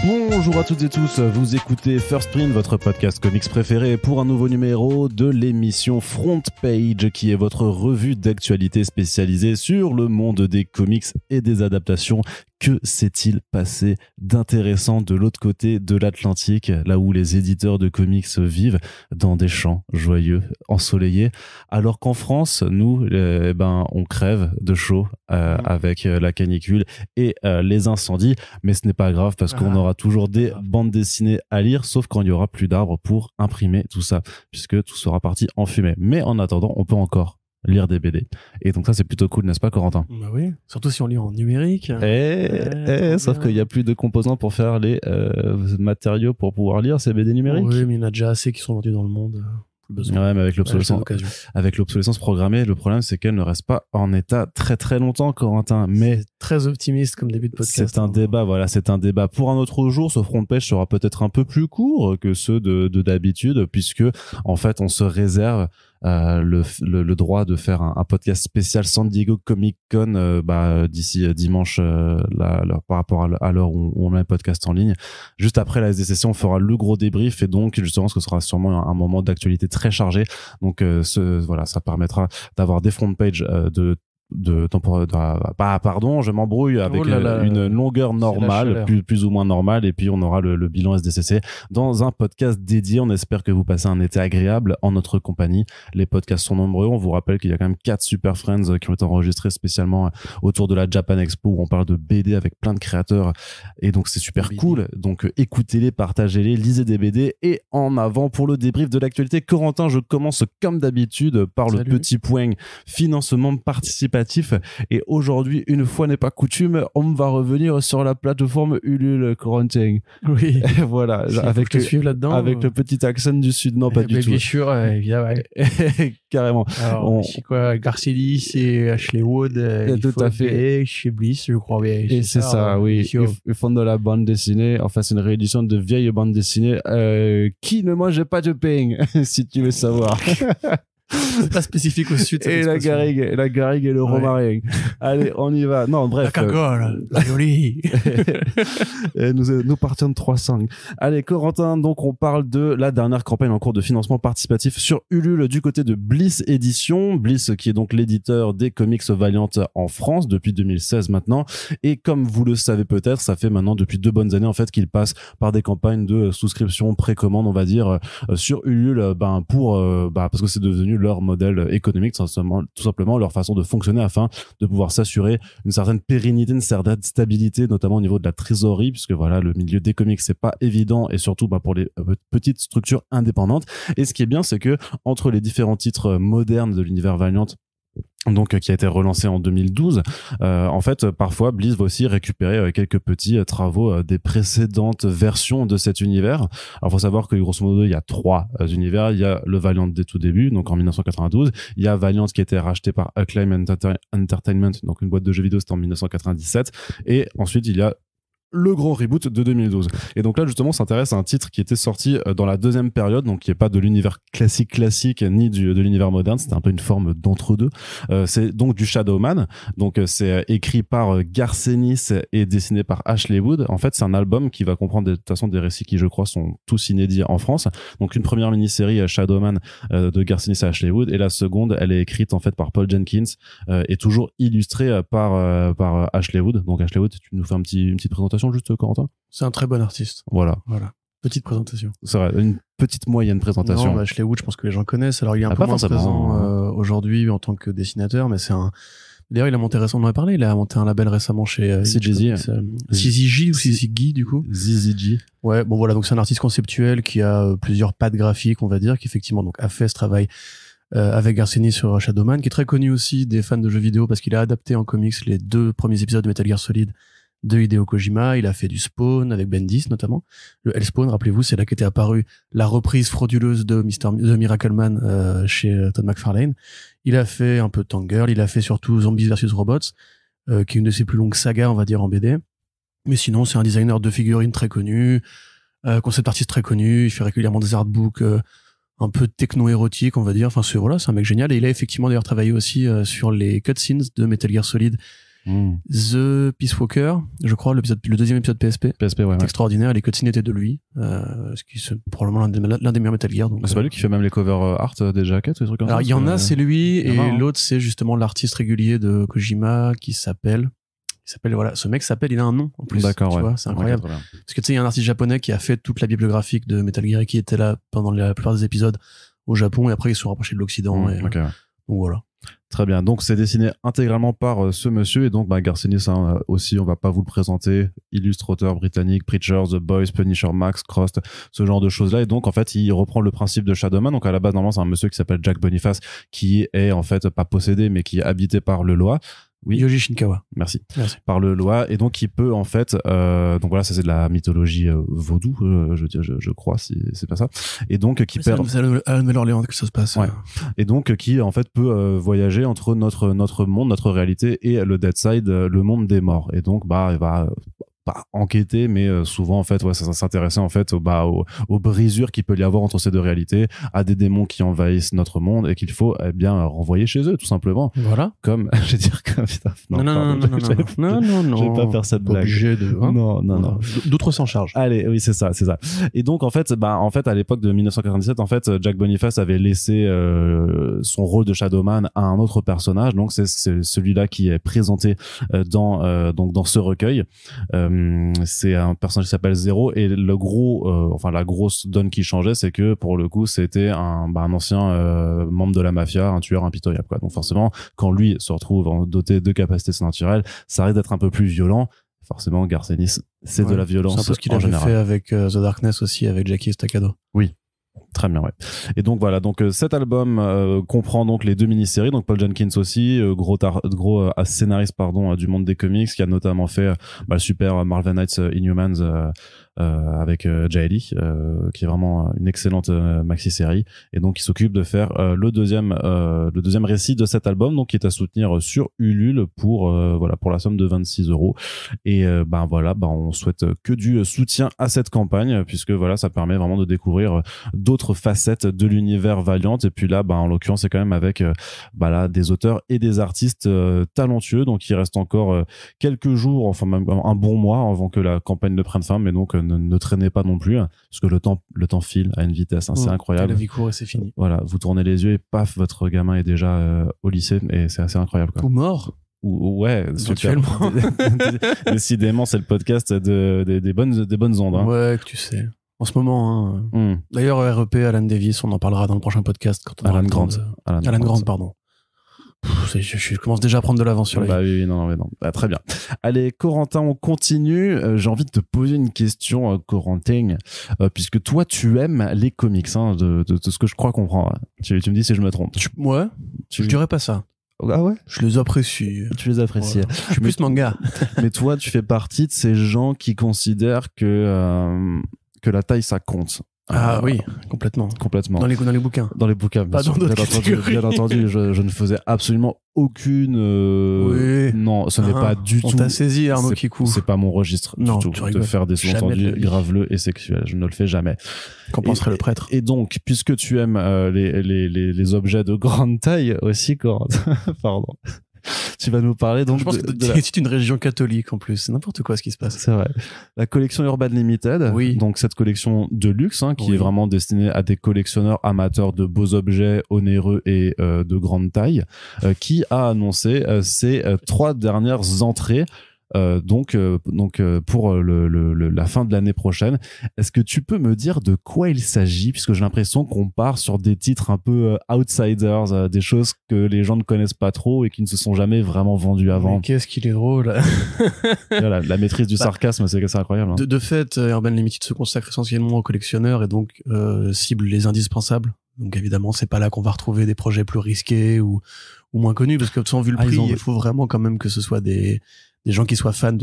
Bonjour à toutes et tous, vous écoutez First Print, votre podcast comics préféré pour un nouveau numéro de l'émission Front Page qui est votre revue d'actualité spécialisée sur le monde des comics et des adaptations. Que s'est-il passé d'intéressant de l'autre côté de l'Atlantique, là où les éditeurs de comics vivent dans des champs joyeux, ensoleillés, alors qu'en France, nous, on crève de chaud avec la canicule et les incendies, mais ce n'est pas grave parce qu'on aura toujours des bandes dessinées à lire, sauf quand il y aura plus d'arbres pour imprimer tout ça, puisque tout sera parti en fumée. Mais en attendant, on peut encore lire des BD. Et donc ça, c'est plutôt cool, n'est-ce pas, Corentin? Bah oui, surtout si on lit en numérique. Sauf qu'il n'y a plus de composants pour faire les matériaux pour pouvoir lire ces BD numériques. Oui, mais il y en a déjà assez qui sont vendus dans le monde. Ouais, mais avec l'obsolescence programmée, le problème c'est qu'elle ne reste pas en état très très longtemps, Corentin. Mais c'est très optimiste comme début de podcast. C'est un débat, voilà, c'est un débat pour un autre jour. Ce front page sera peut-être un peu plus court que ceux de d'habitude, puisque en fait on se réserve le droit de faire un podcast spécial San Diego Comic Con d'ici dimanche par rapport à l'heure où on met le podcast en ligne. Juste après la SDCC, on fera le gros débrief et donc justement ce sera sûrement un moment d'actualité très chargé. Donc ça permettra d'avoir des front pages je m'embrouille avec une longueur normale, plus ou moins normale, et puis on aura le bilan SDCC dans un podcast dédié. On espère que vous passez un été agréable en notre compagnie. Les podcasts sont nombreux. On vous rappelle qu'il y a quand même 4 Super Friends qui ont été enregistrés spécialement autour de la Japan Expo où on parle de BD avec plein de créateurs, et donc c'est super cool. Donc écoutez-les, partagez-les, lisez des BD, et en avant pour le débrief de l'actualité. Corentin, je commence comme d'habitude par le petit point financement participatif. Et aujourd'hui, une fois n'est pas coutume, on va revenir sur la plateforme Ulule, Corentin. Oui. Voilà, avec le petit accent du sud, non pas du tout. Bien sûr, évidemment. Carrément. Alors, c'est quoi, Garcenis et Ashley Wood, tout à fait. Chez Bliss, je crois bien. Et c'est ça, oui. Ils font de la bande dessinée. Enfin, c'est une réédition de vieilles bandes dessinées qui ne mangeait pas de pain, si tu veux savoir. C'est pas spécifique au sud. Et la garrigue et le romarin. Allez, on y va. Non, bref. La cagole, la jolie. Nous partions de 300. Allez, Corentin, donc on parle de la dernière campagne en cours de financement participatif sur Ulule du côté de Bliss Édition. Bliss qui est donc l'éditeur des comics Valiant en France depuis 2016 maintenant. Et comme vous le savez peut-être, ça fait maintenant depuis 2 bonnes années en fait qu'ils passent par des campagnes de souscription précommande, on va dire, sur Ulule, parce que c'est devenu leur modèle économique, tout simplement leur façon de fonctionner afin de pouvoir s'assurer une certaine pérennité, une certaine stabilité, notamment au niveau de la trésorerie, puisque voilà, le milieu des comics c'est pas évident, et surtout pour les petites structures indépendantes. Et ce qui est bien, c'est que entre les différents titres modernes de l'univers Valiant, donc qui a été relancé en 2012, en fait parfois Bliss va aussi récupérer quelques petits travaux des précédentes versions de cet univers. Alors faut savoir que grosso modo il y a 3 univers. Il y a le Valiant des tout débuts, donc en 1992, il y a Valiant qui a été racheté par Acclaim Entertainment, donc une boîte de jeux vidéo, c'était en 1997, et ensuite il y a le gros reboot de 2012. Et donc là justement on s'intéresse à un titre qui était sorti dans la deuxième période, donc qui est pas de l'univers classique ni de l'univers moderne, c'était un peu une forme d'entre-deux. C'est donc du Shadowman, donc c'est écrit par Garcenis et dessiné par Ashley Wood. En fait c'est un album qui va comprendre de toute façon des récits qui je crois sont tous inédits en France. Donc une première mini-série Shadowman de Garcenis et Ashley Wood, et la seconde elle est écrite en fait par Paul Jenkins et toujours illustrée par Ashley Wood. Donc Ashley Wood, tu nous fais une petite présentation juste, Corentin? C'est un très bon artiste. Voilà. Petite présentation. C'est vrai, une petite moyenne présentation. Non, Ashley Wood, je pense que les gens connaissent. Alors il est un peu moins présent aujourd'hui en tant que dessinateur, mais c'est un... D'ailleurs, il a monté récemment, on en a parlé, il a monté un label récemment chez CGZ. CZJ ou CZG du coup. ZZG. Ouais, bon voilà, donc c'est un artiste conceptuel qui a plusieurs pattes graphiques, on va dire, qui effectivement donc a fait ce travail avec Garcenis sur Shadowman, qui est très connu aussi des fans de jeux vidéo parce qu'il a adapté en comics les 2 premiers épisodes de Metal Gear Solid de Hideo Kojima. Il a fait du Spawn avec Bendis notamment. Le Hellspawn, rappelez-vous, c'est là qu'était apparue la reprise frauduleuse de Miracleman chez Todd McFarlane. Il a fait un peu de Tangle, il a fait surtout Zombies vs Robots, qui est une de ses plus longues sagas, on va dire, en BD. Mais sinon, c'est un designer de figurines très connu, concept artiste très connu. Il fait régulièrement des artbooks un peu techno-érotiques, on va dire. Enfin, c'est un mec génial. Et il a effectivement d'ailleurs travaillé aussi sur les cutscenes de Metal Gear Solid The Peace Walker, je crois, le deuxième épisode PSP. PSP, ouais. Extraordinaire. Les cutscenes étaient de lui, ce qui est probablement l'un des meilleurs Metal Gear. Donc, c'est pas lui qui fait même les cover art des jackets, des trucs comme ça. Alors, il y en a, c'est lui, et l'autre, c'est justement l'artiste régulier de Kojima qui s'appelle, voilà, ce mec s'appelle, il a un nom, en plus. D'accord, tu vois, c'est incroyable. Okay, parce que tu sais, il y a un artiste japonais qui a fait toute la bibliographique de Metal Gear et qui était là pendant la plupart des épisodes au Japon, et après, ils se sont rapprochés de l'Occident. Donc voilà. Très bien. Donc, c'est dessiné intégralement par ce monsieur. Et donc, Garcenis, aussi, on va pas vous le présenter. Illustrateur britannique, Preacher, The Boys, Punisher Max, Crossed, ce genre de choses-là. Et donc, en fait, il reprend le principe de Shadowman. Donc, à la base, normalement, c'est un monsieur qui s'appelle Jack Boniface, qui est, en fait, pas possédé, mais qui est habité par le Loa. Oui. Yoji Shinkawa. Merci. Par le Loa. Et donc, il peut, en fait, donc voilà, ça, c'est de la mythologie vaudou, je crois, si c'est pas ça. Et donc, qui perd. C'est à la Nouvelle-Orléans que ça se passe. Ouais. Et donc, qui, en fait, peut voyager entre notre monde, notre réalité et le Dead Side, le monde des morts. Et donc, il va pas enquêter, mais souvent, en fait, ça s'intéressait, en fait, aux brisures qu'il peut y avoir entre ces deux réalités, à des démons qui envahissent notre monde et qu'il faut, bien, renvoyer chez eux, tout simplement. Voilà. Comme, je vais dire comme, putain, non. Je vais pas faire cette blague. Obligé de, hein. Non. D'autres s'en chargent. Allez, oui, c'est ça. Et donc, en fait, à l'époque de 1997, en fait, Jack Boniface avait laissé, son rôle de Shadowman à un autre personnage. Donc, c'est celui-là qui est présenté, dans ce recueil. C'est un personnage qui s'appelle Zero, et le gros la grosse donne qui changeait, c'est que pour le coup c'était un ancien membre de la mafia, un tueur impitoyable, quoi. Donc forcément, quand lui se retrouve doté de capacités surnaturelles, ça risque d'être un peu plus violent. Forcément, Garcenis, c'est de la violence. C'est un peu ce qu'il avait fait avec The Darkness aussi, avec Jackie Estacado. Oui. Très bien, ouais. Et donc voilà, donc cet album comprend donc les deux mini-séries, donc Paul Jenkins aussi, gros scénariste du monde des comics, qui a notamment fait le super Marvel Knights Inhumans avec Jaeli, qui est vraiment une excellente maxi-série, et donc il s'occupe de faire le deuxième récit de cet album, donc qui est à soutenir sur Ulule pour la somme de 26€. Et on souhaite que du soutien à cette campagne, puisque voilà, ça permet vraiment de découvrir d'autres facettes de l'univers Valiant. Et puis là, en l'occurrence, c'est quand même avec des auteurs et des artistes talentueux. Donc il reste encore quelques jours, enfin même un bon mois avant que la campagne ne prenne fin, mais donc ne traînez pas non plus, parce que le temps file à une vitesse, c'est incroyable. La vie court et c'est fini. Voilà, vous tournez les yeux et paf, votre gamin est déjà au lycée, et c'est assez incroyable, quoi. Ou mort. Ouais, super. Décidément, c'est le podcast des bonnes ondes. Ouais, que tu sais. En ce moment, D'ailleurs, REP, Alan Davis, on en parlera dans le prochain podcast quand on Alan Grant. Alan Grant, pardon. Je commence déjà à prendre de l'avance sur la vie. Oui, non. Très bien. Allez, Corentin, on continue. J'ai envie de te poser une question, Corentin, puisque toi, tu aimes les comics, de ce que je crois comprendre. Tu me dis si je me trompe. Ouais. Je dirais pas ça. Ah ouais? Je les apprécie. Tu les apprécies. Voilà. Je suis plus manga. Mais toi, tu fais partie de ces gens qui considèrent que la taille, ça compte. Ah oui, complètement. Dans les bouquins. Dans les bouquins, pas dans d'autres catégories. Bien entendu, je ne faisais absolument aucune. Oui. Non, ce n'est pas du tout. On t'a saisi, Arnaud Kikou. C'est pas mon registre du tout. De faire des sous-entendus graveleux et sexuels. Je ne le fais jamais. Qu'en penserait le prêtre? Et donc, puisque tu aimes les objets de grande taille aussi, Corentin, pardon. Tu vas nous parler donc. Je pense que c'est une région catholique en plus. C'est n'importe quoi ce qui se passe. C'est vrai. La collection Urban Limited. Oui. Donc cette collection de luxe, qui est vraiment destinée à des collectionneurs amateurs de beaux objets onéreux et de grande taille, qui a annoncé ses 3 dernières entrées. Pour la fin de l'année prochaine. Est-ce que tu peux me dire de quoi il s'agit, puisque j'ai l'impression qu'on part sur des titres un peu outsiders, des choses que les gens ne connaissent pas trop et qui ne se sont jamais vraiment vendues avant. Mais qu'est-ce qu'il est drôle. Voilà, la maîtrise du sarcasme, c'est incroyable. De fait, Urban Limited se consacre essentiellement aux collectionneurs et donc cible les indispensables. Donc évidemment, c'est pas là qu'on va retrouver des projets plus risqués ou moins connus, parce que sans vu le prix, il faut vraiment quand même que ce soit des gens qui soient fans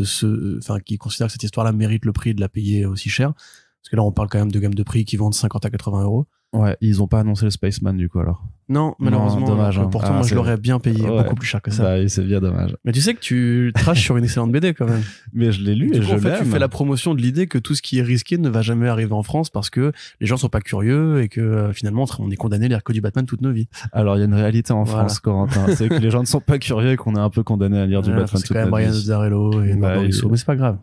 qui considèrent que cette histoire-là mérite le prix de la payer aussi cher. Parce que là, on parle quand même de gamme de prix qui vont de 50 à 80€. Ouais, ils ont pas annoncé le Spaceman du coup alors. Non, malheureusement. Dommage. Pourtant, moi, je l'aurais bien payé beaucoup plus cher que ça. Bah oui, c'est bien dommage. Mais tu sais que tu trashes sur une excellente BD quand même. Mais je l'ai lu et du coup, je en fait, l'aime. tu fais la promotion de l'idée que tout ce qui est risqué ne va jamais arriver en France parce que les gens sont pas curieux et que finalement, on est condamné à lire que du Batman toute nos vies. Alors, il y a une réalité en France, Corentin. C'est que les gens ne sont pas curieux et qu'on est un peu condamné à lire du Batman toute notre vie. C'est quand même Brian Azzarello et Eduardo Russo, mais c'est pas grave.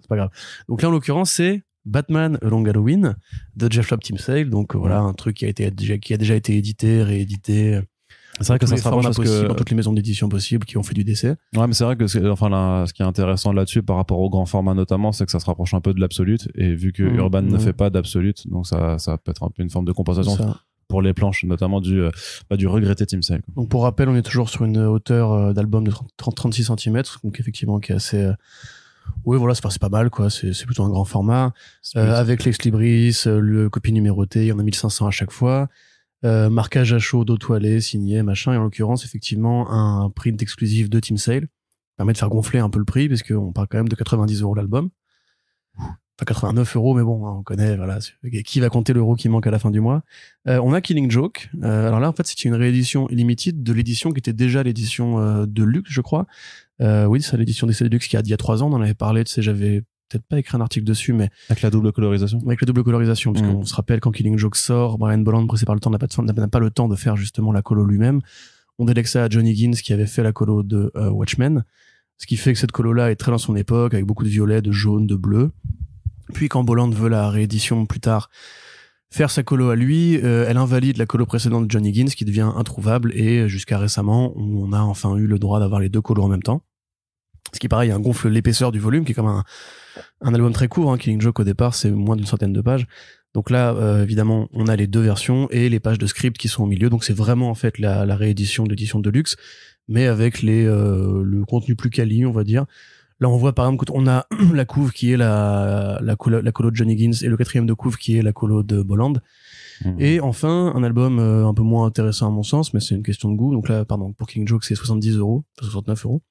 Donc là, en l'occurrence, c'est Batman A Long Halloween de Jeff Loeb Team Sale. Donc voilà, un truc qui a déjà été édité, réédité. C'est vrai que ça se rapproche parce que dans toutes les maisons d'édition possibles qui ont fait du DC. Ouais, mais c'est vrai que ce qui est intéressant là-dessus par rapport au grand format notamment, c'est que ça se rapproche un peu de l'absolute et vu que Urban ne fait pas d'absolute, donc ça peut être un peu une forme de compensation pour les planches, notamment du regretté Team Sale. Donc pour rappel, on est toujours sur une hauteur d'album de 36 cm, donc effectivement qui est assez oui, voilà, c'est pas mal, quoi. C'est plutôt un grand format. Avec l'ex libris, le copie numérotée, il y en a 1500 à chaque fois. Marquage à chaud, dos toilé, signé, machin. Et en l'occurrence, effectivement, un print exclusif de Team Sale permet de faire gonfler un peu le prix, parce qu'on parle quand même de 90 € l'album. Enfin, 89 €, mais bon, on connaît, voilà. Qui va compter l'euro qui manque à la fin du mois? On a Killing Joke. Alors là, en fait, c'est une réédition limited de l'édition qui était déjà l'édition de luxe, je crois. Oui, c'est l'édition DC Deluxe qui a d'il y a 3 ans, on en avait parlé, tu sais, j'avais peut-être pas écrit un article dessus, mais avec la double colorisation. Avec la double colorisation, parce qu'on se rappelle quand Killing Joke sort, Brian Bolland, pressé par le temps, n'a pas le temps de faire justement la colo lui-même. On délègue ça à Johnny Higgins qui avait fait la colo de Watchmen, ce qui fait que cette colo-là est très dans son époque, avec beaucoup de violet, de jaune, de bleu. Puis quand Bolland veut la réédition plus tard, faire sa colo à lui, elle invalide la colo précédente de Johnny Higgins qui devient introuvable et jusqu'à récemment, on a enfin eu le droit d'avoir les deux colos en même temps. Ce qui pareil, gonfle l'épaisseur du volume, qui est comme un album très court, Killing Joke au départ, c'est moins d'une centaine de pages. Donc là, évidemment, on a les deux versions et les pages de script qui sont au milieu. Donc c'est vraiment en fait la réédition de l'édition de luxe, mais avec le contenu plus quali, on va dire. Là, on voit par exemple qu'on a la couve qui est la colo de Johnny Higgins et le quatrième de couve qui est la colo de Bolland. Et enfin, un album un peu moins intéressant à mon sens, mais c'est une question de goût. Donc là, pardon, pour Killing Joke, c'est 70 €, 69 €.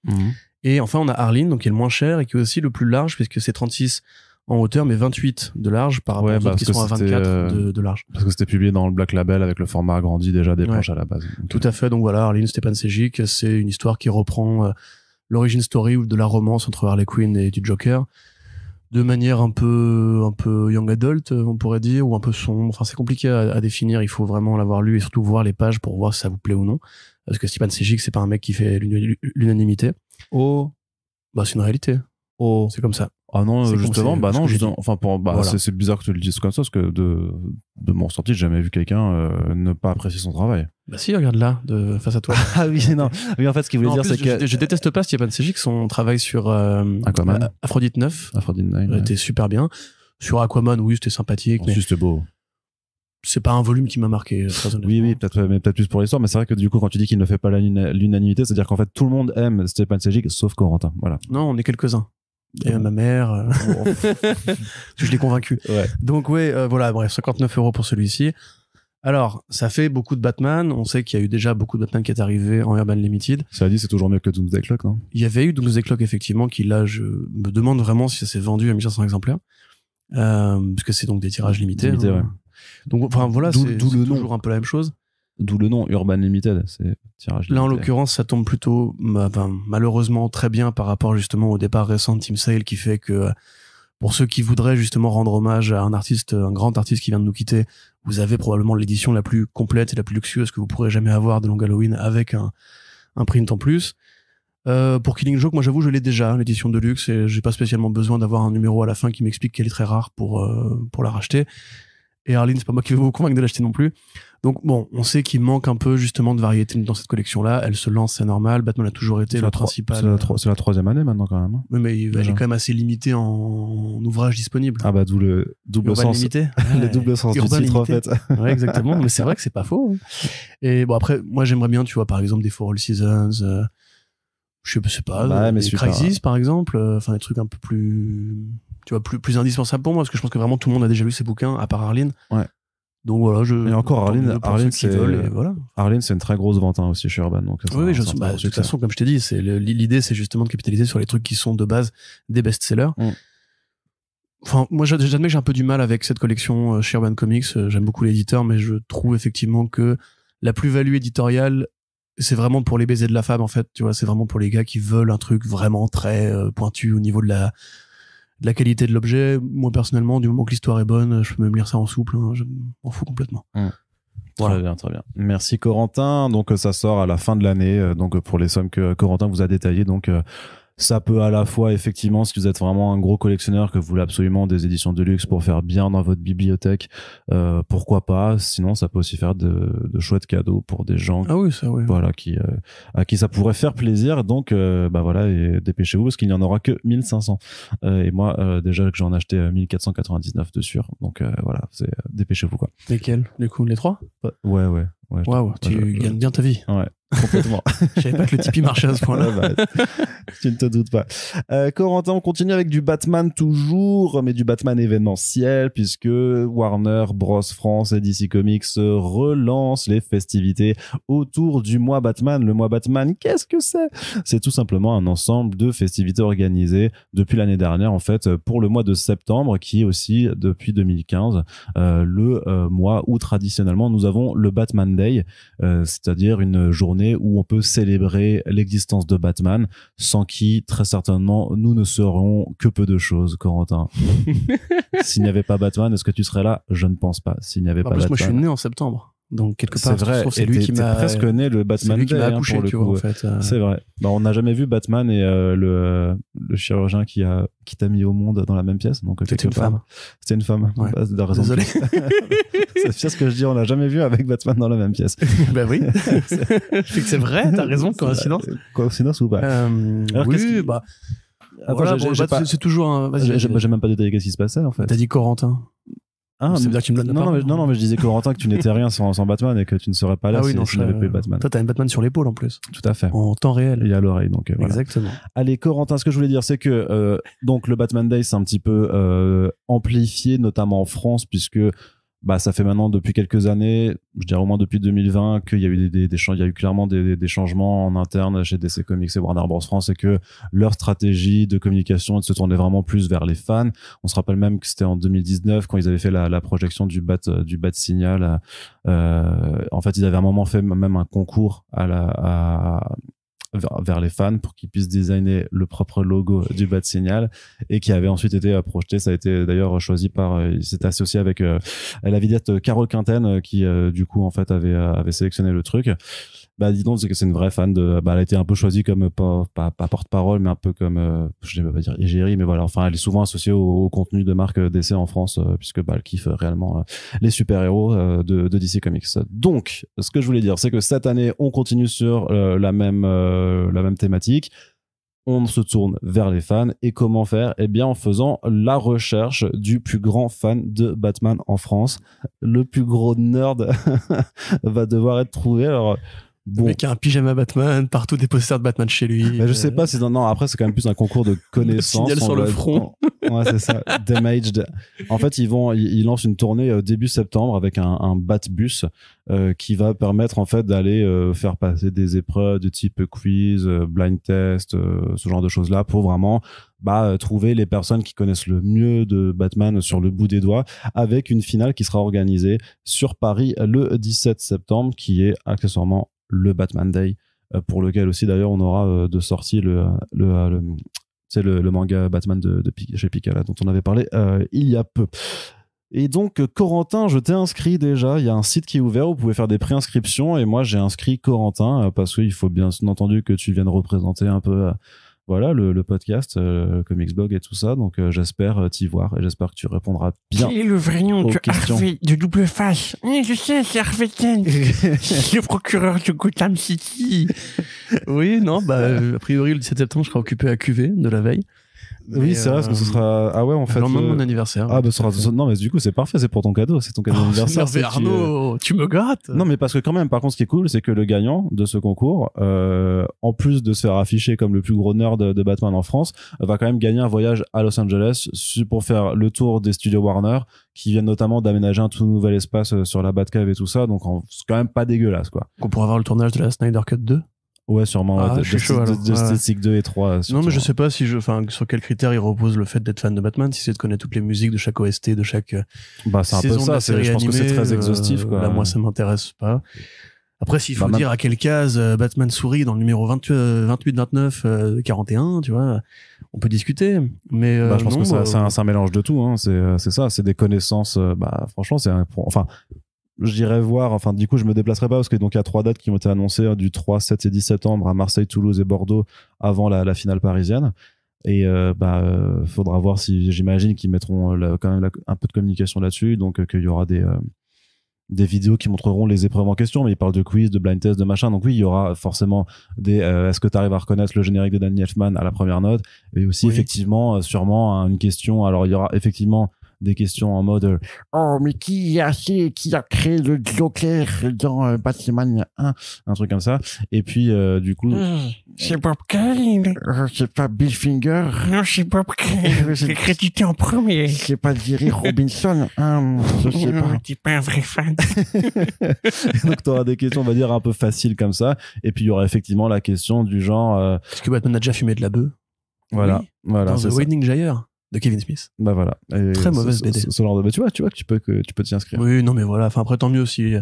Et enfin, on a Arline, donc qui est le moins cher et qui est aussi le plus large, puisque c'est 36 en hauteur, mais 28 de large par rapport aux autres qui sont à 24 de large. Parce que c'était publié dans le Black Label avec le format agrandi déjà des planches à la base. Donc, tout à fait. Donc voilà, Arline, Stepan Sejic, c'est une histoire qui reprend l'origin story ou de la romance entre Harley Quinn et du Joker de manière un peu young adult, on pourrait dire, ou un peu sombre. Enfin, c'est compliqué à définir. Il faut vraiment l'avoir lu et surtout voir les pages pour voir si ça vous plaît ou non. Parce que Stepan Sejic, c'est pas un mec qui fait l'unanimité. Bah, c'est une réalité. C'est comme ça. Ah non, justement, bah non, enfin voilà. c'est bizarre que tu le dises comme ça, parce que de mon ressenti, j'ai jamais vu quelqu'un ne pas apprécier son travail. Bah si, regarde là, face à toi. Ah oui, non. Oui, en fait, ce qu'il voulait dire, c'est que je déteste pas Stepan Sejic, son travail sur Aphrodite 9. Aphrodite 9 était super bien. Sur Aquaman, oui, c'était sympathique. Mais c'était beau. C'est pas un volume qui m'a marqué, très honnêtement. Oui, peut-être plus pour l'histoire, mais c'est vrai que du coup, quand tu dis qu'il ne fait pas l'unanimité, c'est-à-dire qu'en fait, tout le monde aime Stepan Sejic, sauf Corentin. Voilà. Non, on est quelques-uns. Et ma mère, je l'ai convaincu. Ouais. Donc voilà, bref, 59 € pour celui-ci. Alors, ça fait beaucoup de Batman. On sait qu'il y a eu déjà beaucoup de Batman qui est arrivé en Urban Limited. Ça dit, c'est toujours mieux que Doomsday Clock, non? Il y avait eu Doomsday Clock, effectivement, qui là, je me demande vraiment si ça s'est vendu à 1500 exemplaires. Parce que c'est donc des tirages limités. Ouais. Donc, enfin, voilà, c'est toujours nom. un peu la même chose. D'où le nom Urban Limited, c'est tirage limité. Là, en l'occurrence, ça tombe plutôt, malheureusement, très bien par rapport justement au départ récent de Team Sale, qui fait que pour ceux qui voudraient justement rendre hommage à un grand artiste qui vient de nous quitter, vous avez probablement l'édition la plus complète et la plus luxueuse que vous pourrez jamais avoir de Long Halloween avec un print en plus. Pour Killing Joke, moi j'avoue, je l'ai déjà, l'édition de luxe, et j'ai pas spécialement besoin d'avoir un numéro à la fin qui m'explique qu'elle est très rare pour la racheter. Et Arline, c'est pas moi qui vais vous convaincre de l'acheter non plus. Donc bon, on sait qu'il manque un peu justement de variété dans cette collection-là. Elle se lance, c'est normal. Batman a toujours été le principal. C'est la troisième année maintenant quand même. Oui, mais elle est quand même assez limitée en ouvrages disponibles. Ah bah d'où le double sens. Limité. Le double sens du titre en fait. Ouais, exactement. Mais c'est vrai que c'est pas faux. Et bon après, moi j'aimerais bien, tu vois, par exemple des For All Seasons. Je sais pas, des Crisis par exemple. Enfin des trucs un peu plus, tu vois, plus indispensables pour moi, parce que je pense que vraiment tout le monde a déjà lu ces bouquins à part Arline. Ouais. Donc voilà, et encore Arline c'est une très grosse vente aussi chez Urban, donc oui, de toute façon, comme je t'ai dit, l'idée c'est justement de capitaliser sur les trucs qui sont de base des best-sellers. Enfin, moi, j'admets que j'ai un peu du mal avec cette collection chez Urban Comics. J'aime beaucoup l'éditeur, mais je trouve effectivement que la plus-value éditoriale, c'est vraiment pour les baisers de la femme, en fait. Tu vois, c'est vraiment pour les gars qui veulent un truc vraiment très pointu au niveau de la qualité de l'objet. Moi, personnellement, du moment que l'histoire est bonne, je peux même lire ça en souple. Hein, je m'en fous complètement. Voilà. Très bien, très bien. Merci Corentin. Donc ça sort à la fin de l'année. Donc pour les sommes que Corentin vous a détaillées, donc ça peut à la fois, effectivement, si vous êtes vraiment un gros collectionneur, que vous voulez absolument des éditions de luxe pour faire bien dans votre bibliothèque, pourquoi pas. Sinon, ça peut aussi faire de chouettes cadeaux pour des gens voilà, à qui ça pourrait faire plaisir. Donc, voilà, et dépêchez-vous parce qu'il n'y en aura que 1500. Et moi, déjà que j'en ai acheté 1499 dessus. Donc, voilà, dépêchez-vous, quoi. Lesquels? Du coup, les 3? Ouais. Waouh, tu gagnes bien ta vie. Ouais. Complètement. Je savais pas que le Tipeee marchait à ce point-là. Tu ne te doutes pas. Corentin, on continue avec du Batman toujours, mais du Batman événementiel, puisque Warner Bros France et DC Comics relancent les festivités autour du mois Batman. Le mois Batman, qu'est-ce que c'est? C'est tout simplement un ensemble de festivités organisées depuis l'année dernière, en fait, pour le mois de septembre, qui est aussi, depuis 2015, le mois où traditionnellement nous avons le Batman Day, c'est-à-dire une journée où on peut célébrer l'existence de Batman, sans qui, très certainement, nous ne serions que peu de choses, Corentin. S'il n'y avait pas Batman, est-ce que tu serais là? Je ne pense pas. S'il n'y avait pas Batman. Moi, je suis né en septembre. Donc, quelque part, c'est vrai. c'est lui qui m'a presque né le Batman Day, qui m'a accouché, pour le tu coup. vois, en fait. C'est vrai. On n'a jamais vu Batman et le chirurgien qui t'a mis au monde dans la même pièce. Donc, c'était une femme. C'était une femme. Ouais. Bah, raison. Désolé. C'est ce que je dis. On n'a jamais vu avec Batman dans la même pièce. Ben oui. C'est vrai. T'as raison. Coïncidence. Coïncidence ou pas? Alors, oui, bah. Attends, voilà, c'est toujours un. J'ai même pas détaillé qu'est-ce qui se passait, en fait. T'as dit Corentin. Ah, c'est bien que tu me donnes non, mais je disais Corentin que tu n'étais rien sans Batman et que tu ne serais pas là s'il n'y avait pas eu Batman. Toi, t'as un Batman sur l'épaule en plus. Tout à fait. En temps réel. Et à l'oreille, donc voilà. Exactement. Allez, Corentin, ce que je voulais dire, c'est que donc le Batman Day, c'est un petit peu amplifié, notamment en France, puisque ça fait maintenant depuis quelques années, je dirais au moins depuis 2020, qu'il y a eu il y a eu clairement des changements en interne chez DC Comics et Warner Bros France, et que leur stratégie de communication se tournait vraiment plus vers les fans. On se rappelle même que c'était en 2019 quand ils avaient fait la projection du Bat Signal. En fait, ils avaient à un moment fait même un concours vers les fans pour qu'ils puissent designer le propre logo du Bat Signal, et qui avait ensuite été projeté. Ça a été d'ailleurs choisi il s'était associé avec la vidette Carole Quinten, qui du coup en fait avait sélectionné le truc. Dis donc, c'est que c'est une vraie fan elle a été un peu choisie comme pas porte-parole, mais un peu comme je ne vais pas dire égérie, mais voilà, enfin elle est souvent associée au contenu de marque DC en France, puisque elle kiffe réellement les super-héros de DC Comics. Donc ce que je voulais dire, c'est que cette année on continue sur la même thématique. On se tourne vers les fans. Et comment faire? Eh bien, en faisant la recherche du plus grand fan de Batman en France. Le plus gros nerd va devoir être trouvé. Alors, bon. Le mec a un pyjama Batman, partout des posters de Batman chez lui. Je sais pas si non, après c'est quand même plus un concours de connaissances. Signal sur le front. Ouais, c'est ça. Damaged. En fait, ils lancent une tournée début septembre avec un Batbus qui va permettre en fait d'aller faire passer des épreuves de type quiz, blind test, ce genre de choses là, pour vraiment trouver les personnes qui connaissent le mieux de Batman sur le bout des doigts, avec une finale qui sera organisée sur Paris le 17 septembre, qui est accessoirement le Batman Day, pour lequel aussi d'ailleurs on aura de sortie le manga Batman de chez Picala, dont on avait parlé il y a peu. Et donc Corentin, je t'ai inscrit déjà, il y a un site qui est ouvert, vous pouvez faire des préinscriptions, et moi j'ai inscrit Corentin parce qu'il faut bien entendu que tu viennes représenter un peu voilà le podcast, Comics Blog et tout ça. Donc j'espère t'y voir, et j'espère que tu répondras bien. Quel est le vrai nom de questions. Harvey de Double Face? Je sais, c'est Harvey Dent, le procureur de Gotham City. Oui, non, a priori le 17 septembre je serai occupé à QV de la veille. Oui, c'est vrai, parce que ce sera. Ah ouais, en fait. Le lendemain de mon anniversaire. Ah, non, mais du coup, c'est parfait, c'est pour ton cadeau, c'est ton cadeau d'anniversaire. Merci Arnaud, tu me gâtes. Non, mais parce que quand même, par contre, ce qui est cool, c'est que le gagnant de ce concours, en plus de se faire afficher comme le plus gros nerd de Batman en France, va quand même gagner un voyage à Los Angeles pour faire le tour des studios Warner, qui viennent notamment d'aménager un tout nouvel espace sur la Batcave et tout ça. Donc, c'est quand même pas dégueulasse, quoi. On pourra voir le tournage de la Snyder Cut 2. Ouais, sûrement. Ah, Ouais, je suis chaud, alors. Justice League 2 et 3. Non, mais je sais pas si sur quels critères il repose le fait d'être fan de Batman, si c'est de connaître toutes les musiques de chaque OST, de chaque Bah, c'est un peu saison de ça. la série Je pense que c'est animée, très exhaustif, quoi. Là, moi, ça m'intéresse pas. Après, s'il faut Bah, dire à quelle case Batman sourit dans le numéro 28, 29, 41, tu vois, on peut discuter. Mais Bah, je pense non, que c'est un mélange de tout. Hein. C'est ça. C'est des connaissances. Bah, franchement, enfin, j'irai voir. Enfin, du coup, je me déplacerai pas parce que donc il y a 3 dates qui ont été annoncées du 3, 7 et 10 septembre à Marseille, Toulouse et Bordeaux avant la finale parisienne. Et faudra voir si j'imagine qu'ils mettront quand même un peu de communication là-dessus. Donc qu'il y aura des vidéos qui montreront les épreuves en question, mais ils parlent de quiz, de blind test, de machin. Donc oui, il y aura forcément est-ce que tu arrives à reconnaître le générique de Danny Elfman à la première note? Et aussi, effectivement, sûrement une question. Alors, il y aura effectivement des questions en mode oh, mais qui a créé le Joker dans Batman 1? Un truc comme ça. Et puis, du coup... C'est Bob Kane. C'est pas Bill Finger. Non, c'est Bob Kane. C'est crédité en premier. C'est pas Jerry Robinson. Je sais pas. T'es pas un vrai fan. Donc, t'auras des questions, on va dire, un peu faciles comme ça. Et puis, il y aura effectivement la question du genre... Est-ce que Batman a déjà fumé de la bœuf? Voilà. Oui. Voilà, dans The Wedding Gyre de Kevin Smith. Bah voilà. Et très mauvaise BD. Ce genre de... Bah, tu vois que tu peux t'y inscrire. Oui, non, mais voilà. Enfin, après, tant mieux si...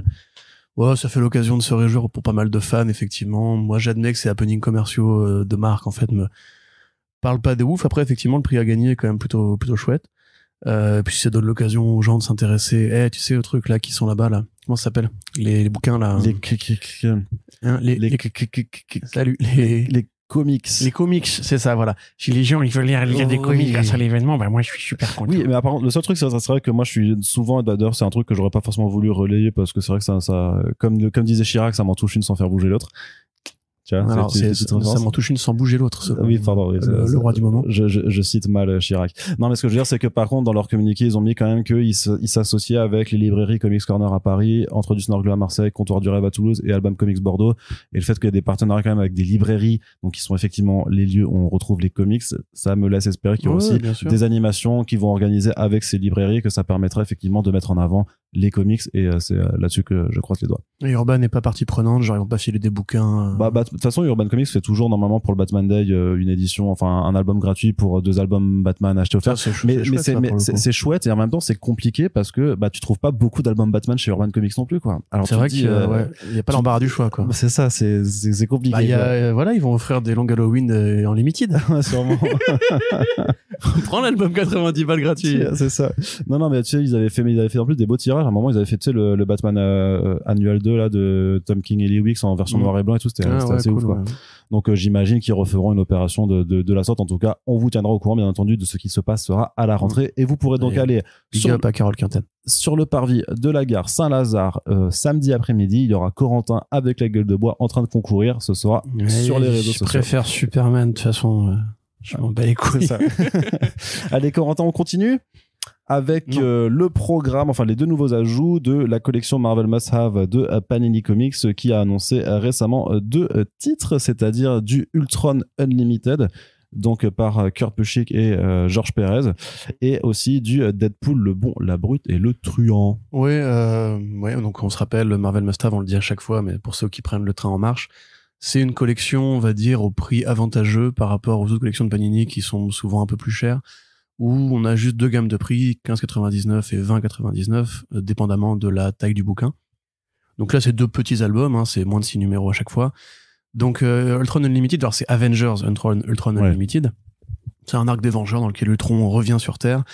Ouais, ça fait l'occasion de se réjouir pour pas mal de fans, effectivement. Moi, j'admets que ces happenings commerciaux de marque, en fait, me parlent pas de ouf. Après, effectivement, le prix à gagner est quand même plutôt chouette. Puis ça donne l'occasion aux gens de s'intéresser. Tu sais, aux trucs là qui sont là-bas, là. Comment ça s'appelle? Les bouquins, là. Salut. Les comics. Les comics, c'est ça, voilà. Si les gens ils veulent lire des comics grâce à l'événement, bah moi je suis super content. Oui, mais apparemment le seul truc c'est vrai que moi je suis souvent, d'ailleurs c'est un truc que j'aurais pas forcément voulu relayer parce que c'est vrai que ça comme disait Chirac, ça m'en touche une sans faire bouger l'autre. Alors, ça m'en touche une sans bouger l'autre. Oui, pardon. Oui, le roi du moment. Je cite mal Chirac. Non, mais ce que je veux dire, c'est que par contre, dans leur communiqué, ils ont mis quand même qu'ils s'associaient avec les librairies Comics Corner à Paris, Entre du Snorgle à Marseille, Comptoir du Rêve à Toulouse et Album Comics Bordeaux. Et le fait qu'il y ait des partenariats quand même avec des librairies, donc qui sont effectivement les lieux où on retrouve les comics, ça me laisse espérer qu'il y aura aussi des animations qui vont organiser avec ces librairies, que ça permettra effectivement de mettre en avant les comics, et c'est là-dessus que je croise les doigts. Et Urban n'est pas partie prenante, genre ils vont pas filer des bouquins. De toute façon, Urban Comics fait toujours normalement pour le Batman Day une édition, enfin un album gratuit pour 2 albums Batman achetés offerts. Mais c'est chouette, et en même temps c'est compliqué parce que tu trouves pas beaucoup d'albums Batman chez Urban Comics non plus, quoi. Alors c'est vrai qu'il y a pas l'embarras du choix, quoi. C'est ça, c'est compliqué. Voilà, ils vont offrir des longs Halloween en limited. Sûrement. Prends l'album 90 balles gratuit. C'est ça. Non, mais tu sais, ils avaient fait en plus des beaux tirages. À un moment, ils avaient fait, tu sais, le Batman Annual 2 là de Tom King et Lee Wicks en version noir et blanc et tout. C'était assez ouf, quoi. Ouais. Donc j'imagine qu'ils referont une opération de la sorte. En tout cas, on vous tiendra au courant, bien entendu, de ce qui se passera à la rentrée. Et vous pourrez donc aller à Carole Quinten sur le parvis de la gare Saint-Lazare samedi après-midi. Il y aura Corentin avec la gueule de bois en train de concourir. Ce sera sur les réseaux sociaux. Je préfère Superman, de toute façon. Je m'en bats les couilles. C'est ça. Allez, Corentin, on continue avec le programme, enfin les 2 nouveaux ajouts de la collection Marvel Must Have de Panini Comics, qui a annoncé récemment 2 titres, c'est-à-dire du Ultron Unlimited, donc par Kurt Busiek et George Pérez, et aussi du Deadpool le bon, la brute et le truand. Ouais, donc on se rappelle, le Marvel Must Have, on le dit à chaque fois, mais pour ceux qui prennent le train en marche, c'est une collection, on va dire, au prix avantageux par rapport aux autres collections de Panini qui sont souvent un peu plus chères, où on a juste 2 gammes de prix, 15,99 et 20,99, dépendamment de la taille du bouquin. Donc là, c'est 2 petits albums, c'est moins de 6 numéros à chaque fois. Donc Ultron Unlimited, alors c'est Avengers Ultron Unlimited. C'est un arc des Vengeurs dans lequel Ultron revient sur Terre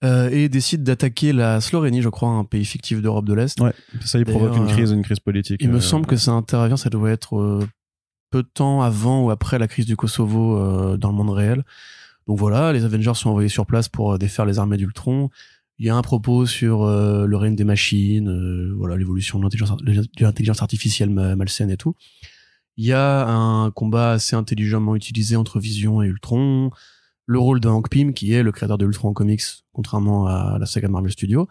et décide d'attaquer la Slovénie, je crois, un pays fictif d'Europe de l'Est. Ouais, ça y provoque une crise politique. Il me semble que ça intervient, ça doit être peu de temps avant ou après la crise du Kosovo dans le monde réel. Donc voilà, les Avengers sont envoyés sur place pour défaire les armées d'Ultron. Il y a un propos sur le règne des machines, voilà, l'évolution de l'intelligence artificielle malsaine et tout. Il y a un combat assez intelligemment utilisé entre Vision et Ultron. Le rôle de Hank Pym, qui est le créateur de Ultron Comics, contrairement à la saga Marvel Studios.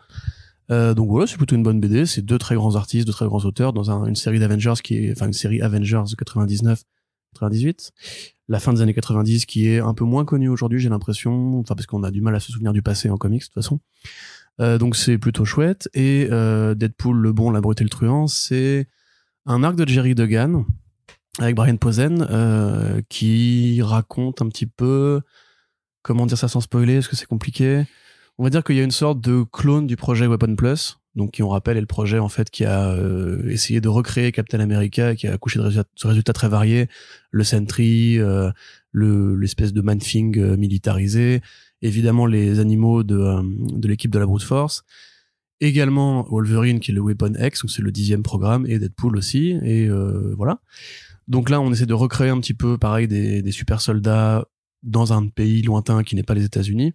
Donc voilà, c'est plutôt une bonne BD. C'est 2 très grands artistes, 2 très grands auteurs dans une série d'Avengers une série Avengers 99-98. La fin des années 90 qui est un peu moins connue aujourd'hui, j'ai l'impression. Enfin, parce qu'on a du mal à se souvenir du passé en comics, de toute façon. Donc c'est plutôt chouette. Et Deadpool, le bon, la brute et le truand, c'est un arc de Jerry Duggan avec Brian Posehn, qui raconte un petit peu, comment dire ça sans spoiler, parce que c'est compliqué. On va dire qu'il y a une sorte de clone du projet Weapon Plus, donc qui on rappelle est le projet en fait qui a essayé de recréer Captain America et qui a accouché de résultats très variés, le Sentry, l'espèce de Man-Thing militarisé, évidemment les animaux de l'équipe de la Brute Force, également Wolverine qui est le Weapon X, donc c'est le 10e programme, et Deadpool aussi, et voilà. Donc là on essaie de recréer un petit peu pareil des super soldats dans un pays lointain qui n'est pas les États-Unis.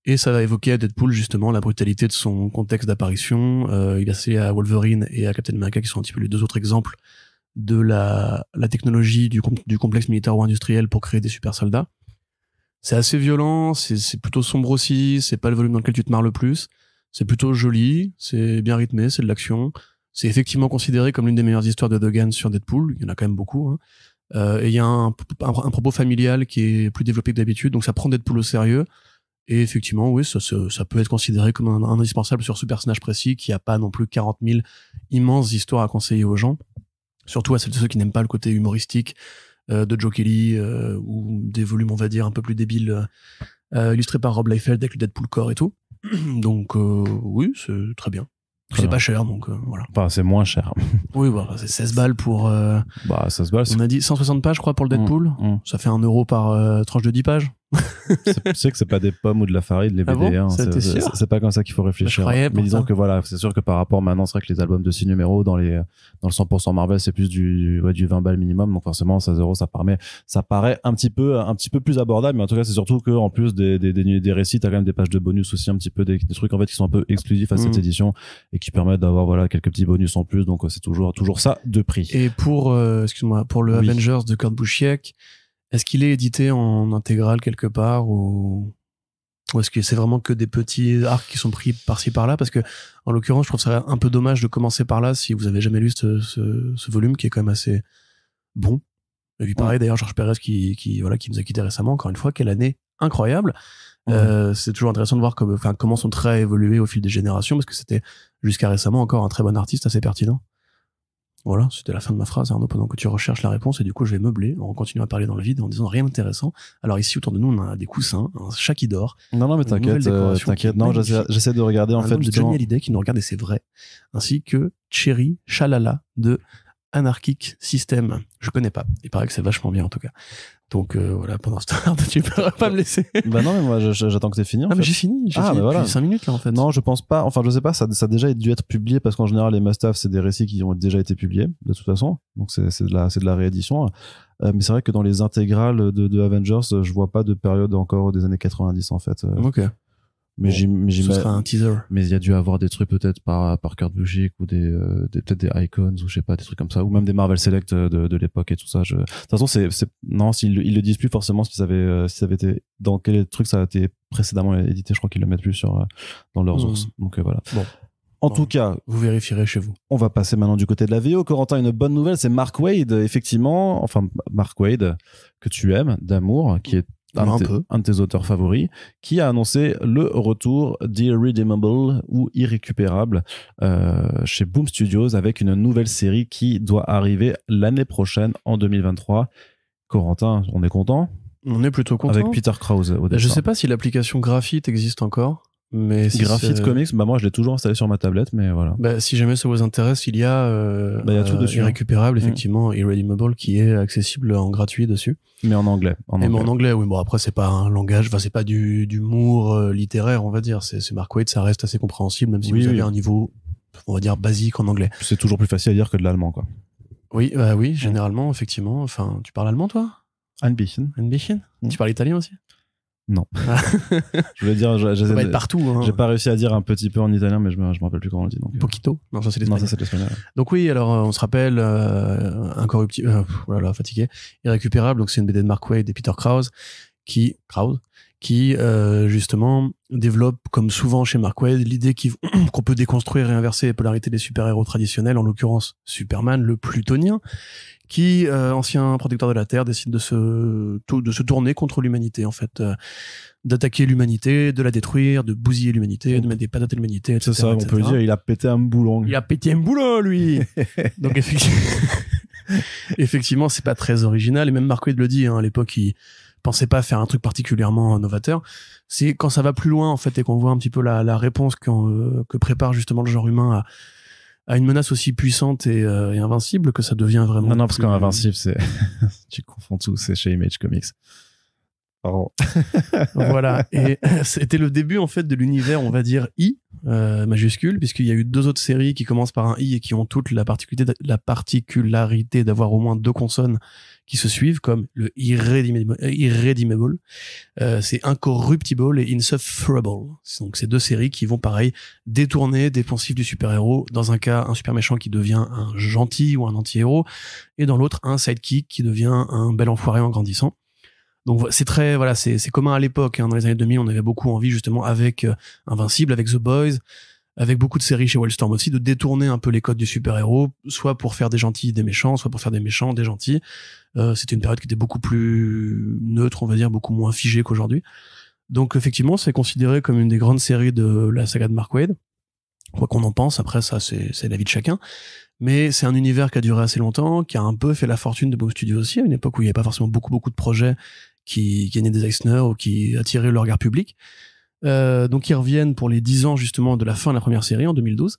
Et ça va évoquer à Deadpool justement la brutalité de son contexte d'apparition. Il a associé à Wolverine et à Captain America qui sont un petit peu les deux autres exemples de la technologie du complexe militaire ou industriel pour créer des super soldats. C'est assez violent, c'est plutôt sombre aussi, c'est pas le volume dans lequel tu te marres le plus. C'est plutôt joli, c'est bien rythmé, c'est de l'action. C'est effectivement considéré comme l'une des meilleures histoires de Duggan sur Deadpool. Il y en a quand même beaucoup. Hein. Et il y a un propos familial qui est plus développé que d'habitude, donc ça prend Deadpool au sérieux. Et effectivement, oui, ça peut être considéré comme un indispensable sur ce personnage précis qui a pas non plus 40 000 immenses histoires à conseiller aux gens. Surtout à celles de ceux qui n'aiment pas le côté humoristique de Joe Kelly ou des volumes, on va dire, un peu plus débiles illustrés par Rob Liefeld avec le Deadpool Core et tout. Donc oui, c'est très bien. C'est pas cher, donc voilà. Enfin, c'est moins cher. Oui, bah, c'est 16 balles pour... 16 balles. On a dit 160 pages, je crois, pour le Deadpool. Ça fait 1 euro par tranche de 10 pages. Tu sais que c'est pas des pommes ou de la farine, les BD. Bon, hein. C'est pas comme ça qu'il faut réfléchir. Mais disons que voilà, c'est sûr que par rapport maintenant, c'est vrai que les albums de 6 numéros dans le 100% Marvel, c'est plus du 20 balles minimum. Donc forcément, 16 euros, ça paraît un petit peu plus abordable. Mais en tout cas, c'est surtout que en plus des récits, t'as quand même des pages de bonus aussi, un petit peu des trucs en fait qui sont un peu exclusifs à cette édition et qui permettent d'avoir voilà quelques petits bonus en plus. Donc c'est toujours ça de prix. Et pour le Avengers de Kurt Busiek, est-ce qu'il est édité en intégrale quelque part ou est-ce que c'est vraiment que des petits arcs qui sont pris par-ci par-là? Parce que, en l'occurrence, je trouve ça un peu dommage de commencer par là si vous avez jamais lu ce volume qui est quand même assez bon. Et puis pareil, d'ailleurs, Georges Pérez qui nous a quitté récemment, encore une fois, quelle année incroyable. C'est toujours intéressant de voir comment son trait a évolué au fil des générations parce que c'était jusqu'à récemment encore un très bon artiste assez pertinent. Voilà, c'était la fin de ma phrase, Arnaud, pendant que tu recherches la réponse, et du coup, je vais meubler, en continuant à parler dans le vide, en disant rien d'intéressant. Alors ici, autour de nous, on a des coussins, un chat qui dort. Non, mais t'inquiète. Non, j'essaie de regarder, en fait, de Johnny Hallyday qui nous regarde et c'est vrai. Ainsi que Cherry Shalala de Anarchic System. Je connais pas. Il paraît que c'est vachement bien, en tout cas. Donc, voilà, pendant ce temps, tu peux pas me laisser. Bah non, mais moi, j'attends que t'aies fini. Mais j'ai fini. J'ai fini depuis 5 minutes, là, en fait. Non, je pense pas. Enfin, je sais pas, ça a déjà dû être publié parce qu'en général, les must-have, c'est des récits qui ont déjà été publiés, de toute façon. Donc, c'est de la réédition. Mais c'est vrai que dans les intégrales de Avengers, je vois pas de période encore des années 90, en fait. Ok. Mais ce sera un teaser. Mais il y a dû avoir des trucs peut-être par Kurt Busiek ou peut-être des Icons ou je sais pas, des trucs comme ça, ou même des Marvel Select de l'époque et tout ça. De toute façon, non, ils le disent plus forcément si ça avait été dans quel truc ça a été précédemment édité. Je crois qu'ils le mettent plus dans leurs sources. Donc voilà. Bon. En tout cas, vous vérifierez chez vous. On va passer maintenant du côté de la VO. Corentin, une bonne nouvelle, c'est Mark Waid, effectivement. Enfin, Mark Waid, que tu aimes, d'amour, qui est un de tes auteurs favoris, qui a annoncé le retour d'Irredeemable ou Irrécupérable chez Boom Studios avec une nouvelle série qui doit arriver l'année prochaine, en 2023. Corentin, on est content? On est plutôt content. Avec Peter Krause au dessin. Je sais pas si l'application Graphite existe encore. Mais si Graphite Comics, moi je l'ai toujours installé sur ma tablette, mais voilà. Si jamais ça vous intéresse, il y a tout dessus, Irrécupérable, effectivement, Irredeemable, qui est accessible en gratuit dessus. Mais en anglais. Mais en anglais, oui. Bon, après, c'est pas un langage, c'est pas d'humour littéraire, on va dire. C'est Mark Waid, ça reste assez compréhensible, même si vous avez un niveau, on va dire, basique en anglais. C'est toujours plus facile à dire que de l'allemand, quoi. Oui, généralement, effectivement. Enfin, tu parles allemand, toi? Ein bisschen. Tu parles italien aussi? Non. Je voulais dire, ça va être partout. Hein. J'ai pas réussi à dire un petit peu en italien, mais je me rappelle plus comment on le dit. Donc, Poquito. Non, ça c'est l'espagnol. Donc oui, alors on se rappelle, Incorruptible, fatigué, Irrécupérable. Donc c'est une BD de Mark Waid et Peter Krause qui justement développe, comme souvent chez Mark Waid, l'idée qu'on peut déconstruire et inverser les polarités des super-héros traditionnels, en l'occurrence Superman, le plutonien, qui, ancien protecteur de la Terre, décide de se tourner contre l'humanité, en fait, d'attaquer l'humanité, de la détruire, de bousiller l'humanité, de mettre des patates à l'humanité, etc. C'est ça, on peut dire, il a pété un boulon. Il a pété un boulon, lui. Donc effectivement, Effectivement, c'est pas très original, et même Mark Waid le dit, hein, à l'époque, il pensait pas faire un truc particulièrement novateur. C'est quand ça va plus loin, en fait, et qu'on voit un petit peu la réponse que prépare justement le genre humain à une menace aussi puissante et invincible, que ça devient vraiment... Non, parce qu'Invincible, c'est... tu confonds tout, c'est chez Image Comics. Pardon. Voilà, et c'était le début en fait de l'univers, on va dire I majuscule, puisqu'il y a eu 2 autres séries qui commencent par un I et qui ont toutes la particularité d'avoir au moins 2 consonnes qui se suivent, comme le Irredeemable, c'est Incorruptible et Insufferable. Donc c'est 2 séries qui vont pareil détourner des poncifs du super-héros, dans un cas un super méchant qui devient un gentil ou un anti-héros, et dans l'autre un sidekick qui devient un bel enfoiré en grandissant. Donc c'est très, voilà, c'est commun à l'époque, hein. Dans les années 2000, on avait beaucoup envie justement avec Invincible, avec The Boys, avec beaucoup de séries chez Wildstorm aussi, de détourner un peu les codes du super-héros, soit pour faire des gentils des méchants, soit pour faire des méchants des gentils. C'était une période qui était beaucoup plus neutre, on va dire, beaucoup moins figée qu'aujourd'hui. Donc effectivement, c'est considéré comme une des grandes séries de la saga de Mark Waid. Quoi qu'on en pense, après ça, c'est l'avis de chacun. Mais c'est un univers qui a duré assez longtemps, qui a un peu fait la fortune de Boom Studios aussi, à une époque où il n'y avait pas forcément beaucoup de projets qui gagnaient des Eisner ou qui attiraient le regard public. Donc ils reviennent pour les 10 ans justement de la fin de la première série en 2012.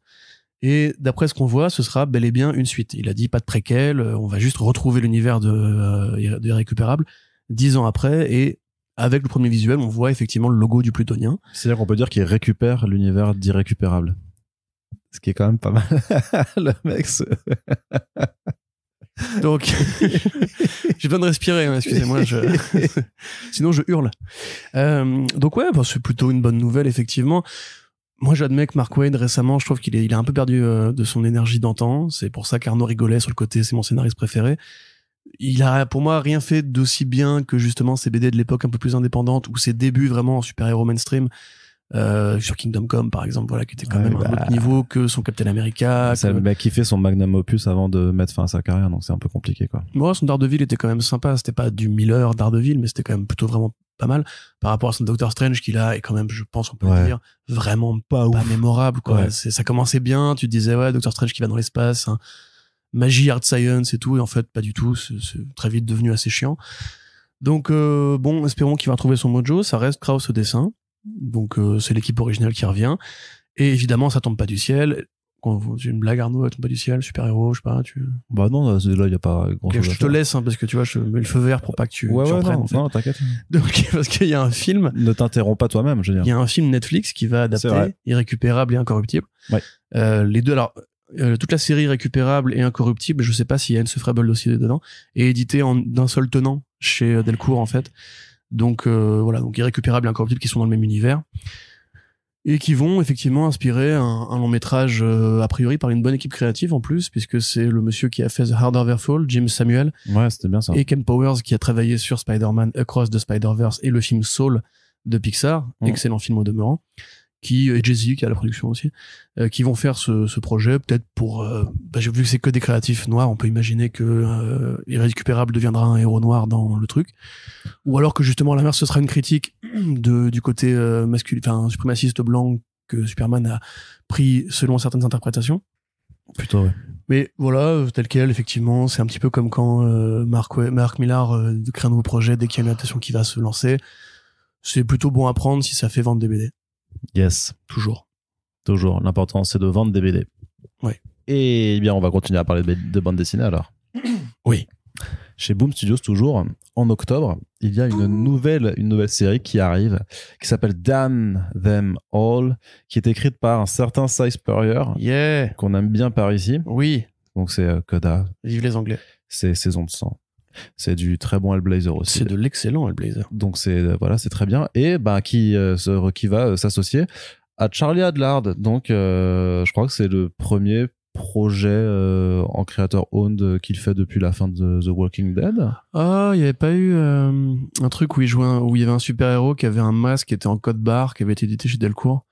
Et d'après ce qu'on voit, ce sera bel et bien une suite. Il a dit pas de préquel, on va juste retrouver l'univers de Irrécupérable 10 ans après, et avec le premier visuel, on voit effectivement le logo du Plutonien. C'est-à-dire qu'on peut dire qu'il récupère l'univers d'Irrécupérable. Ce qui est quand même pas mal. Le mec Donc, j'ai besoin de respirer, hein, excusez-moi, sinon je hurle. Donc ouais, bah, c'est plutôt une bonne nouvelle, effectivement. Moi, j'admets que Mark Waid, récemment, je trouve qu'il a un peu perdu de son énergie d'antan. C'est pour ça qu'Arnaud rigolait sur le côté, c'est mon scénariste préféré. Il a, pour moi, rien fait d'aussi bien que justement ces BD de l'époque un peu plus indépendantes, ou ses débuts vraiment en super-héros mainstream. Sur Kingdom Come par exemple, voilà, qui était quand même un autre niveau que son Captain America. C'est le mec qui fait son magnum opus avant de mettre fin à sa carrière, donc c'est un peu compliqué, quoi. Moi, son Daredevil était quand même sympa, c'était pas du Miller Daredevil, mais c'était quand même plutôt vraiment pas mal par rapport à son Doctor Strange qu'il a, et quand même, je pense on peut le dire, vraiment pas mémorable, quoi. Ouais. Ça commençait bien, tu te disais ouais, Doctor Strange qui va dans l'espace, hein, magie, hard science et tout, et en fait pas du tout, c'est très vite devenu assez chiant. Donc bon, espérons qu'il va retrouver son mojo. Ça reste Kraus au dessin. Donc c'est l'équipe originale qui revient, et évidemment ça tombe pas du ciel. J'ai une blague, Arnaud, elle tombe pas du ciel, super héros, je sais pas, tu... Bah non, là il y a pas grand chose. Je te laisse, hein, parce que tu vois, je mets le feu vert pour pas que tu reprennes. Non, t'inquiète. Donc parce qu'il y a un film. Ne t'interromps pas toi-même, je veux dire. Il y a un film Netflix qui va adapter Irrécupérable et Incorruptible. Ouais. Les deux, alors toute la série Irrécupérable et Incorruptible, je sais pas s'il y a Insufferable aussi dedans, est édité d'un seul tenant chez Delcourt en fait. Donc voilà, donc Irrécupérable et Incorruptible qui sont dans le même univers et qui vont effectivement inspirer un long métrage a priori par une bonne équipe créative en plus, puisque c'est le monsieur qui a fait The Harder They Fall, Jim Samuel, ouais, c'était bien ça, et Ken Powers qui a travaillé sur Spider-Man Across the Spider-Verse et le film Soul de Pixar, excellent film au demeurant, et Jay-Z qui a la production aussi, qui vont faire ce projet peut-être pour j'ai vu que c'est que des créatifs noirs, on peut imaginer que Irrécupérable deviendra un héros noir dans le truc, ou alors que justement à l'inverse ce sera une critique du côté masculin, enfin suprémaciste blanc que Superman a pris selon certaines interprétations. Plutôt ouais. Mais voilà, tel quel, effectivement, c'est un petit peu comme quand Mark Millar crée un nouveau projet dès qu'il y a une adaptation qui va se lancer. C'est plutôt bon à prendre si ça fait vendre des BD. Yes. Toujours. L'important, c'est de vendre des BD. Oui. Et bien, on va continuer à parler de bande dessinée alors. Oui. Chez Boom Studios, toujours, en octobre, il y a une nouvelle série qui arrive, qui s'appelle Damn Them All, qui est écrite par un certain Cy Spurrier, qu'on aime bien par ici. Oui. Donc c'est Coda. Vive les Anglais. C'est Saison de sang. C'est du très bon Hellblazer aussi. C'est de l'excellent Hellblazer. Donc c'est très bien. Et qui va s'associer à Charlie Adlard. Donc je crois que c'est le premier projet en creator owned qu'il fait depuis la fin de The Walking Dead. Ah, il y avait pas eu un truc où il y avait un super héros qui avait un masque qui était en code barre, qui avait été édité chez Delcourt.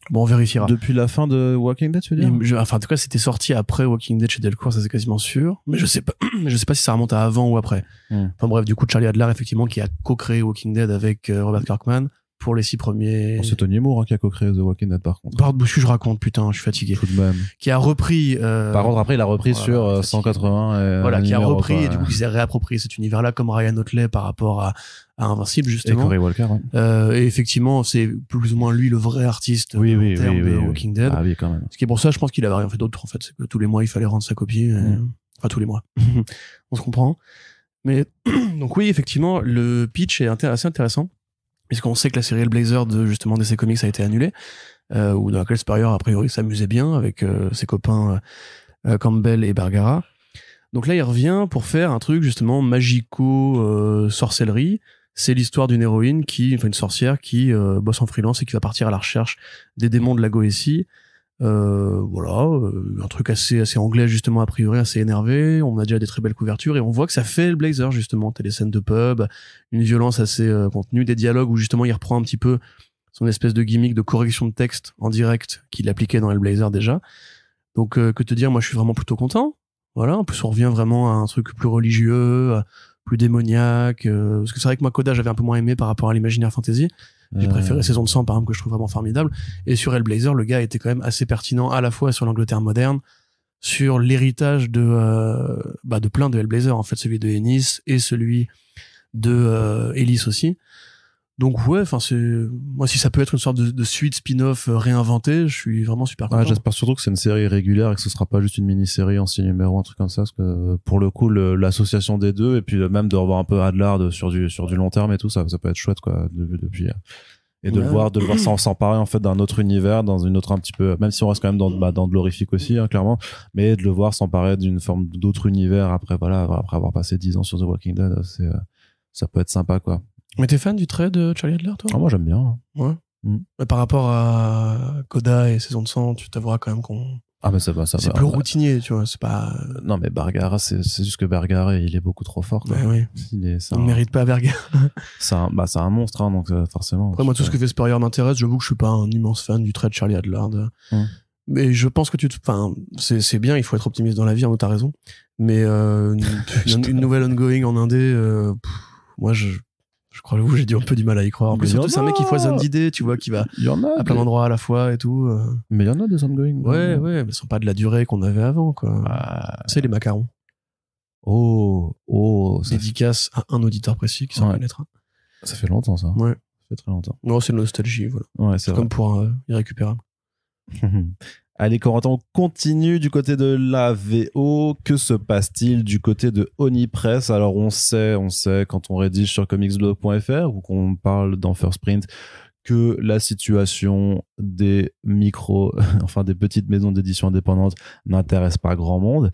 Bon, on vérifiera. Depuis la fin de Walking Dead, tu veux dire? Enfin, en tout cas, c'était sorti après Walking Dead chez Delcourt, ça c'est quasiment sûr. Mais je sais pas si ça remonte à avant ou après. Enfin bref, du coup, Charlie Adlard, effectivement, qui a co-créé Walking Dead avec Robert Kirkman. pour les 6 premiers. C'est Tony Moore qui a co-créé The Walking Dead par contre. Pardon, je raconte, putain, je suis fatigué. Tout de même. Qui a repris. Par contre, après, il a repris sur 180. Voilà, qui a numéro, repris quoi, et du coup, qui s'est réapproprié cet univers-là comme Ryan Otley par rapport à Invincible, et justement. Cory Walker. Ouais. Et effectivement, c'est plus ou moins lui le vrai artiste en termes de Walking Dead. Ah oui, quand même. Ce qui est pour ça, je pense qu'il avait rien fait d'autre, en fait. C'est que tous les mois, il fallait rendre sa copie. Enfin, tous les mois. On se comprend. Mais, donc oui, effectivement, le pitch est assez intéressant. Puisqu'on sait que la série Hellblazer de, justement, DC Comics a été annulée. Où dans laquelle Spurrier, a priori, s'amusait bien avec ses copains Campbell et Bergara. Donc là, il revient pour faire un truc, justement, magico-sorcellerie. C'est l'histoire d'une héroïne une sorcière qui bosse en freelance et qui va partir à la recherche des démons de la Goétie. Un truc assez anglais, justement, a priori, assez énervé. On a déjà des très belles couvertures et on voit que ça fait le Blazer, justement. T'as des scènes de pub, une violence assez contenue, des dialogues où, justement, il reprend un petit peu son espèce de gimmick de correction de texte en direct qu'il appliquait dans Hellblazer déjà. Donc, que te dire, moi, je suis vraiment plutôt content. Voilà. En plus, on revient vraiment à un truc plus religieux, plus démoniaque, parce que c'est vrai que moi, Coda, j'avais un peu moins aimé par rapport à l'imaginaire fantasy. J'ai préféré Saison de Sang, par exemple, que je trouve vraiment formidable. Et sur Hellblazer, le gars était quand même assez pertinent à la fois sur l'Angleterre moderne, sur l'héritage de plein de Hellblazer, en fait, celui de Ennis et celui de Ellis aussi. Donc ouais, enfin moi si ça peut être une sorte de suite spin-off réinventée, je suis vraiment super content. J'espère surtout que c'est une série régulière et que ce sera pas juste une mini-série en 6 numéros, un truc comme ça, parce que pour le coup l'association des deux et puis même de revoir un peu Adlard sur du long terme et tout ça peut être chouette quoi depuis et de le voir s'emparer en fait d'un autre univers, dans une autre un petit peu, même si on reste quand même dans de l'horrifique aussi clairement, mais de le voir s'emparer d'une forme d'autre univers après avoir passé 10 ans sur The Walking Dead, ça peut être sympa quoi. Mais t'es fan du trait de Charlie Adler, toi? Moi j'aime bien. Ouais. Mais par rapport à Coda et Saison de Sang, tu t'avoueras quand même qu'on... Ah mais ça va. C'est plus routinier, tu vois, c'est pas... Non mais Bergara, c'est juste que Bergara, il est beaucoup trop fort, quoi. Ouais, oui. On ne mérite pas Bergara. c'est un monstre, hein, donc forcément. Après, moi, tout ce que fait Spurrier m'intéresse, j'avoue que je suis pas un immense fan du trait de Charlie Adler. Mais je pense que c'est bien, il faut être optimiste dans la vie, hein, t'as raison. Mais une nouvelle ongoing en indé, moi, je crois que j'ai un peu du mal à y croire. En plus, surtout, c'est un mec qui foisonne d'idées, tu vois, qui va à plein d'endroits à la fois et tout. Mais il y en a des ongoing. Ouais, mais ils sont pas de la durée qu'on avait avant, quoi. C'est les macarons. Dédicace à un auditeur précis qui s'en reconnaîtra. Ça fait longtemps, ça. Ouais. Ça fait très longtemps. Non, c'est une nostalgie, voilà. Ouais, c'est comme pour Irrécupérable. Allez, Corentin, on continue du côté de la VO. Que se passe-t-il du côté de Onipress? Alors, on sait, quand on rédige sur comicsblog.fr ou qu'on parle dans First Print, que la situation des enfin des petites maisons d'édition indépendantes n'intéresse pas grand monde.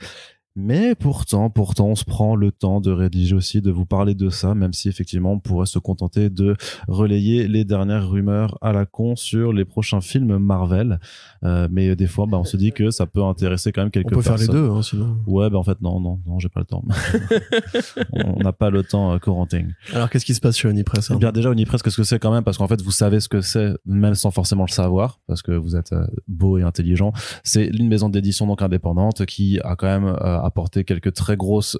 Mais pourtant, on se prend le temps de rédiger aussi, de vous parler de ça, même si effectivement on pourrait se contenter de relayer les dernières rumeurs à la con sur les prochains films Marvel. Mais des fois, on se dit que ça peut intéresser quand même quelques personnes. On peut faire les deux, hein, sinon. Ouais, en fait, non, j'ai pas le temps. On n'a pas le temps, Corentin. Alors, qu'est-ce qui se passe chez Onipress? Eh bien, déjà, Onipress, qu'est-ce que c'est quand même? Parce qu'en fait, vous savez ce que c'est, même sans forcément le savoir, parce que vous êtes beau et intelligent. C'est une maison d'édition donc indépendante qui a quand même apporté quelques très grosses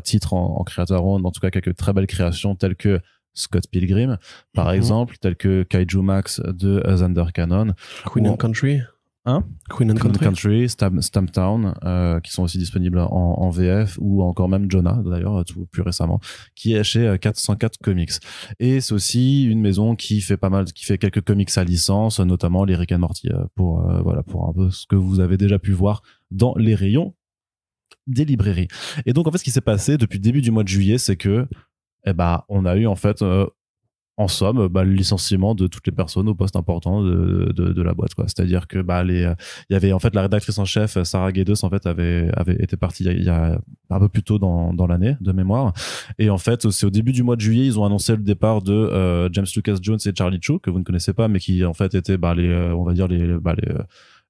titres en Creator Owned, en tout cas quelques très belles créations telles que Scott Pilgrim par exemple, telles que Kaiju Max de Thunder Cannon, Queen and Country, Queen and Country, Stamptown, qui sont aussi disponibles en VF, ou encore même Jonah d'ailleurs plus récemment, qui est chez 404 Comics. Et c'est aussi une maison qui fait quelques comics à licence, notamment les Rick and Morty, pour un peu ce que vous avez déjà pu voir dans les rayons des librairies. Et donc en fait ce qui s'est passé depuis le début du mois de juillet, c'est que on a eu en fait en somme le licenciement de toutes les personnes au poste important de la boîte, quoi. C'est-à-dire que il y avait en fait la rédactrice en chef Sarah Guedes en fait avait été partie il y a un peu plus tôt dans l'année de mémoire, et en fait c'est au début du mois de juillet ils ont annoncé le départ de James Lucas Jones et Charlie Chu, que vous ne connaissez pas mais qui en fait étaient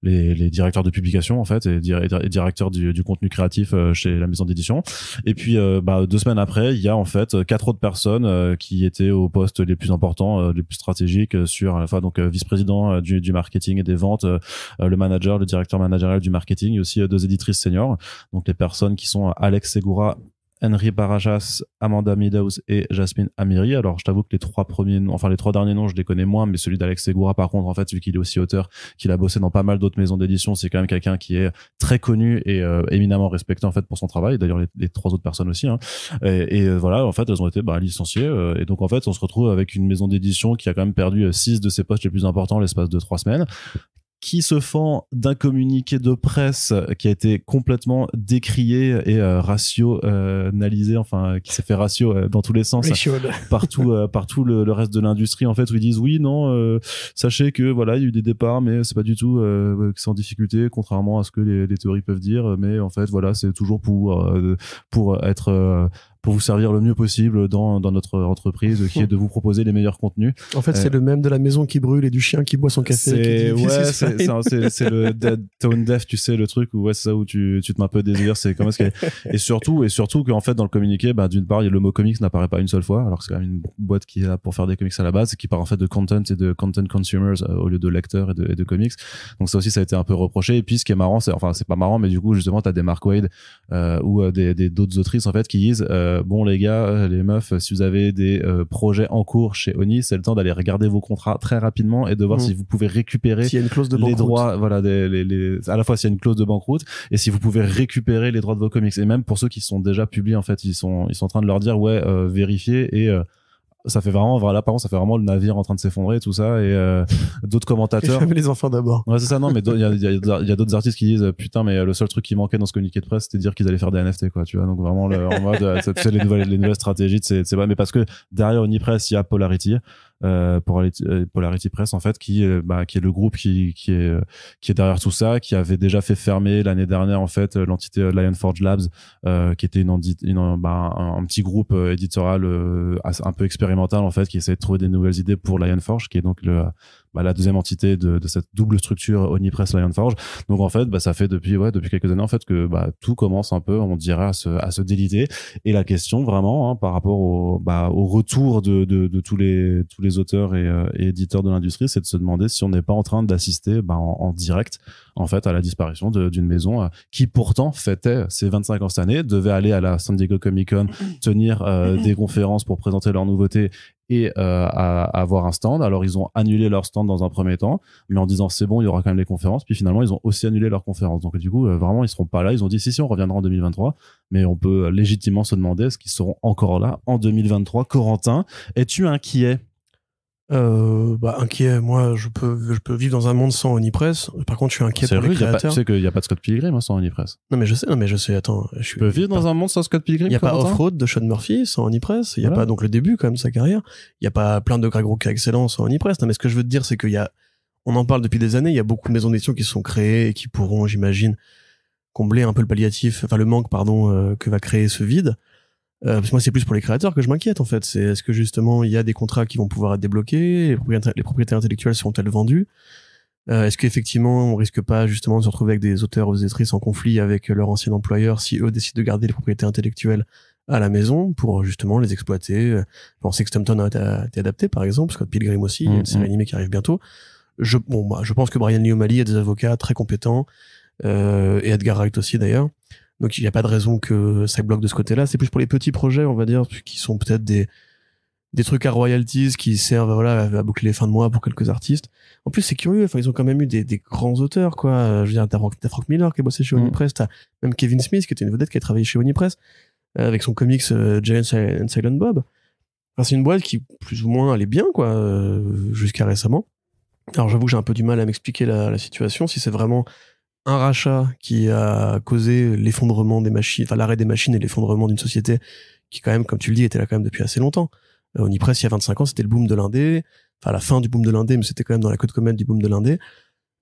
les directeurs de publication en fait et directeurs du contenu créatif chez la maison d'édition. Et puis 2 semaines après il y a en fait 4 autres personnes qui étaient aux postes les plus importants, les plus stratégiques sur à la fois donc vice-président du marketing et des ventes, le directeur managérial du marketing, et aussi 2 éditrices seniors, donc les personnes qui sont Alex Segura Henry Barajas, Amanda Meadows et Jasmine Amiri. Alors je t'avoue que les trois derniers noms je les connais moins, mais celui d'Alex Segura par contre, en fait, vu qu'il est aussi auteur, qu'il a bossé dans pas mal d'autres maisons d'édition, c'est quand même quelqu'un qui est très connu et éminemment respecté en fait pour son travail. D'ailleurs les trois autres personnes aussi, hein. Voilà, en fait elles ont été licenciées, et donc en fait on se retrouve avec une maison d'édition qui a quand même perdu 6 de ses postes les plus importants l'espace de 3 semaines, qui se fend d'un communiqué de presse qui a été complètement décrié et rationalisé, enfin qui s'est fait ratio dans tous les sens par tout le reste de l'industrie, en fait, où ils disent oui, non, sachez que voilà, il y a eu des départs, mais c'est pas du tout que c'est en difficulté, contrairement à ce que les théories peuvent dire, mais en fait voilà, c'est toujours pour être pour vous servir le mieux possible dans notre entreprise, qui est de vous proposer les meilleurs contenus. En fait, c'est le même de la maison qui brûle et du chien qui boit son café. C'est le dead tone deaf, tu sais, le truc où c'est ça où tu te mets un peu désir, c'est comment est-ce et surtout qu'en fait dans le communiqué, d'une part, le mot comics n'apparaît pas une seule fois, alors que c'est quand même une boîte qui est là pour faire des comics à la base, et qui parle en fait de content et de content consumers au lieu de lecteurs et de comics. Donc ça aussi, ça a été un peu reproché. Et puis ce qui est marrant, c'est pas marrant, mais du coup justement t'as des Mark Waid ou d'autres autrices en fait qui disent bon les gars, les meufs, si vous avez des projets en cours chez Oni, c'est le temps d'aller regarder vos contrats très rapidement et de voir si vous pouvez récupérer s'il y a une clause de les droits, voilà, à la fois s'il y a une clause de banqueroute et si vous pouvez récupérer les droits de vos comics. Et même pour ceux qui sont déjà publiés, en fait, ils sont en train de leur dire vérifiez, et ça fait vraiment, voilà, par contre, ça fait vraiment le navire en train de s'effondrer, tout ça, et d'autres commentateurs. Les enfants d'abord. Ouais, c'est ça, non, mais il y a d'autres artistes qui disent putain, mais le seul truc qui manquait dans ce communiqué de presse, c'était de dire qu'ils allaient faire des NFT, quoi, tu vois. Donc vraiment, en mode, c'est les nouvelles stratégies, c'est pas, mais parce que derrière Unipress, il y a Polarity. Polarity Press, en fait, qui est le groupe qui est derrière tout ça, qui avait déjà fait fermer l'année dernière, en fait, l'entité Lionforge Labs, qui était un petit groupe éditorial un peu expérimental, en fait, qui essayait de trouver des nouvelles idées pour Lionforge, qui est donc la deuxième entité de cette double structure Onipress Lionforge. Donc en fait, ça fait depuis quelques années, en fait, que tout commence un peu, on dirait, à se déliter. Et la question vraiment, hein, par rapport au retour de tous les auteurs et éditeurs de l'industrie, c'est de se demander si on n'est pas en train d'assister en direct, en fait, à la disparition d'une maison qui pourtant fêtait ses 25 ans cette année, devait aller à la San Diego Comic-Con, tenir des conférences pour présenter leurs nouveautés et à avoir un stand. Alors ils ont annulé leur stand dans un premier temps, mais en disant c'est bon, il y aura quand même les conférences. Puis finalement ils ont aussi annulé leurs conférences. Donc du coup vraiment ils seront pas là. Ils ont dit si on reviendra en 2023, mais on peut légitimement se demander est-ce qu'ils seront encore là en 2023. Corentin, es-tu inquiet? Inquiet, moi je peux vivre dans un monde sans Onipress. Par contre je suis inquiet pour les créateurs. Tu sais qu'il n'y a pas de Scott Pilgrim sans Onipress. Non mais je sais, attends. Tu peux vivre dans un monde sans Scott Pilgrim? Il n'y a pas Off-Road de Sean Murphy sans Onipress. Il n'y a pas donc le début quand même de sa carrière. Il n'y a pas plein de Greg Rucka excellents sans Onipress. Non mais ce que je veux te dire c'est on en parle depuis des années, il y a beaucoup de maisons d'édition qui se sont créées et qui pourront, j'imagine, combler un peu le manque que va créer ce vide. Parce que moi c'est plus pour les créateurs que je m'inquiète en fait. C'est est-ce que justement il y a des contrats qui vont pouvoir être débloqués, les propriétés intellectuelles seront-elles vendues, est-ce qu'effectivement on risque pas justement de se retrouver avec des auteurs ou des autrices en conflit avec leur ancien employeur si eux décident de garder les propriétés intellectuelles à la maison pour justement les exploiter. On sait que Stumptown a été adapté par exemple, Scott Pilgrim aussi, il y a une série animée qui arrive bientôt. Je pense que Brian Lee O'Malley a des avocats très compétents, et Edgar Wright aussi d'ailleurs. Donc il n'y a pas de raison que ça bloque de ce côté-là. C'est plus pour les petits projets, on va dire, qui sont peut-être des trucs à royalties qui servent à boucler les fins de mois pour quelques artistes. En plus c'est curieux, ils ont quand même eu des grands auteurs, quoi. Je veux dire, t'as Frank Miller qui a bossé chez Onipress, t'as même Kevin Smith qui était une vedette qui a travaillé chez Onipress avec son comics Giant and Silent Bob. Enfin, c'est une boîte qui plus ou moins allait bien, quoi, jusqu'à récemment. Alors j'avoue que j'ai un peu du mal à m'expliquer la situation, si c'est vraiment un rachat qui a causé l'effondrement des machines, enfin l'arrêt des machines et l'effondrement d'une société qui quand même, comme tu le dis, était là quand même depuis assez longtemps. Onipress, il y a 25 ans, c'était le boom de l'indé, enfin la fin du boom de l'indé, mais c'était quand même dans la queue de comète du boom de l'indé.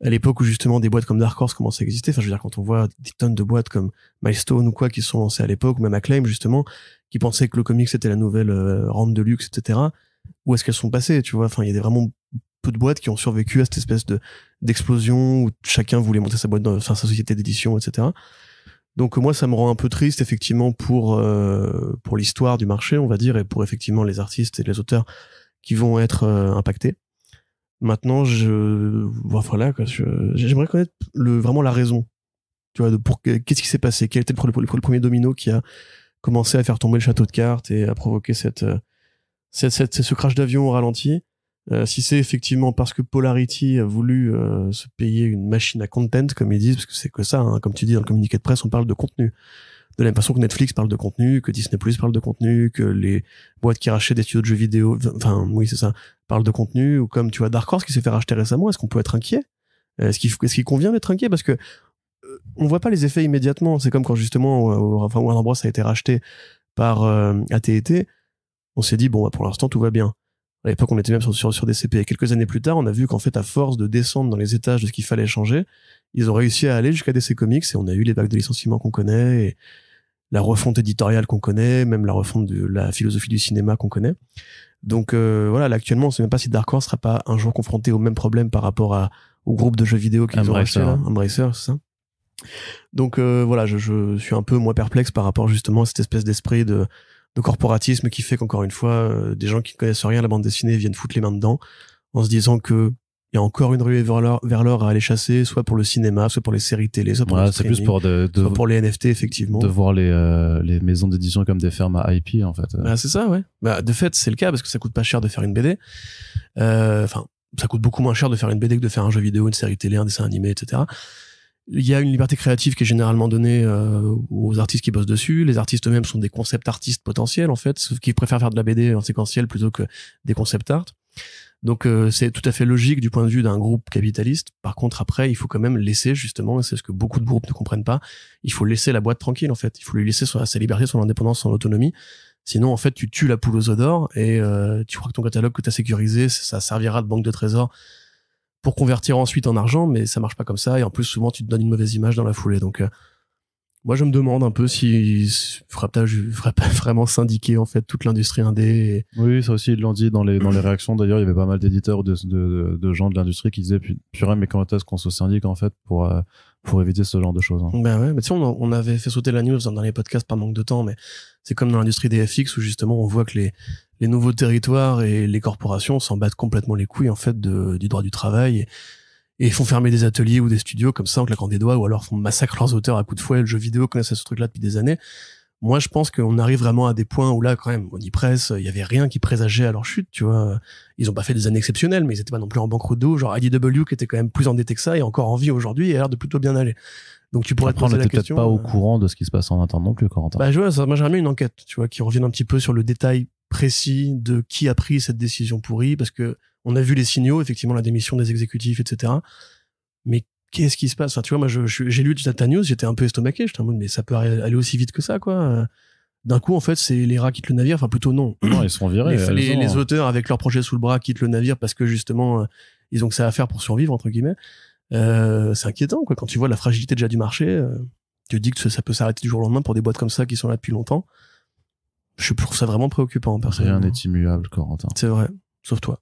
À l'époque où justement des boîtes comme Dark Horse commençaient à exister, enfin je veux dire quand on voit des tonnes de boîtes comme Milestone ou quoi qui sont lancées à l'époque, ou même Acclaim justement, qui pensaient que le comics c'était la nouvelle rente de luxe, etc. Où est-ce qu'elles sont passées, tu vois? Enfin il y a vraiment peu de boîtes qui ont survécu à cette espèce d'explosion où chacun voulait monter sa boîte, sa société d'édition, etc. Donc moi ça me rend un peu triste effectivement pour l'histoire du marché, on va dire, et pour effectivement les artistes et les auteurs qui vont être impactés. Maintenant j'aimerais connaître vraiment la raison, tu vois, qu'est-ce qui s'est passé, quel était le premier domino qui a commencé à faire tomber le château de cartes et à provoquer ce crash d'avion au ralenti. Si c'est effectivement parce que Polarity a voulu se payer une machine à content, comme ils disent, parce que c'est que ça, hein, comme tu dis dans le communiqué de presse, on parle de contenu. De la même façon que Netflix parle de contenu, que Disney Plus parle de contenu, que les boîtes qui rachètent des studios de jeux vidéo, enfin oui c'est ça, parlent de contenu, ou comme tu vois Dark Horse qui s'est fait racheter récemment, est-ce qu'on peut être inquiet? Est-ce qu'il convient d'être inquiet? Parce que on voit pas les effets immédiatement. C'est comme quand justement Warner Bros a été racheté par AT&T, on s'est dit bon bah, pour l'instant tout va bien. À l'époque on était même sur des CP. Et quelques années plus tard on a vu qu'en fait à force de descendre dans les étages de ce qu'il fallait changer, ils ont réussi à aller jusqu'à DC Comics et on a eu les vagues de licenciements qu'on connaît et la refonte éditoriale qu'on connaît, même la refonte de la philosophie du cinéma qu'on connaît. Donc voilà, là actuellement on sait même pas si Dark Horse sera pas un jour confronté au même problème par rapport au groupe de jeux vidéo qu'ils ont racheté là, Embracer, c'est ça. Donc voilà, je suis un peu moins perplexe par rapport justement à cette espèce d'esprit de corporatisme qui fait qu'encore une fois des gens qui ne connaissent rien à la bande dessinée viennent foutre les mains dedans en se disant que il y a encore une ruée vers l'or à aller chasser, soit pour le cinéma, soit pour les séries télé, soit pour le streaming, c'est plus pour soit pour les NFT effectivement. De voir les maisons d'édition comme des fermes à IP en fait. Bah c'est ça, ouais. Bah de fait c'est le cas parce que ça coûte pas cher de faire une BD. Enfin ça coûte beaucoup moins cher de faire une BD que de faire un jeu vidéo, une série télé, un dessin animé, etc. Il y a une liberté créative qui est généralement donnée aux artistes qui bossent dessus. Les artistes eux-mêmes sont des concept artistes potentiels en fait, sauf qu'ils préfèrent faire de la BD en séquentiel plutôt que des concept art. Donc c'est tout à fait logique du point de vue d'un groupe capitaliste. Par contre après il faut quand même laisser justement, et c'est ce que beaucoup de groupes ne comprennent pas, il faut laisser la boîte tranquille en fait. Il faut lui laisser sa liberté, son indépendance, son autonomie. Sinon en fait tu tues la poule aux œufs d'or et tu crois que ton catalogue que tu as sécurisé ça servira de banque de trésors pour convertir ensuite en argent, mais ça marche pas comme ça et en plus souvent tu te donnes une mauvaise image dans la foulée. Donc moi je me demande un peu si ferait pas vraiment syndiquer en fait toute l'industrie indé. Oui, ça aussi ils l'ont dit dans les réactions. D'ailleurs il y avait pas mal d'éditeurs de gens de l'industrie qui disaient purée mais quand est-ce qu'on se syndique en fait pour éviter ce genre de choses. Ben ouais, mais tu sais on avait fait sauter la news dans les podcasts par manque de temps, mais c'est comme dans l'industrie des FX où justement on voit que les nouveaux territoires et les corporations s'en battent complètement les couilles en fait du droit du travail et font fermer des ateliers ou des studios comme ça en claquant des doigts ou alors font massacrer leurs auteurs à coups de fouet. Le jeu vidéo connaissait ce truc-là depuis des années. Moi, je pense qu'on arrive vraiment à des points où là, quand même, on y presse, il y avait rien qui présageait à leur chute, tu vois. Ils ont pas fait des années exceptionnelles, mais ils étaient pas non plus en banqueroute d'eau. Genre IDW qui était quand même plus endetté que ça et encore en vie aujourd'hui et a l'air de plutôt bien aller. Donc tu pourrais te poser la question. On n'était peut-être pas au courant de ce qui se passe en interne non plus, Corentin. Bah, je vois, ça, moi j'aimerais bien une enquête, tu vois, qui revienne un petit peu sur le détail précis de qui a pris cette décision pourrie, parce que on a vu les signaux, effectivement, la démission des exécutifs, etc. Mais qu'est-ce qui se passe? Enfin, tu vois, moi, j'ai lu ta news, j'étais un peu estomaqué, j'étais en mode, mais ça peut aller aussi vite que ça, quoi. D'un coup, en fait, c'est les rats quittent le navire, enfin, plutôt non. Non, ils sont virés. Les auteurs, avec leur projet sous le bras, quittent le navire parce que, justement, ils ont que ça à faire pour survivre, entre guillemets. C'est inquiétant, quoi. Quand tu vois la fragilité déjà du marché, tu te dis que ça peut s'arrêter du jour au lendemain pour des boîtes comme ça qui sont là depuis longtemps. Je trouve ça vraiment préoccupant, personnellement. Rien n'est immuable, Corentin. C'est vrai. Sauf toi.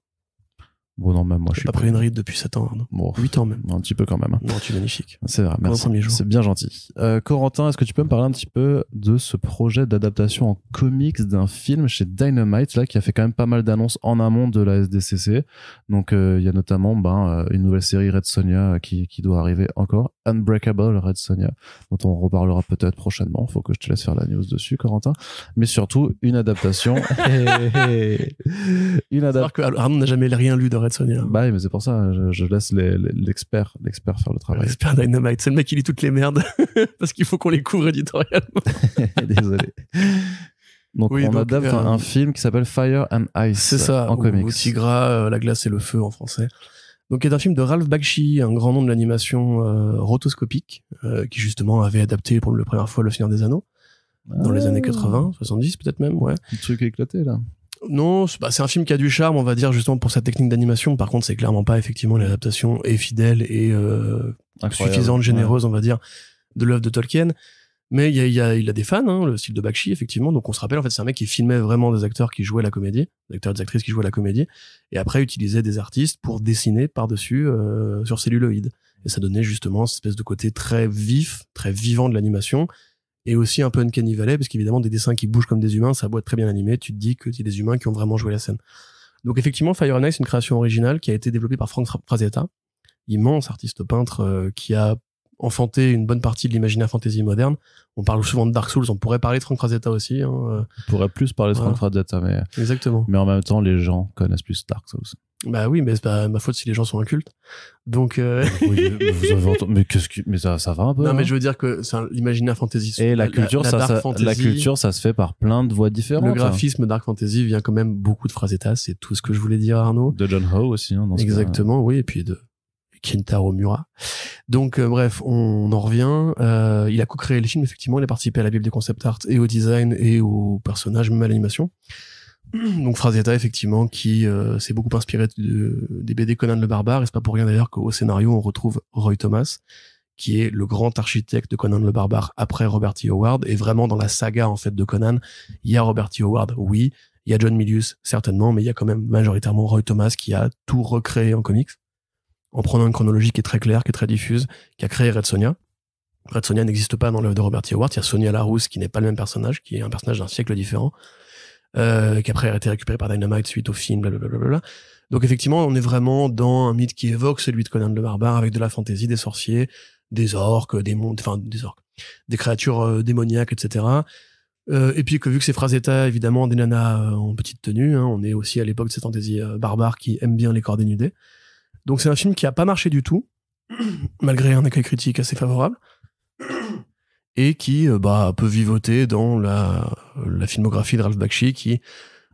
Bon, non, même moi, je suis pas pris une ride depuis 7 ans, non. Bon, 8 ans même. Un petit peu quand même. Non, tu es magnifique. C'est vrai, merci. C'est bien gentil. Corentin, est-ce que tu peux me parler un petit peu de ce projet d'adaptation en comics d'un film chez Dynamite, là, qui a fait quand même pas mal d'annonces en amont de la SDCC. Donc, il y a notamment, une nouvelle série Red Sonja qui doit arriver encore. Unbreakable Red Sonja, dont on reparlera peut-être prochainement. Faut que je te laisse faire la news dessus, Corentin. Mais surtout, une adaptation. Alors que Arnaud n'a jamais rien lu de Red Sonja. Bah oui, mais c'est pour ça, je laisse l'expert faire le travail. L'expert Dynamite, c'est le mec qui lit toutes les merdes parce qu'il faut qu'on les couvre éditorialement. Désolé. Donc on adapte un film qui s'appelle Fire and Ice. C'est ça, en comics. Ou Tigra, La glace et le feu en français. Donc c'est un film de Ralph Bakshi, un grand nom de l'animation rotoscopique, qui justement avait adapté pour la première fois Le Seigneur des Anneaux dans les années 80, 70 peut-être même, ouais. Un truc éclaté là. Non, c'est un film qui a du charme, on va dire, justement pour sa technique d'animation. Par contre, c'est clairement pas effectivement l'adaptation est fidèle et suffisante, généreuse, on va dire, de l'œuvre de Tolkien. Mais il a des fans, hein, le style de Bakshi, effectivement. Donc on se rappelle, en fait, c'est un mec qui filmait vraiment des acteurs qui jouaient la comédie, des acteurs et des actrices qui jouaient la comédie, et après utilisait des artistes pour dessiner par-dessus sur celluloïd. Et ça donnait justement cette espèce de côté très vif, très vivant de l'animation. Et aussi un peu Uncanny Valley, parce qu'évidemment, des dessins qui bougent comme des humains, ça a beau être très bien animé, tu te dis que c'est des humains qui ont vraiment joué la scène. Donc effectivement, Fire and Ice, c'est une création originale qui a été développée par Frank Frazetta, immense artiste peintre qui a enfanté une bonne partie de l'imaginaire fantasy moderne. On parle souvent de Dark Souls, on pourrait parler de Frank Frazetta aussi. On pourrait plus parler de Frank Frazetta, mais... Exactement. Mais en même temps, les gens connaissent plus Dark Souls. Bah oui, mais c'est pas ma faute si les gens sont incultes. Donc oui, vous avez entendu... mais ça va un peu. Non, mais je veux dire que c'est l'imaginaire fantasy. Et la culture, la culture, ça se fait par plein de voies différentes. Le graphisme dark fantasy vient quand même beaucoup de Frazetta, c'est tout ce que je voulais dire, Arnaud. De John Howe aussi, hein, dans ce Exactement, oui, et puis de Kentaro Miura. Donc bref, on en revient. Il a co-créé le film, effectivement, il a participé à la bible des concept art et au design et au personnage, même à l'animation. Donc Frazetta, effectivement, qui s'est beaucoup inspiré des BD Conan le Barbare, et c'est pas pour rien d'ailleurs qu'au scénario on retrouve Roy Thomas, qui est le grand architecte de Conan le Barbare après Robert E. Howard, et vraiment dans la saga en fait de Conan, il y a Robert E. Howard, oui, il y a John Milius certainement, mais il y a quand même majoritairement Roy Thomas qui a tout recréé en comics, en prenant une chronologie qui est très claire, qui est très diffuse, qui a créé Red Sonja. Red Sonja n'existe pas dans l'œuvre de Robert E. Howard, il y a Sonia Larousse qui n'est pas le même personnage, qui est un personnage d'un siècle différent. Qui après a été récupéré par Dynamite suite au film, blablabla. Donc effectivement, on est vraiment dans un mythe qui évoque celui de Conan le Barbare, avec de la fantaisie, des sorciers, des orques, des créatures démoniaques, etc. Et puis que vu que c'est Frazetta, évidemment, des nanas en petite tenue, hein, on est aussi à l'époque de cette fantaisie barbare qui aime bien les corps dénudés. Donc c'est un film qui a pas marché du tout, malgré un accueil critique assez favorable. Et qui peut vivoter dans la filmographie de Ralph Bakshi, qui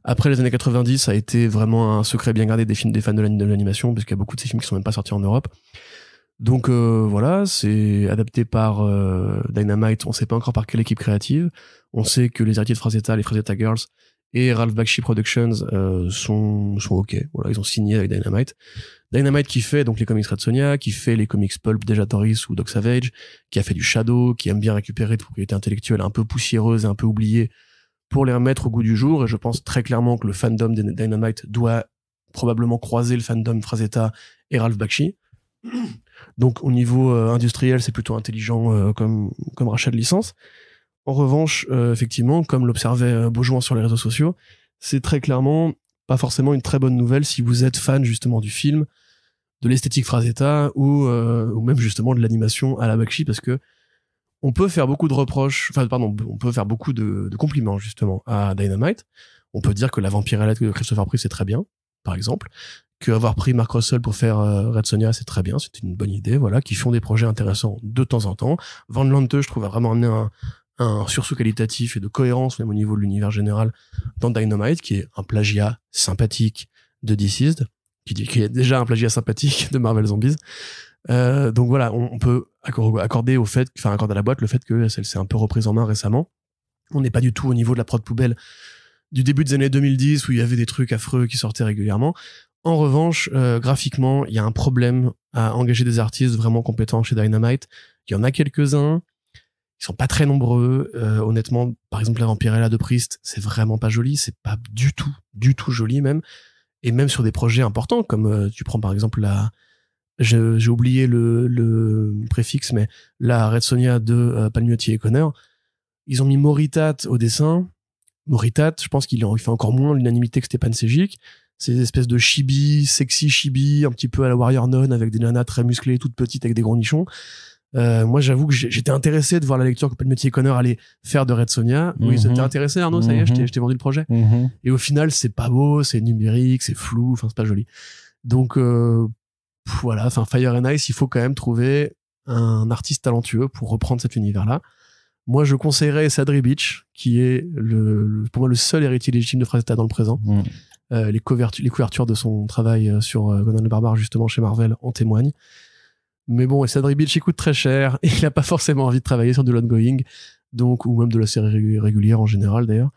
après les années 90 a été vraiment un secret bien gardé des fans de l'animation, parce qu'il y a beaucoup de ces films qui sont même pas sortis en Europe. Donc voilà, c'est adapté par Dynamite, on sait pas encore par quelle équipe créative. On sait que les héritiers de Frazetta, les Frazetta Girls et Ralph Bakshi Productions sont ok, voilà, ils ont signé avec Dynamite. Dynamite qui fait donc les comics Red Sonja, qui fait les comics Pulp, Dejatoris ou Doc Savage, qui a fait du Shadow, qui aime bien récupérer des propriétés intellectuelles un peu poussiéreuses et un peu oubliées pour les remettre au goût du jour. Et je pense très clairement que le fandom de Dynamite doit probablement croiser le fandom Frazetta et Ralph Bakshi. Donc au niveau industriel, c'est plutôt intelligent comme rachat de licence. En revanche, effectivement, comme l'observait Beaujouan sur les réseaux sociaux, c'est très clairement pas forcément une très bonne nouvelle si vous êtes fan justement du film, de l'esthétique Frazetta ou même justement de l'animation à la Bakshi, parce que on peut faire beaucoup de reproches, on peut faire beaucoup de compliments justement à Dynamite. On peut dire que la Vampirellette de Christopher Priest c'est très bien, par exemple, que avoir pris Mark Russell pour faire Red Sonja c'est très bien, c'est une bonne idée, voilà, qui font des projets intéressants de temps en temps. Van Lante, je trouve, a vraiment amené un sursaut qualitatif et de cohérence même au niveau de l'univers général dans Dynamite, qui est un plagiat sympathique de Deceased, qui est déjà un plagiat sympathique de Marvel Zombies. Donc voilà, on peut accorder à la boîte le fait que elle s'est un peu reprise en main récemment. On n'est pas du tout au niveau de la prod poubelle du début des années 2010 où il y avait des trucs affreux qui sortaient régulièrement. En revanche, graphiquement, il y a un problème à engager des artistes vraiment compétents chez Dynamite. Il y en a quelques-uns. Ils sont pas très nombreux. Honnêtement, par exemple, la Vampirella de Priest, c'est vraiment pas joli. C'est pas du tout joli même. Et même sur des projets importants, comme tu prends par exemple j'ai oublié le préfixe, mais la Red Sonja de Palmiotti et Connor, ils ont mis Moritat au dessin. Moritat, je pense qu'il fait encore moins l'unanimité que Stepan Sejic. C'est des espèces de chibi, sexy chibi, un petit peu à la Warrior Nun, avec des nanas très musclées, toutes petites, avec des gros nichons. Moi, j'avoue que j'étais intéressé de voir la lecture que Palmiotti et Connor allaient faire de Red Sonja. Oui, t'es intéressé, Arnaud, ça y est, je t'ai vendu le projet. Et au final, c'est pas beau, c'est numérique, c'est flou, enfin, c'est pas joli. Donc, voilà, Fire and Ice, il faut quand même trouver un artiste talentueux pour reprendre cet univers-là. Moi, je conseillerais Sadri Beach, qui est pour moi le seul héritier légitime de Frazetta dans le présent. Les couvertures de son travail sur Conan le Barbare, justement, chez Marvel, en témoignent. Mais bon, Sadri Beach, il coûte très cher, et il a pas forcément envie de travailler sur de l'ongoing, donc, ou même de la série régulière en général, d'ailleurs.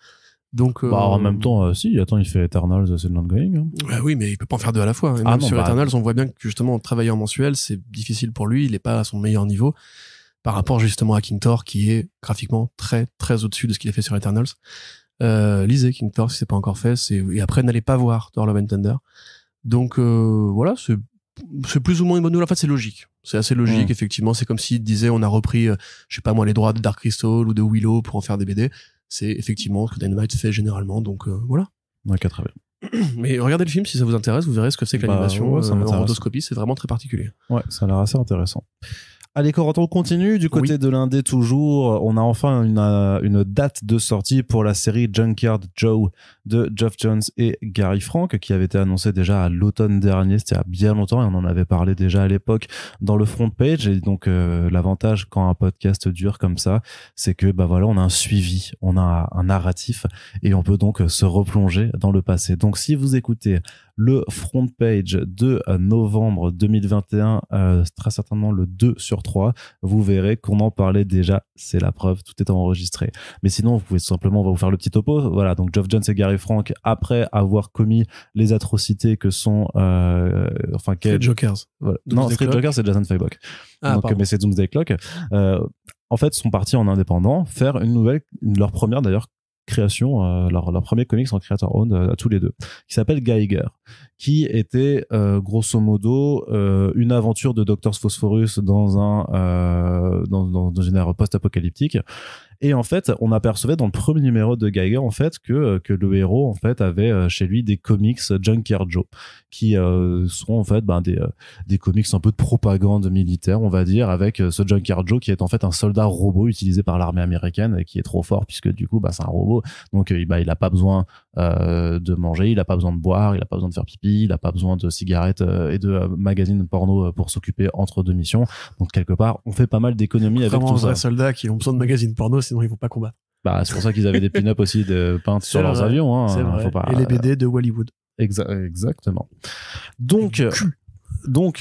Donc, en même temps, il fait Eternals, c'est de l'ongoing. Hein. Bah oui, mais il peut pas en faire deux à la fois. Et même sur Eternals, on voit bien que justement, travailler en mensuel, c'est difficile pour lui, il est pas à son meilleur niveau, par rapport justement à King Thor, qui est graphiquement très, très au-dessus de ce qu'il a fait sur Eternals. Lisez King Thor si c'est pas encore fait, et après, n'allez pas voir Thor Love and Thunder. Donc, voilà, c'est plus ou moins une bonne nouvelle. En fait, c'est logique. C'est assez logique, effectivement. C'est comme s'il disait, on a repris, je sais pas moi, les droits de Dark Crystal ou de Willow pour en faire des BD. C'est effectivement ce que Dynamite fait généralement. Donc, voilà. Ok, très bien. Mais regardez le film si ça vous intéresse. Vous verrez ce que c'est que l'animation en rotoscopie. C'est vraiment très particulier. Ouais, ça a l'air assez intéressant. Allez, Corentin, on continue du côté de l'indé toujours. On a enfin une date de sortie pour la série Junkyard Joe de Geoff Johns et Gary Frank, qui avait été annoncée déjà à l'automne dernier, c'était il y a bien longtemps, et on en avait parlé déjà à l'époque dans le front page. Et donc l'avantage quand un podcast dure comme ça, c'est que voilà, on a un suivi, on a un narratif, et on peut donc se replonger dans le passé. Donc si vous écoutez le front page de novembre 2021, très certainement le 2/3, vous verrez qu'on en parlait déjà, c'est la preuve, tout est enregistré. Mais sinon, vous pouvez tout simplement, on va vous faire le petit topo. Voilà, donc Geoff Johns et Gary Frank, après avoir commis les atrocités que sont Street Jokers. Voilà. Non, Street Jokers, c'est Jason Fabok. Donc, mais c'est Doomsday Clock. En fait, sont partis en indépendant faire leur première d'ailleurs création, leur premier comics en creator owned à tous les deux, qui s'appelle Geiger, qui était grosso modo une aventure de Dr Phosphorus dans une ère post-apocalyptique. Et en fait, on apercevait dans le premier numéro de Geiger en fait que le héros en fait avait chez lui des comics Junkyard Joe, qui sont en fait des comics un peu de propagande militaire, on va dire, avec ce Junkyard Joe qui est en fait un soldat robot utilisé par l'armée américaine et qui est trop fort puisque du coup c'est un robot, donc il a pas besoin de manger, il a pas besoin de boire, il a pas besoin de faire pipi, il a pas besoin de cigarettes et de magazines porno pour s'occuper entre deux missions. Donc quelque part, on fait pas mal d'économies avec tout ça. Vrais soldats qui ont besoin de magazines porno, sinon ils vont pas combattre. C'est pour ça qu'ils avaient des pin-up aussi peints sur leurs avions. Hein. C'est vrai. Faut pas... Et les BD de Hollywood. Exactement. Donc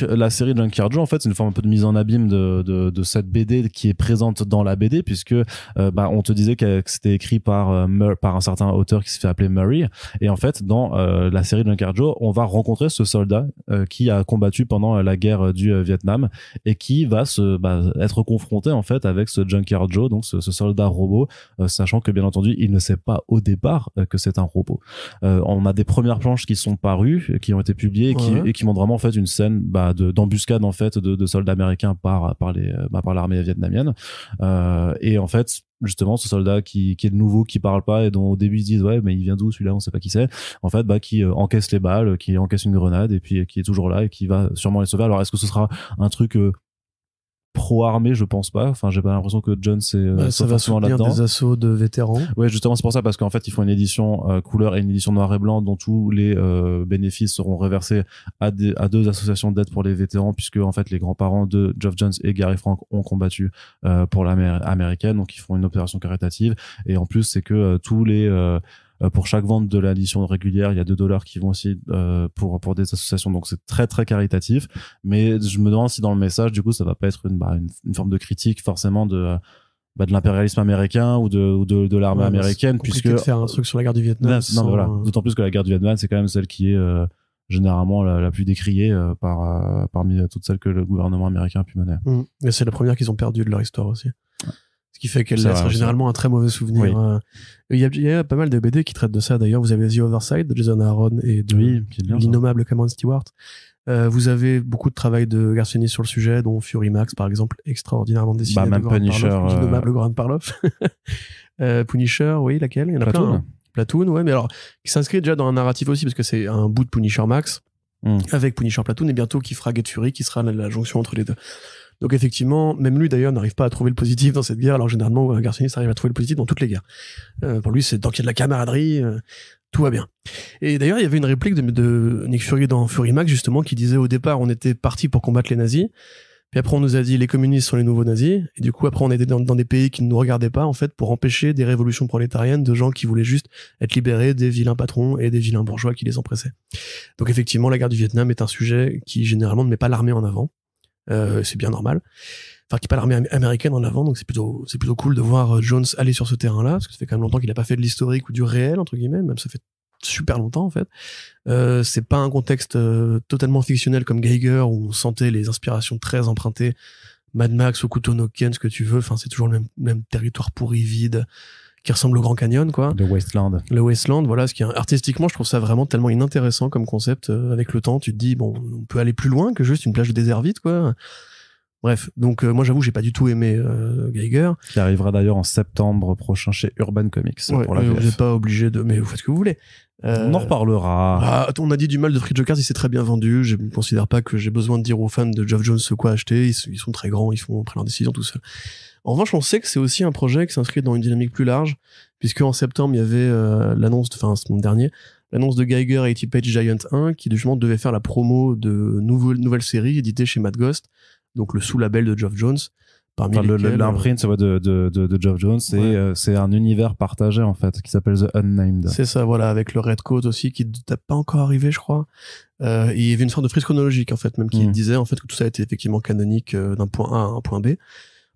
la série Junkyard Joe en fait c'est une forme un peu de mise en abîme de cette BD qui est présente dans la BD, puisque on te disait que c'était écrit par un certain auteur qui se fait appeler Murray, et en fait dans la série Junkyard Joe on va rencontrer ce soldat qui a combattu pendant la guerre du Vietnam et qui va être confronté en fait avec ce Junkyard Joe, donc ce soldat robot, sachant que bien entendu il ne sait pas au départ que c'est un robot. On a des premières planches qui sont parues, qui ont été publiées et qui montrent vraiment en fait une scène d'embuscade en fait de soldats américains par l'armée vietnamienne, et en fait justement ce soldat qui est nouveau, qui parle pas et dont au début ils se disent ouais mais il vient d'où celui-là, on sait pas qui c'est, en fait qui encaisse les balles, qui encaisse une grenade et puis qui est toujours là et qui va sûrement les sauver. Alors est-ce que ce sera un truc pro-armée? Je pense pas. Enfin, j'ai pas l'impression que John ça va soutenir des assauts de vétérans. Ouais, justement, c'est pour ça, parce qu'en fait, ils font une édition couleur et une édition noir et blanc dont tous les bénéfices seront reversés à deux associations d'aide pour les vétérans, puisque en fait, les grands-parents de Geoff Johns et Gary Frank ont combattu pour l'armée américaine, donc ils font une opération caritative. Et en plus, c'est que tous les pour chaque vente de l'édition régulière, il y a $2 qui vont aussi pour des associations, donc c'est très très caritatif. Mais je me demande si dans le message, du coup, ça va pas être une forme de critique forcément de l'impérialisme américain ou de l'armée américaine, puisque de faire un truc sur la guerre du Vietnam. Voilà. D'autant plus que la guerre du Vietnam, c'est quand même celle qui est généralement la plus décriée parmi toutes celles que le gouvernement américain a pu mener. Et c'est la première qu'ils ont perdue de leur histoire aussi. Ce qui fait qu'elle laisse généralement un très mauvais souvenir. Oui. Il y a pas mal de BD qui traitent de ça. D'ailleurs, vous avez The Other Side de Jason Aaron et de l'innommable Cameron Stewart. Vous avez beaucoup de travail de Garcinis sur le sujet, dont Fury Max, par exemple, extraordinairement dessiné. Même Punisher. L'innommable Goran Parloff. Punisher, oui, laquelle? Il y en a plein. Platoon, ouais, mais alors, qui s'inscrit déjà dans un narratif aussi, parce que c'est un bout de Punisher Max, avec Punisher Platoon, et bientôt qui fera Get Fury, qui sera la jonction entre les deux. Donc effectivement, même lui d'ailleurs n'arrive pas à trouver le positif dans cette guerre, alors généralement Garcinis arrive à trouver le positif dans toutes les guerres. Pour lui, c'est tant qu'il y a de la camaraderie, tout va bien. Et d'ailleurs, il y avait une réplique de Nick Fury dans Fury Max justement qui disait au départ on était parti pour combattre les nazis, puis après on nous a dit les communistes sont les nouveaux nazis, et du coup après on était dans des pays qui ne nous regardaient pas en fait pour empêcher des révolutions prolétariennes de gens qui voulaient juste être libérés des vilains patrons et des vilains bourgeois qui les oppressaient. Donc effectivement, la guerre du Vietnam est un sujet qui généralement ne met pas l'armée en avant. C'est bien normal. Enfin, qui est pas l'armée américaine en avant, donc c'est plutôt cool de voir Jones aller sur ce terrain-là, parce que ça fait quand même longtemps qu'il a pas fait de l'historique ou du réel, entre guillemets, même ça fait super longtemps, en fait. C'est pas un contexte totalement fictionnel comme Geiger, où on sentait les inspirations très empruntées, Mad Max, Hokuto no Ken, ce que tu veux, enfin, c'est toujours le même territoire pourri, vide, qui ressemble au Grand Canyon, quoi. Le Wasteland, voilà, ce qui est artistiquement, je trouve ça vraiment tellement inintéressant comme concept. Avec le temps, tu te dis, bon, on peut aller plus loin que juste une plage de désert vide, quoi. Bref, donc moi j'avoue j'ai pas du tout aimé Geiger. Qui arrivera d'ailleurs en septembre prochain chez Urban Comics pour la vous VF. n'êtes pas obligé de, mais vous faites ce que vous voulez. On en reparlera. On a dit du mal de Free Jokers, il s'est très bien vendu. Je ne considère pas que j'ai besoin de dire aux fans de Geoff Jones quoi acheter. Ils sont très grands, ils prennent leurs décisions tout seuls. En revanche, on sait que c'est aussi un projet qui s'inscrit dans une dynamique plus large, puisque en septembre il y avait l'annonce, enfin ce dernier, l'annonce de Geiger 80 Page Giant 1, qui justement devait faire la promo de nouvelles séries éditées chez Mad Ghost, donc le sous-label de Geoff Jones. L'imprint de Geoff Jones, c'est un univers partagé en fait qui s'appelle The Unnamed. C'est ça, voilà, avec le Red Coat aussi qui n'est pas encore arrivé, je crois. Il y avait une sorte de frise chronologique en fait, même qui disait en fait que tout ça était effectivement canonique d'un point A à un point B.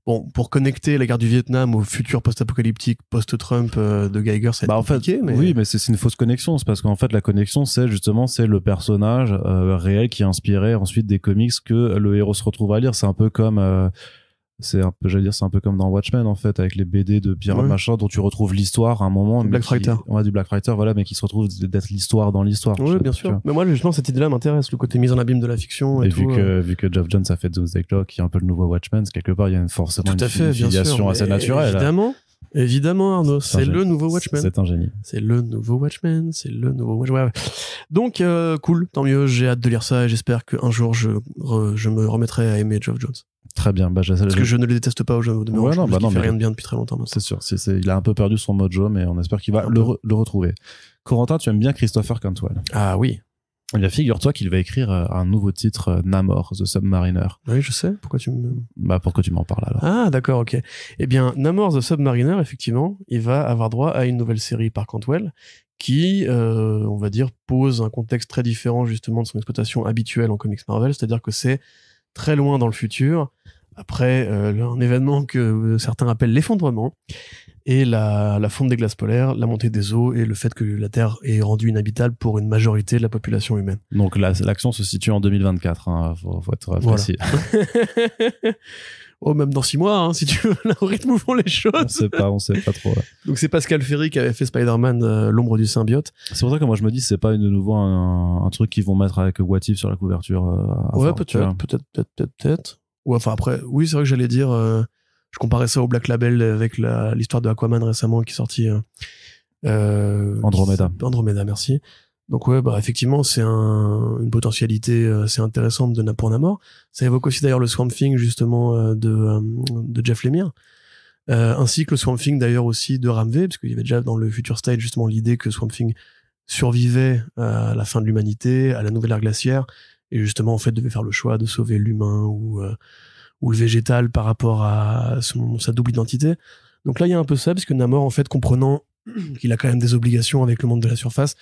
Bon, pour connecter la guerre du Vietnam au futur post-apocalyptique, post-Trump de Geiger, c'est compliqué. En fait, oui, mais c'est une fausse connexion. C'est parce qu'en fait, la connexion, c'est le personnage réel qui a inspiré ensuite des comics que le héros se retrouve à lire. C'est un peu comme c'est un peu comme dans Watchmen en fait, avec les BD de Pirate machin dont tu retrouves l'histoire à un moment. Du Black Writer. Ouais, du Black Writer, voilà, mais qui se retrouve d'être l'histoire dans l'histoire. Oui, bien sûr. Mais moi, justement, cette idée-là m'intéresse, le côté mise en abîme de la fiction. Et vu que Geoff Jones a fait Doomsday Clock, qui est un peu le nouveau Watchmen, quelque part, il y a forcément une filiation assez naturelle. Évidemment, Arnaud, c'est le nouveau Watchmen. C'est un génie. C'est le nouveau Watchmen, ouais. Donc, cool, tant mieux, j'ai hâte de lire ça et j'espère qu'un jour je me remettrai à aimer Geoff Jones. Très bien, parce que je ne le déteste pas au jeu de il fait rien de bien depuis très longtemps. C'est sûr, il a un peu perdu son mojo, mais on espère qu'il va le retrouver. Corentin, tu aimes bien Christopher Cantwell? Ah oui. Eh bien, figure-toi qu'il va écrire un nouveau titre, Namor, The Submariner. Oui, je sais. Pourquoi tu m'en parles alors? Ah, d'accord, ok. Eh bien, Namor, The Submariner, effectivement, il va avoir droit à une nouvelle série par Cantwell qui, on va dire, pose un contexte très différent justement de son exploitation habituelle en comics Marvel, c'est-à-dire que c'est très loin dans le futur, après un événement que certains appellent l'effondrement, et la fonte des glaces polaires, la montée des eaux et le fait que la Terre est rendue inhabitable pour une majorité de la population humaine. Donc l'action se situe en 2024, hein, faut être précis. Voilà. Oh, même dans 6 mois, hein, si tu veux, là, au rythme où font les choses. On sait pas trop. Ouais. Donc c'est Pascal Ferry qui avait fait Spider-Man, l'ombre du symbiote. C'est pour ça que moi je me dis c'est pas de nouveau un truc qu'ils vont mettre avec What If sur la couverture. Ouais, peut-être. Ou enfin après, oui, c'est vrai que j'allais dire, je comparais ça au Black Label avec l'histoire de Aquaman récemment qui est sortie. Andromeda, merci. Donc ouais, effectivement, c'est une potentialité assez intéressante pour Namor. Ça évoque aussi d'ailleurs le Swamp Thing justement de Jeff Lemire, ainsi que le Swamp Thing d'ailleurs aussi de Ramvé, parce qu'il y avait déjà dans le Future State justement l'idée que Swamp Thing survivait à la fin de l'humanité, à la nouvelle ère glaciaire, et justement en fait devait faire le choix de sauver l'humain ou le végétal par rapport à sa double identité. Donc là il y a un peu ça, parce que Namor en fait, comprenant qu'il a quand même des obligations avec le monde de la surface,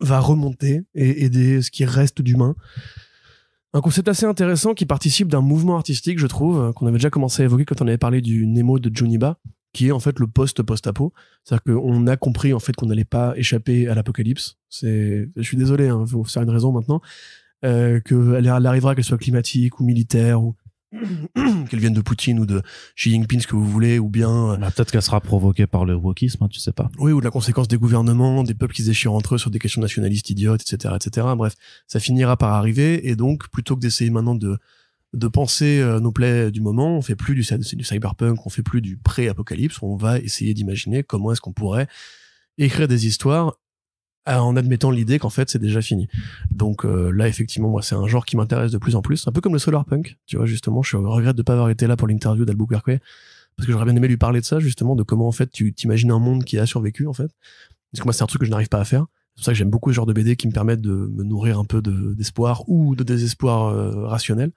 va remonter et aider ce qui reste d'humain. Un concept assez intéressant qui participe d'un mouvement artistique, je trouve, qu'on avait déjà commencé à évoquer quand on avait parlé du Nemo de Juniba, qui est en fait le post-apo. C'est-à-dire qu'on a compris en fait qu'on n'allait pas échapper à l'apocalypse. Je suis désolé, hein, faut faire une raison maintenant, qu'elle arrivera, qu'elle soit climatique ou militaire ou qu'elle vienne de Poutine ou de Xi Jinping, ce que vous voulez, ou bien peut-être qu'elle sera provoquée par le wokisme, hein, tu sais pas. Oui, ou de la conséquence des gouvernements, des peuples qui se déchirent entre eux sur des questions nationalistes idiotes, etc. Bref, ça finira par arriver, et donc plutôt que d'essayer maintenant de penser nos plaies du moment, on fait plus du cyberpunk, on fait plus du pré-apocalypse, on va essayer d'imaginer comment est-ce qu'on pourrait écrire des histoires en admettant l'idée qu'en fait c'est déjà fini. Donc là effectivement moi c'est un genre qui m'intéresse de plus en plus, un peu comme le solarpunk, tu vois, justement je regrette de pas avoir été là pour l'interview d'Albuquerque, parce que j'aurais bien aimé lui parler de ça, justement, de comment en fait tu t'imagines un monde qui a survécu en fait, parce que moi c'est un truc que je n'arrive pas à faire. C'est pour ça que j'aime beaucoup ce genre de BD qui me permettent de me nourrir un peu d'espoir ou de désespoir rationnel.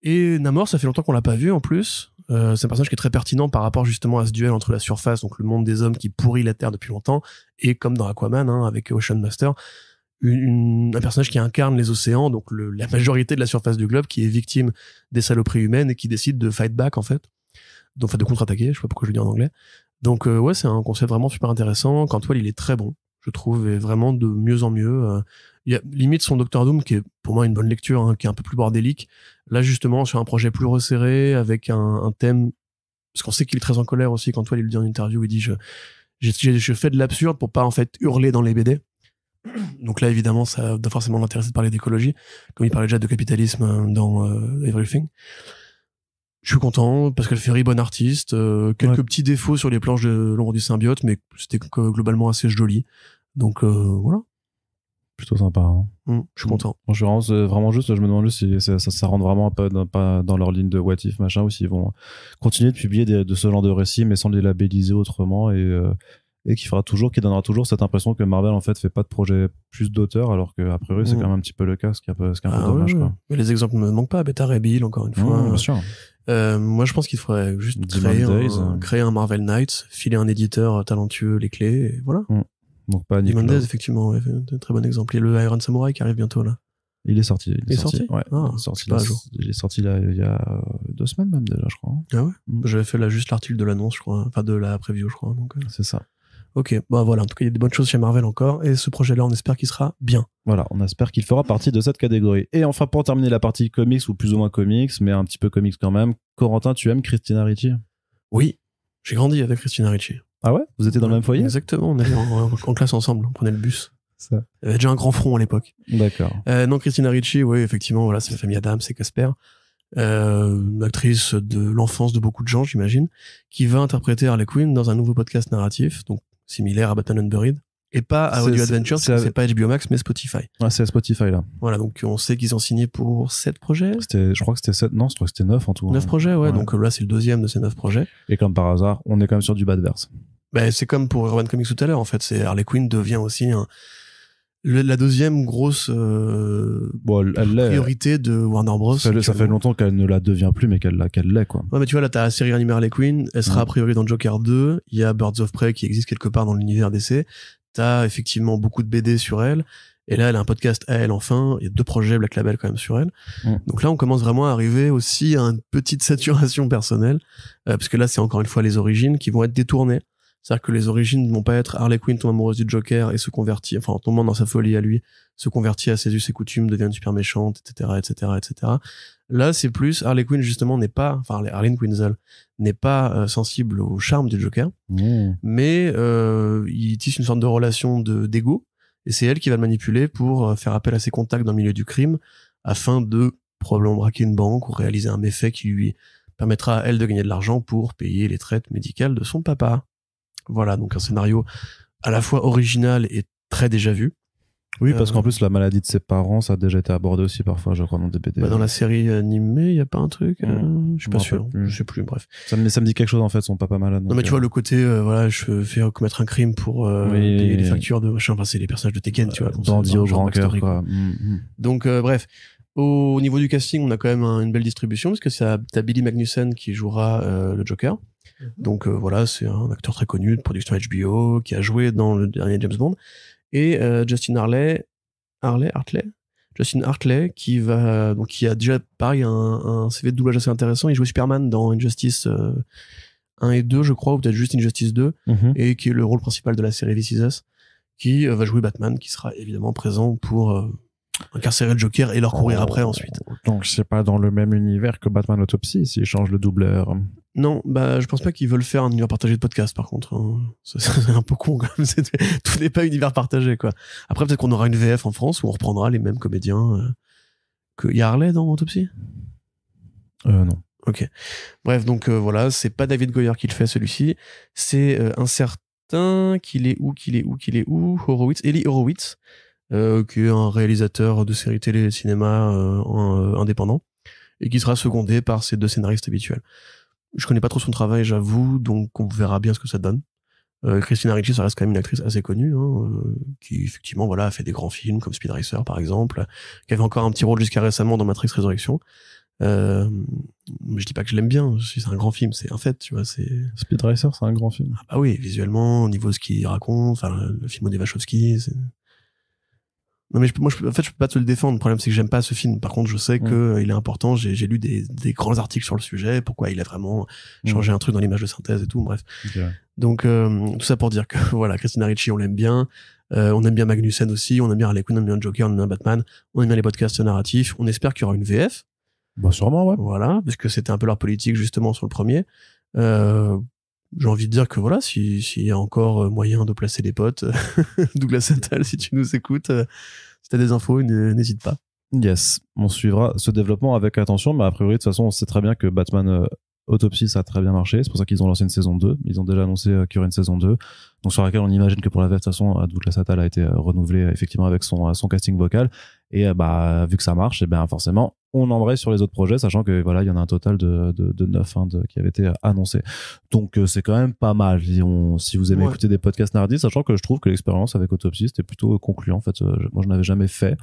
Et Namor, ça fait longtemps qu'on l'a pas vu en plus. C'est un personnage qui est très pertinent par rapport justement à ce duel entre la surface, donc le monde des hommes qui pourrit la Terre depuis longtemps, et comme dans Aquaman, hein, avec Ocean Master, un personnage qui incarne les océans, donc la majorité de la surface du globe, qui est victime des saloperies humaines et qui décide de fight back en fait, donc de contre-attaquer. Je sais pas pourquoi je le dis en anglais. Donc ouais, c'est un concept vraiment super intéressant. Cantwell, il est très bon, je trouve, et vraiment de mieux en mieux. Il y a limite son Doctor Doom qui est pour moi une bonne lecture, hein, qui est un peu plus bordélique. Là justement sur un projet plus resserré avec un thème, parce qu'on sait qu'il est très en colère aussi. Cantwell, il le dit en interview, il dit je fais de l'absurde pour pas en fait hurler dans les BD. Donc là évidemment ça doit forcément l'intéresser de parler d'écologie, comme il parlait déjà de capitalisme dans Everything. Je suis content, Pascal Ferry, bon artiste, quelques petits défauts sur les planches de l'ombre du symbiote, mais c'était globalement assez joli. Donc voilà. Plutôt sympa. Hein. Je suis content. Je suis vraiment juste, je me demande juste si ça rentre vraiment pas dans leur ligne de what if machin, ou s'ils vont continuer de publier de ce genre de récits, mais sans les labelliser autrement, et qui donnera toujours cette impression que Marvel en fait fait pas de projet plus d'auteur, alors que a priori c'est quand même un petit peu le cas, ce qui est un peu dommage. Ouais. Quoi. Mais les exemples ne me manquent pas. Beta Ray Bill, encore une fois. Bien sûr. Moi, je pense qu'il faudrait juste créer un Marvel Knights, filer un éditeur talentueux les clés, et voilà. Donc pas Nick Mendez, effectivement, ouais, un très bon exemple. Et le Iron Samurai qui arrive bientôt là. Il est sorti. Il est sorti. Ouais. Il est sorti là il y a 2 semaines même déjà, je crois. Ah ouais. J'avais fait juste l'article de l'annonce, je crois, enfin de la preview, je crois. Donc. C'est ça. Ok, bah voilà, en tout cas il y a des bonnes choses chez Marvel encore, et ce projet-là on espère qu'il sera bien. Voilà, on espère qu'il fera partie de cette catégorie. Et enfin, pour terminer la partie comics, ou plus ou moins comics, mais un petit peu comics quand même, Corentin, tu aimes Christina Ricci? Oui, j'ai grandi avec Christina Ricci. Ah ouais? Vous étiez dans le même foyer? Exactement, on allait en classe ensemble, on prenait le bus. Ça. Il y avait déjà un grand front à l'époque. D'accord. Non, Christina Ricci, oui, effectivement, voilà, c'est la famille Adams, c'est Casper. Une actrice de l'enfance de beaucoup de gens, j'imagine, qui va interpréter Harley Quinn dans un nouveau podcast narratif, donc similaire à Batman Unburied, et pas à Audio Adventure, c'est pas HBO Max, mais Spotify. Ouais, c'est Spotify, là. Voilà, donc on sait qu'ils ont signé pour 7 projets. Je crois que c'était 7, non, je crois que c'était 9 en tout. 9 projets, ouais, donc là c'est le 2e de ces 9 projets. Et comme par hasard, on est quand même sur du Badverse. Ben, c'est comme pour Urban Comics tout à l'heure, en fait, c'est Harley Quinn devient aussi la 2e grosse priorité de Warner Bros. Ça fait longtemps qu'elle ne la devient plus, mais qu'elle l'est, quoi. Ouais, mais tu vois, là, t'as la série animée Harley Quinn, elle sera a priori dans Joker 2, il y a Birds of Prey qui existe quelque part dans l'univers DC, t'as effectivement beaucoup de BD sur elle, et là, elle a un podcast à elle, enfin, il y a 2 projets Black Label quand même sur elle. Donc là, on commence vraiment à arriver aussi à une petite saturation personnelle, parce que là, c'est encore une fois les origines qui vont être détournées. C'est-à-dire que les origines ne vont pas être Harley Quinn tombe amoureuse du Joker et se convertit, enfin en tombant dans sa folie à lui, se convertit à ses us et coutumes, devient une super méchante, etc., etc., etc. Là, c'est plus Harley Quinn justement n'est pas, enfin Harley Quinzel n'est pas sensible au charme du Joker, mais il tisse une sorte de relation d'ego, et c'est elle qui va le manipuler pour faire appel à ses contacts dans le milieu du crime afin de probablement braquer une banque ou réaliser un méfait qui lui permettra à elle de gagner de l'argent pour payer les traites médicales de son papa. Voilà, donc un scénario à la fois original et très déjà vu. Oui, parce qu'en plus, la maladie de ses parents, ça a déjà été abordé aussi parfois, je crois, dans des BD. Dans la série animée, il n'y a pas un truc je suis pas sûr, je sais plus, bref. Ça me dit quelque chose, en fait, son papa malade. Non, mais tu vois, le côté, voilà, je fais commettre un crime pour payer les factures de machin, enfin, c'est les personnages de Tekken, tu vois. Bandit au grand cœur, quoi. Donc, bref. Au niveau du casting, on a quand même une belle distribution, parce que t'as Billy Magnussen qui jouera le Joker. Donc voilà, c'est un acteur très connu de production HBO qui a joué dans le dernier James Bond, et Justin Hartley qui a déjà pareil un CV de doublage assez intéressant. Il joue Superman dans Injustice 1 et 2, je crois, ou peut-être juste Injustice 2, et qui est le rôle principal de la série This Is Us, qui va jouer Batman, qui sera évidemment présent pour incarcérer le Joker et leur courir après ensuite. Donc c'est pas dans le même univers que Batman Autopsy s'ils changent le doubleur. Non, bah je pense pas qu'ils veulent faire un univers partagé de podcast par contre. C'est un peu con quand même. Tout n'est pas univers partagé quoi. Après peut-être qu'on aura une VF en France où on reprendra les mêmes comédiens. Il y a Harley dans Autopsy ? Non. Ok. Bref, donc voilà, c'est pas David Goyer qui le fait celui-ci. C'est un certain Eli Horowitz. Qui est un réalisateur de séries télé et cinéma indépendant, et qui sera secondé par ses 2 scénaristes habituels. Je connais pas trop son travail, j'avoue, donc on verra bien ce que ça donne. Christina Ricci, ça reste quand même une actrice assez connue, qui effectivement voilà a fait des grands films comme Speed Racer par exemple, qui avait encore un petit rôle jusqu'à récemment dans Matrix Résurrection. Mais je dis pas que je l'aime bien, c'est un grand film, c'est un fait, tu vois, c'est... Speed Racer, c'est un grand film. Ah bah oui, visuellement, au niveau de ce qu'il raconte, enfin le film des Wachowski, c'est... Non mais en fait je peux pas te le défendre. Le problème c'est que j'aime pas ce film. Par contre je sais que il est important. J'ai lu des grands articles sur le sujet. Pourquoi il a vraiment changé un truc dans l'image de synthèse et tout. Bref. Okay. Donc tout ça pour dire que voilà, Christina Ricci on l'aime bien. On aime bien Magnussen aussi. On aime bien Harley Quinn, on aime bien Joker, on aime bien Batman. On aime bien les podcasts narratifs. On espère qu'il y aura une VF. Bah sûrement ouais. Voilà, parce que c'était un peu leur politique justement sur le premier. J'ai envie de dire que voilà, s'il y a encore moyen de placer des potes, Douglas Attal, si tu nous écoutes, si t'as des infos, n'hésite pas. Yes, on suivra ce développement avec attention, mais a priori, de toute façon, on sait très bien que Batman Autopsy, ça a très bien marché. C'est pour ça qu'ils ont lancé une saison 2. Ils ont déjà annoncé qu'il y aurait une saison 2. Donc, sur laquelle on imagine que pour la VF, de toute façon, Douglas Attal a été renouvelé effectivement avec son casting vocal. Et vu que ça marche, et bien forcément, on embraye sur les autres projets, sachant que voilà, il y en a un total de 9 qui avait été annoncé. Donc, c'est quand même pas mal. Si vous aimez écouter des podcasts nardistes, sachant que je trouve que l'expérience avec Autopsy, c'était plutôt concluant. En fait, moi, je n'avais jamais fait.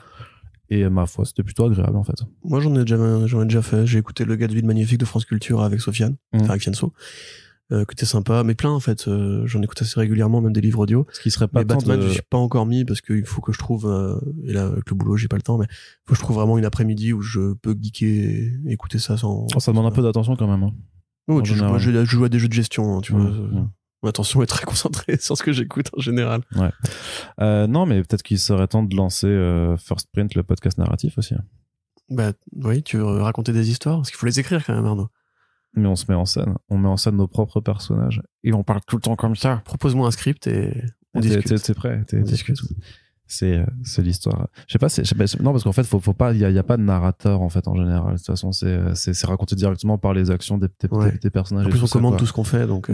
Et ma foi, c'était plutôt agréable en fait. Moi, j'en ai déjà fait. J'ai écouté le gars de Vie magnifique de France Culture avec Sofiane, avec Fianso, qui était sympa. Mais plein en fait. J'en écoute assez régulièrement, même des livres audio. Ce qui serait pas mais Batman, je suis pas encore mis parce qu'il faut que je trouve. Et là, avec le boulot, j'ai pas le temps, mais faut que je trouve vraiment une après-midi où je peux geeker et écouter ça sans. Ça demande un peu d'attention quand même. Hein. Non, moi, je joue à des jeux de gestion, hein, tu vois. Mon attention est très concentrée sur ce que j'écoute en général. Ouais. Non, mais peut-être qu'il serait temps de lancer First Print, le podcast narratif aussi. Bah oui, tu veux raconter des histoires parce qu'il faut les écrire quand même, Arnaud. Mais on se met en scène. On met en scène nos propres personnages. Et on parle tout le temps comme ça. Propose-moi un script et on discute. T'es prêt? On discute. C'est l'histoire. Je sais pas, non, parce qu'en fait, faut pas, il y a pas de narrateur, en fait, en général. De toute façon, c'est raconté directement par les actions des personnages. En plus, on commente tout ce qu'on fait, donc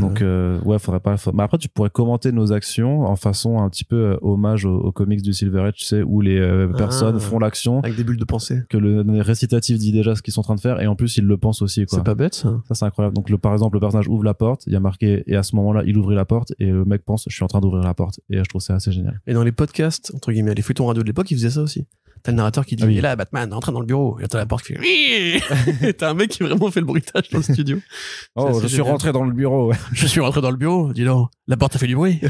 ouais, faudrait pas, mais après, tu pourrais commenter nos actions en façon un petit peu hommage aux comics du Silver Age, tu sais, où les personnes font l'action. Avec des bulles de pensée. Que le récitatif dit déjà ce qu'ils sont en train de faire, et en plus, ils le pensent aussi, quoi. C'est pas bête, ça. Ça, c'est incroyable. Donc, par exemple, le personnage ouvre la porte, il y a marqué, et à ce moment-là, il ouvre la porte, et le mec pense, je suis en train d'ouvrir la porte. Et je trouve ça assez génial. Et dans les podcasts, entre guillemets, les feuilletons radio de l'époque, ils faisaient ça aussi. T'as le narrateur qui dit, et là, Batman, rentre dans le bureau. Et là, t'as la porte qui fait, oui! Et t'as un mec qui vraiment fait le bruitage dans le studio. Oh, je suis rentré dans le bureau, ouais. Je suis rentré dans le bureau, dis donc. La porte a fait du bruit.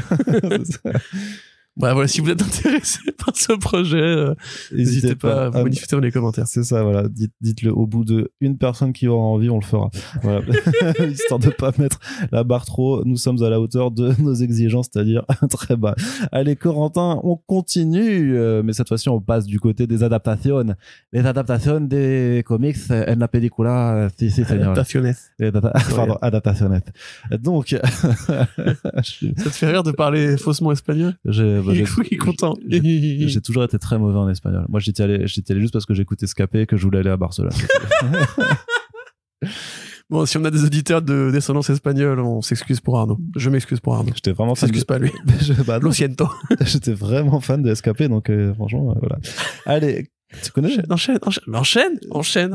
Voilà, si vous êtes intéressé par ce projet, n'hésitez pas à vous manifester dans les commentaires. C'est ça, voilà. Dites-le au bout de une personne qui aura envie, on le fera. Voilà. Histoire de pas mettre la barre trop. Nous sommes à la hauteur de nos exigences, c'est-à-dire très bas. Allez, Corentin, on continue, mais cette fois-ci, on passe du côté des adaptations. Les adaptations des comics en la película, si, señor. Pardon, adaptaciones. Donc, ça te fait rire de parler faussement espagnol? Il est content. J'ai toujours été très mauvais en espagnol. Moi, j'étais allé juste parce que j'écoutais Escapé et que je voulais aller à Barcelone. Bon, si on a des auditeurs de descendance espagnole, on s'excuse pour Arnaud. Je m'excuse pour Arnaud. J'étais vraiment fan. S'excuse pas lui. Lo siento. J'étais vraiment fan de Escapé, donc franchement, voilà. Allez. Tu connais? Enchaîne.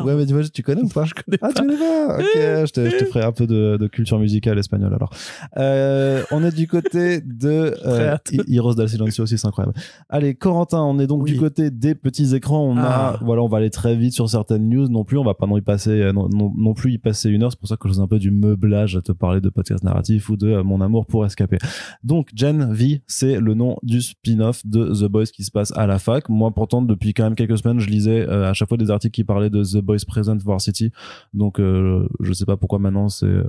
Ouais, mais dis-moi, tu connais ou pas? Je connais pas. Ah, tu connais pas? Ok, je te ferai un peu de culture musicale espagnole, alors. On est du côté de, Heroes del Silencio aussi, c'est incroyable. Allez, Corentin, on est donc du côté des petits écrans. On va aller très vite sur certaines news. Non plus, on va pas y passer, non plus y passer une heure. C'est pour ça que je fais un peu du meublage à te parler de podcast narratif ou de mon amour pour Escapé. Donc, Gen V, c'est le nom du spin-off de The Boys qui se passe à la fac. Moi, pourtant, depuis quand même quelques semaines, je lisais à chaque fois des articles qui parlaient de The Boys Present Varsity. Donc je sais pas pourquoi maintenant c'était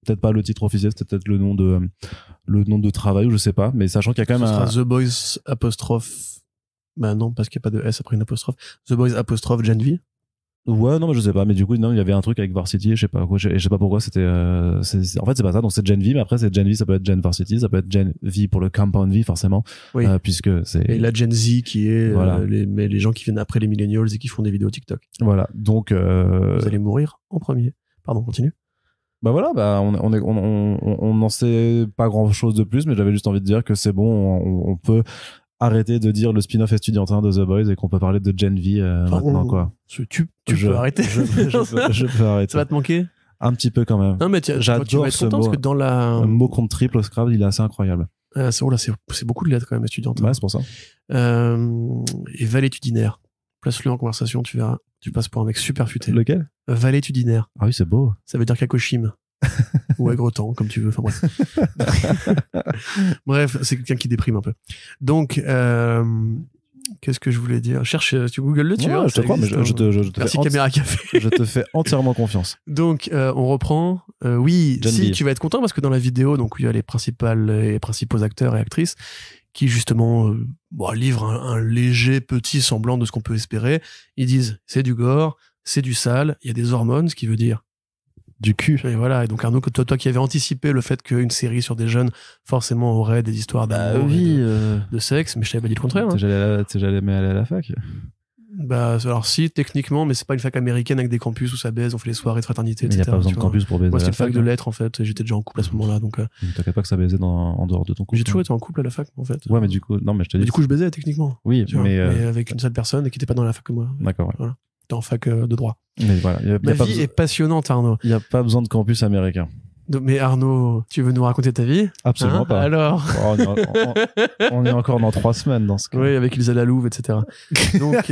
peut-être pas le titre officiel, c'était peut-être le nom de travail ou je sais pas, mais sachant qu'il y a quand même sera The Boys apostrophe. Bah non, parce qu'il n'y a pas de S après une apostrophe. The Boys apostrophe Gen V. Ouais, non, mais je sais pas, mais du coup, non, il y avait un truc avec Varsity, je sais pas pourquoi c'était, en fait, c'est pas ça, donc c'est Gen V, mais après, c'est Gen V, ça peut être Gen Varsity, ça peut être Gen V pour le Compound V, forcément, oui. Puisque c'est... Et la Gen Z qui est, les gens qui viennent après les millennials et qui font des vidéos TikTok. Voilà, donc, vous allez mourir en premier. Pardon, continue. Bah voilà, on n'en sait pas grand chose de plus, mais j'avais juste envie de dire que c'est bon, on peut arrêter de dire le spin-off estudiantin de The Boys et qu'on peut parler de Gen V maintenant, quoi. Tu peux arrêter. Je peux arrêter. Ça va te manquer? Un petit peu quand même. Non, mais j'adore ce mot. Parce que dans un mot contre triple au Scrabble, il est assez incroyable. C'est beaucoup de lettres quand même, estudiantin. Ouais, c'est pour ça. Et valétudinaire. Place-le en conversation, tu verras. Tu passes pour un mec super futé. Lequel? Valétudinaire. Ah oui, c'est beau. Ça veut dire Kakoshim. Ou aigre-temps, comme tu veux. Enfin bref. Bref, c'est quelqu'un qui déprime un peu. Donc, qu'est-ce que je voulais dire? Cherche, tu googles le, tu vois. Je te crois, mais je te Merci Caméra Café. Je te fais entièrement confiance. Donc, on reprend. Oui, tu vas être content parce que dans la vidéo, donc, il y a les principaux acteurs et actrices qui, justement, livrent un léger petit semblant de ce qu'on peut espérer. Ils disent, c'est du gore, c'est du sale, il y a des hormones, ce qui veut dire du cul. Et voilà. Et donc, Arnaud, toi qui avais anticipé le fait qu'une série sur des jeunes, forcément, aurait des histoires d'amour de sexe, mais je t'avais pas dit le contraire. T'es jamais allé à la fac. Bah, alors si, techniquement, mais c'est pas une fac américaine avec des campus où ça baise, on fait les soirées de fraternité, Mais il etc. n'y a pas besoin tu de vois. campus pour baiser. Moi, c'était à une fac la de lettres, en fait, et j'étais déjà en couple à ce moment-là, donc... Donc, t'inquiète pas que ça baisait en dehors de ton couple. J'ai toujours été en couple à la fac, en fait. Ouais, mais du coup, non, mais je te Et dis. du coup, je baisais, techniquement. Oui, Tu vois, mais. mais avec une seule personne et qui était pas dans la fac que moi. D'accord, ouais. Voilà. T'es en fac de droit. Mais voilà, il Ma vie est passionnante, Arnaud. n'y a pas besoin de campus américain. Mais Arnaud, tu veux nous raconter ta vie? Absolument pas. Alors Oh, on est encore dans 3 semaines dans ce cas. Oui, avec Ilsa Lalouve, etc. Donc,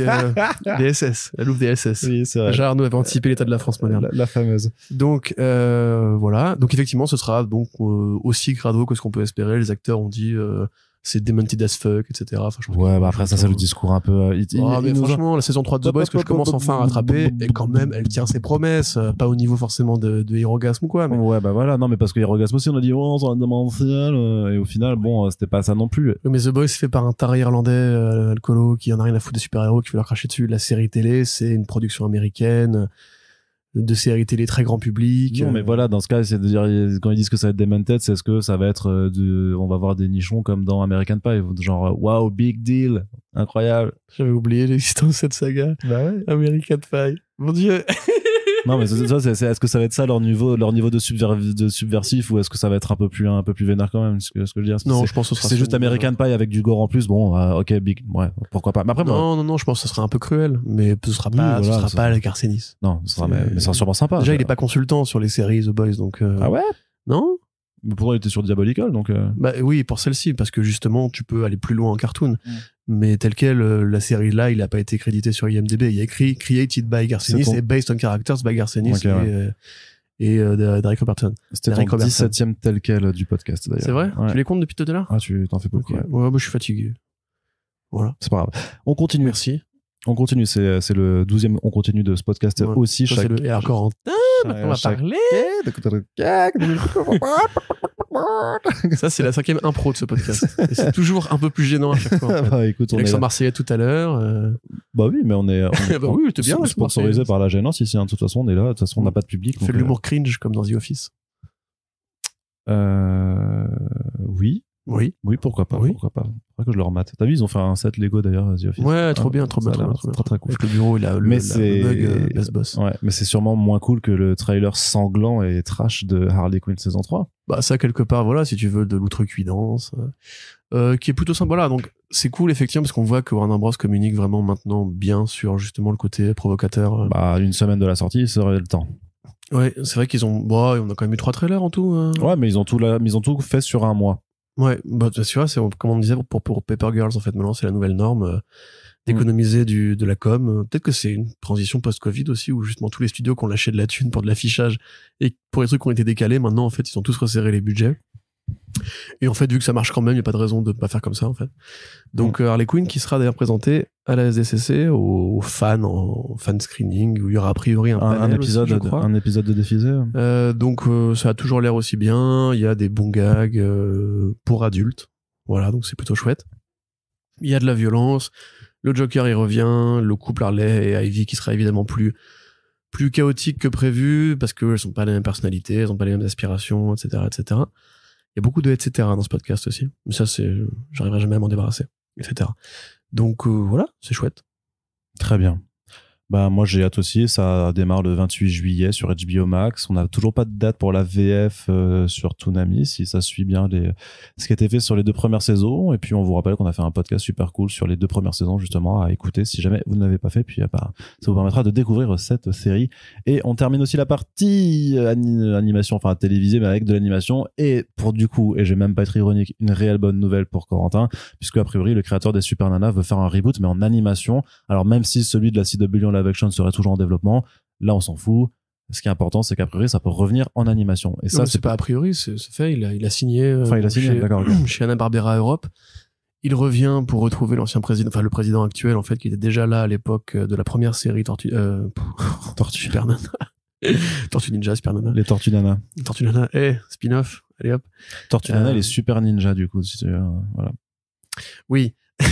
des SS, la Louve des SS. Oui, c'est vrai. Déjà, Arnaud avait anticipé l'état de la France moderne. La fameuse. Donc, voilà. Donc, effectivement, ce sera donc aussi crado que ce qu'on peut espérer. Les acteurs ont dit c'est demented as fuck, etc. Enfin, je pense Ouais, que- bah après ça, c'est le discours un peu. Mais nous a- franchement, la saison 3 de The Boys que je commence enfin à rattraper, et quand même, elle tient ses promesses. Pas au niveau forcément de Hérogasme ou quoi, mais Ouais, bah voilà, non, mais parce que Hérogasme aussi, on a dit, oh, on a démentiel, et au final, bon, c'était pas ça non plus. Mais The Boys fait par un taré irlandais alcoolo qui en a rien à foutre des super-héros, qui veut leur cracher dessus. La série télé, c'est une production américaine de série télé très grand public. Non, mais voilà, dans ce cas, c'est de dire, quand ils disent que ça va être Demented, c'est ce que ça va être on va voir des nichons comme dans American Pie, genre, wow, big deal, incroyable. J'avais oublié l'existence de cette saga. Bah ouais. American Pie. Mon Dieu. Non, mais est-ce que ça va être ça leur niveau de subversif, ou est-ce que ça va être un peu plus vénère quand même, ce que je veux dire? Non, C'est- je pense que ce sera c'est juste son- American Pie avec du gore en plus, bon, ok, big, ouais, pourquoi pas. Mais après, moi, Non, je pense que ce sera un peu cruel, mais ce sera Oui, pas, voilà, ce sera ça- pas le Garcenis. non, ce sera, c'est- mais ça sera sûrement sympa. Déjà, il est pas consultant sur les séries The Boys, donc. Ah ouais? Non? Mais pourtant, il était sur Diabolical, donc. Bah oui, pour celle-ci, parce que justement, tu peux aller plus loin en cartoon. Mais tel quel, la série là, il a pas été crédité sur IMDb. Il y a écrit Created by Garcenis C'est ton- et Based on Characters by Garcenis Ok, ouais. et Derek Robertson. C'était ton Derek Robertson. 17e tel quel du podcast, d'ailleurs. C'est vrai? Ouais. Tu les comptes depuis tout à l'heure? Ah, tu t'en fais beaucoup. Ok. Ouais. Ouais, moi je suis fatigué. Voilà. C'est pas grave. On continue. Merci. On continue. C'est le 12e. On continue de ce podcast Ouais. aussi. Ça, c'est le... Et encore en on va parler. Ça, c'est la 5e impro de ce podcast. Et c'est toujours un peu plus gênant à chaque fois. En fait. Bah, écoute, on est L'accent là. marseillais tout à l'heure. Bah oui, mais on est Bah oui, t'es bien, l'accent sponsorisé marseillais. par la gênance ici. Hein. De toute façon, on est là. De toute façon, on n'a pas de public. On fait donc, de l'humour cringe comme dans The Office. Oui. Oui. Oui, pourquoi pas. Oui. Pourquoi pas. Faudrait que je le remate. T'as vu, ils ont fait un set Lego d'ailleurs, The Office. Ouais, trop Ah, bien, trop bien, ça a trop bien. l'air Trop bien. très, très cool. Avec le bureau et le Mais le c'est- mug Best Boss. Ouais, mais c'est sûrement moins cool que le trailer sanglant et trash de Harley Quinn saison 3. Bah ça quelque part, voilà, si tu veux de l'outrecuidance, qui est plutôt sympa. Voilà, donc c'est cool effectivement parce qu'on voit que Warner Bros communique vraiment maintenant bien sur justement le côté provocateur. Bah, une semaine de la sortie, ça aurait le temps. Ouais, c'est vrai qu'ils ont, bon, on a quand même eu 3 trailers en tout. Hein. Ouais, mais ils ont tout fait sur un mois. Ouais, bah tu vois, c'est comme on disait pour Paper Girls en fait. Maintenant c'est la nouvelle norme. D'économiser de la com. Peut-être que c'est une transition post-Covid aussi, où justement tous les studios qui ont lâché de la thune pour de l'affichage et pour les trucs qui ont été décalés, maintenant en fait ils ont tous resserré les budgets. Et en fait vu que ça marche quand même, il y a pas de raison de pas faire comme ça en fait. Donc Harley Quinn qui sera d'ailleurs présentée à la SDCC aux fans en fan screening où il y aura a priori un panel épisode, aussi, je crois. un épisode de défisé. Donc ça a toujours l'air aussi bien, il y a des bons gags pour adultes. Voilà, donc c'est plutôt chouette. Il y a de la violence. Le Joker il revient, le couple Harley et Ivy qui sera évidemment plus chaotique que prévu parce qu'elles sont pas les mêmes personnalités, elles ont pas les mêmes aspirations, etc., etc. Il y a beaucoup de etc. dans ce podcast aussi. Mais ça j'arriverai jamais à m'en débarrasser, etc. Donc voilà, c'est chouette. Très bien. Bah, moi, j'ai hâte aussi. Ça démarre le 28 juillet sur HBO Max. On n'a toujours pas de date pour la VF sur Toonami, si ça suit bien ce qui a été fait sur les 2 premières saisons. Et puis, on vous rappelle qu'on a fait un podcast super cool sur les 2 premières saisons, justement, à écouter si jamais vous ne l'avez pas fait. Puis, bah, ça vous permettra de découvrir cette série. Et on termine aussi la partie animation, enfin, télévisée, mais avec de l'animation. Et pour du coup, et je vais même pas être ironique, une réelle bonne nouvelle pour Corentin, puisque, a priori, le créateur des Super Nana veut faire un reboot, mais en animation. Alors, même si celui de la CW en live action serait toujours en développement, là on s'en fout. Ce qui est important, c'est qu'a priori ça peut revenir en animation. Et Non, ça, c'est pas a priori, c'est fait. Il a signé. Enfin, il a signé, d'accord. Ok. Chez Hanna-Barbera Europe. Il revient pour retrouver l'ancien président, enfin le président actuel en fait, qui était déjà là à l'époque de la première série Tortue Super Nana. Tortue Ninja, Super Nana. Les Tortues Nana. Tortue Nana, spin-off, allez hop. Tortue Nana, les Super Ninja du coup, si tu veux. Voilà. Oui. Je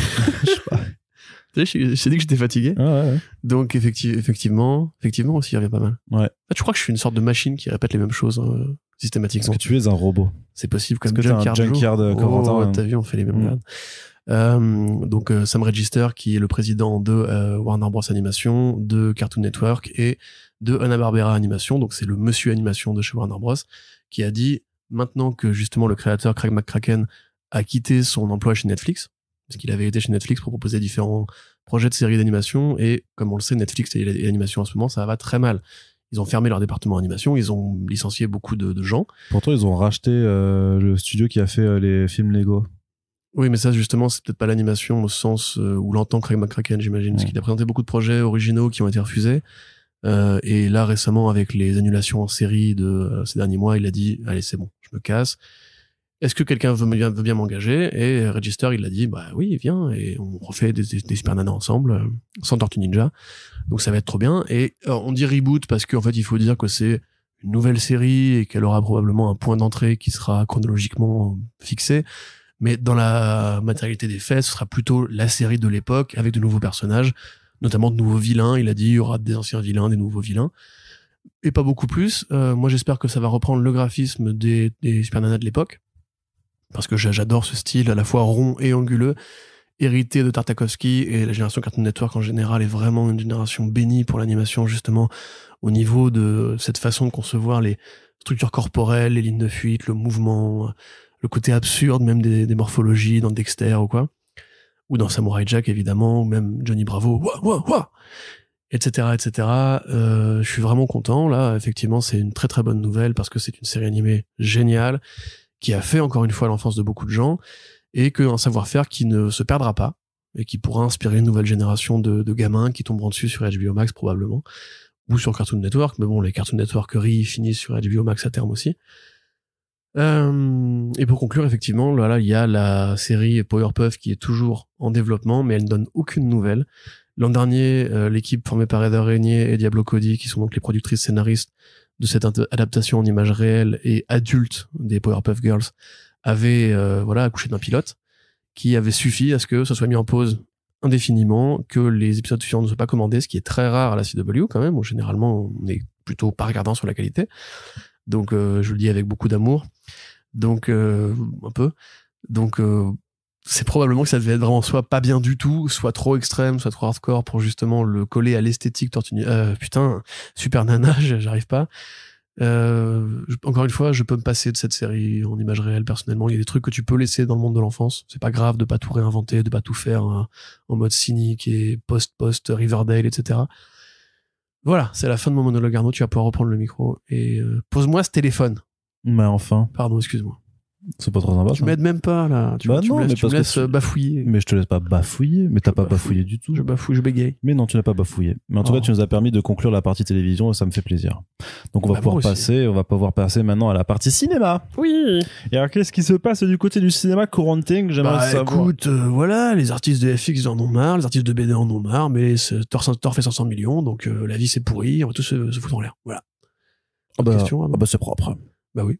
sais pas. Tu sais, j'ai dit que j'étais fatigué. Ah, ouais. Donc effectivement aussi, il revient pas mal. Ouais. Ah, tu crois que je suis une sorte de machine qui répète les mêmes choses Est-ce systématiquement? que tu es un robot? C'est possible Est-ce comme que t'es un Junkyard Corentin, oh, hein. t'as vu, on fait les mêmes blagues. Donc Sam Register, qui est le président de Warner Bros Animation, de Cartoon Network et de Hanna-Barbera Animation, donc c'est le monsieur animation de chez Warner Bros, qui a dit, maintenant que justement le créateur Craig McCracken a quitté son emploi chez Netflix, parce qu'il avait été chez Netflix pour proposer différents projets de séries d'animation, et comme on le sait, Netflix et l'animation en ce moment, ça va très mal. Ils ont fermé leur département animation, ils ont licencié beaucoup de gens. Pourtant, ils ont racheté le studio qui a fait les films Lego. Oui, mais ça, justement, c'est peut-être pas l'animation au sens où l'entend Craig McCracken, j'imagine, parce qu'il a présenté beaucoup de projets originaux qui ont été refusés. Et là, récemment, avec les annulations en série de ces derniers mois, il a dit, allez, c'est bon, je me casse. Est-ce que quelqu'un veut bien m'engager? Et Register, il a dit, bah oui, viens, et on refait des Super Nana ensemble, sans Tortue Ninja. Donc ça va être trop bien. Et on dit reboot parce qu'en fait, il faut dire que c'est une nouvelle série et qu'elle aura probablement un point d'entrée qui sera chronologiquement fixé. Mais dans la matérialité des faits, ce sera plutôt la série de l'époque avec de nouveaux personnages, notamment de nouveaux vilains. Il a dit, il y aura des anciens vilains, des nouveaux vilains. Et pas beaucoup plus. Moi, j'espère que ça va reprendre le graphisme des Super Nana de l'époque. Parce que j'adore ce style à la fois rond et anguleux, hérité de Tartakovsky, et la génération Cartoon Network en général est vraiment une génération bénie pour l'animation, justement, au niveau de cette façon de concevoir les structures corporelles, les lignes de fuite, le mouvement, le côté absurde même des morphologies dans Dexter ou quoi, ou dans Samurai Jack évidemment, ou même Johnny Bravo, ouah, etc., etc. Je suis vraiment content, là, effectivement, c'est une très très bonne nouvelle, parce que c'est une série animée géniale, qui a fait encore une fois l'enfance de beaucoup de gens, et qu'un savoir-faire qui ne se perdra pas, et qui pourra inspirer une nouvelle génération de gamins qui tomberont dessus sur HBO Max probablement, ou sur Cartoon Network, mais bon, les Cartoon Networkeries finissent sur HBO Max à terme aussi. Et pour conclure, effectivement, là, il y a la série Powerpuff qui est toujours en développement, mais elle ne donne aucune nouvelle. L'an dernier, l'équipe formée par Heather Régnier et Diablo Cody, qui sont donc les productrices scénaristes de cette adaptation en images réelles et adultes des Powerpuff Girls, avait accouché d'un pilote qui avait suffi à ce que ça soit mis en pause indéfiniment, que les épisodes suivants ne soient pas commandés, ce qui est très rare à la CW quand même, où généralement on est plutôt pas regardant sur la qualité. Donc je le dis avec beaucoup d'amour. Donc un peu. Donc c'est probablement que ça devait être vraiment soit pas bien du tout, soit trop extrême, soit trop hardcore pour justement le coller à l'esthétique Super Nana, j'arrive pas. Encore une fois, je peux me passer de cette série en images réelles personnellement. Il y a des trucs que tu peux laisser dans le monde de l'enfance. C'est pas grave de pas tout réinventer, de pas tout faire en mode cynique et post Riverdale, etc. Voilà, c'est la fin de mon monologue, Arnaud. Tu vas pouvoir reprendre le micro et pose-moi ce téléphone. Mais enfin. Pardon, excuse-moi. C'est pas trop sympa. Tu m'aides même pas là. Tu me laisses bafouiller. Mais je te laisse pas bafouiller. Mais t'as pas bafouillé du tout. Je bafouille, je bégaye. Mais non, tu n'as pas bafouillé. Mais en tout cas, tu nous as permis de conclure la partie télévision et ça me fait plaisir. Donc on va pouvoir passer maintenant à la partie cinéma. Oui. Et alors qu'est-ce qui se passe du côté du cinéma Corentin? J'aimerais savoir. Écoute, voilà, les artistes de FX en ont marre, les artistes de BD en ont marre, mais Thor fait 500 millions, donc la vie c'est pourri, on va tous se foutre en l'air. Voilà. Question, c'est propre. Bah oui.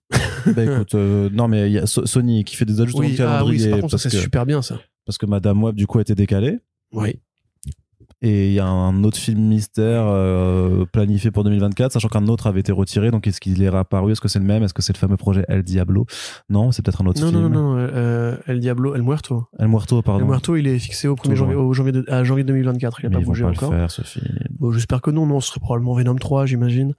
Bah écoute, non mais il y a Sony qui fait des ajustements de calendrier. Par contre, c'est super bien ça. Parce que Madame Web du coup a été décalée. Oui. Et il y a un autre film mystère planifié pour 2024, sachant qu'un autre avait été retiré. Donc est-ce qu'il est réapparu? Est-ce que c'est le même? Est-ce que c'est le fameux projet El Diablo? Non, c'est peut-être un autre film. Non. El Diablo, El Muerto. El Muerto, pardon. El Muerto, il est fixé au 1er janvier 2024. Il n'a pas bougé encore. Le faire, ce film. Bon, j'espère que non, ce serait probablement Venom 3, j'imagine.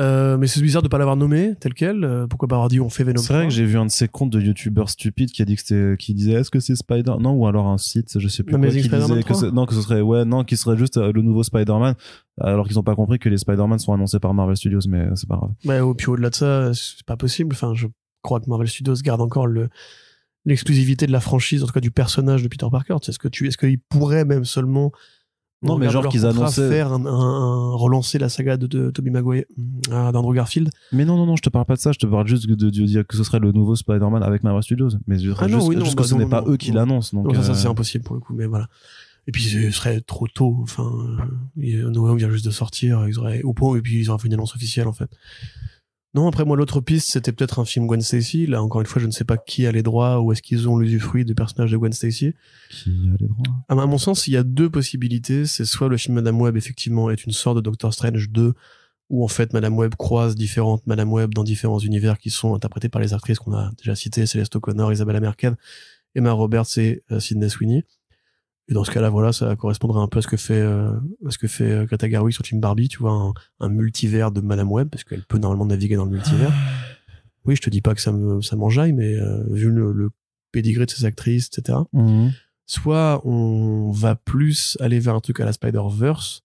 Mais c'est bizarre de pas l'avoir nommé tel quel. Pourquoi pas avoir dit on fait Venom 3? C'est vrai que j'ai vu un de ces comptes de youtubeurs stupides qui a dit que qui disait est-ce que c'est Spider, non, ou alors un site, je sais plus quoi, qui disait que ce serait qui serait juste le nouveau Spider-Man, alors qu'ils ont pas compris que les Spider-Man sont annoncés par Marvel Studios, mais c'est pas grave. Ouais, puis au-delà de ça, c'est pas possible. Enfin, je crois que Marvel Studios garde encore l'exclusivité de la franchise, en tout cas du personnage de Peter Parker. Est-ce qu'il pourrait même seulement mais genre qu'ils annonçaient faire relancer la saga de Tobey Maguire, d'Andrew Garfield. Mais non, je te parle pas de ça, je te parle juste de dire que ce serait le nouveau Spider-Man avec Marvel Studios, mais juste que ce n'est pas eux qui l'annoncent. Donc ça c'est impossible pour le coup, mais voilà. Et puis ce serait trop tôt, enfin No Way Home vient juste de sortir, et puis ils auraient fait une annonce officielle en fait. Non, après moi l'autre piste c'était peut-être un film Gwen Stacy. Là encore une fois je ne sais pas qui a les droits ou est-ce qu'ils ont l'usufruit du personnage de Gwen Stacy. Qui a les droits? À mon sens il y a deux possibilités. C'est soit le film Madame Web effectivement est une sorte de Doctor Strange 2 où en fait Madame Web croise différentes Madame Web dans différents univers qui sont interprétés par les actrices qu'on a déjà citées, Celeste O'Connor, Isabella Merced, Emma Roberts et Sydney Sweeney. Et dans ce cas-là, voilà, ça correspondrait un peu à ce que fait Greta Gerwig sur le film Barbie, tu vois, un multivers de Madame Web, parce qu'elle peut normalement naviguer dans le multivers. Oui, je te dis pas que ça m'enjaille, mais vu le pédigré de ces actrices, etc. Soit on va plus aller vers un truc à la Spider-Verse,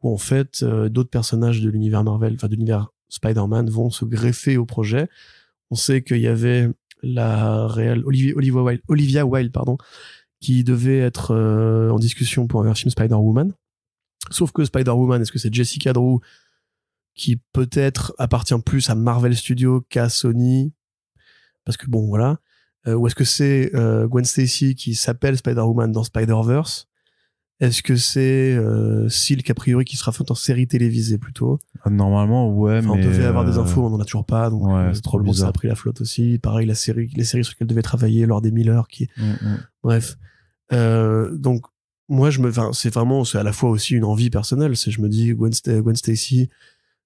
où en fait, d'autres personnages de l'univers Marvel, enfin de l'univers Spider-Man vont se greffer au projet. On sait qu'il y avait la réelle Olivia Wilde, qui devait être en discussion pour un film Spider-Woman. Sauf que Spider-Woman, est-ce que c'est Jessica Drew qui peut-être appartient plus à Marvel Studios qu'à Sony? Parce que bon, voilà. Ou est-ce que c'est Gwen Stacy qui s'appelle Spider-Woman dans Spider-Verse? Est-ce que c'est Silk, a priori, qui sera fait en série télévisée plutôt? Normalement, ouais, enfin, mais... on devait avoir des infos, on en a toujours pas, donc ouais, c'est trop bizarre. Ça a pris la flotte aussi. Pareil, les séries sur lesquelles devait travailler lors des Miller, bref. Donc, moi, c'est à la fois aussi une envie personnelle. Je me dis, Gwen Stacy,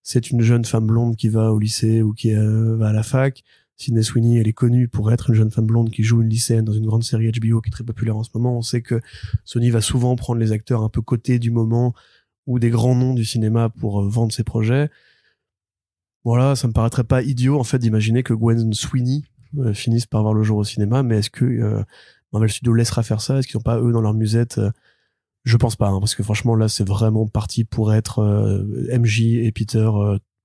c'est une jeune femme blonde qui va au lycée ou qui va à la fac. Sydney Sweeney, elle est connue pour être une jeune femme blonde qui joue une lycéenne dans une grande série HBO qui est très populaire en ce moment. On sait que Sony va souvent prendre les acteurs un peu cotés du moment ou des grands noms du cinéma pour vendre ses projets. Voilà, ça me paraîtrait pas idiot en fait d'imaginer que Gwen Sweeney finisse par voir le jour au cinéma, mais est-ce que Marvel Studios laissera faire ça? Est-ce qu'ils n'ont pas eux dans leur musette? Je pense pas, parce que franchement là c'est vraiment parti pour être MJ et Peter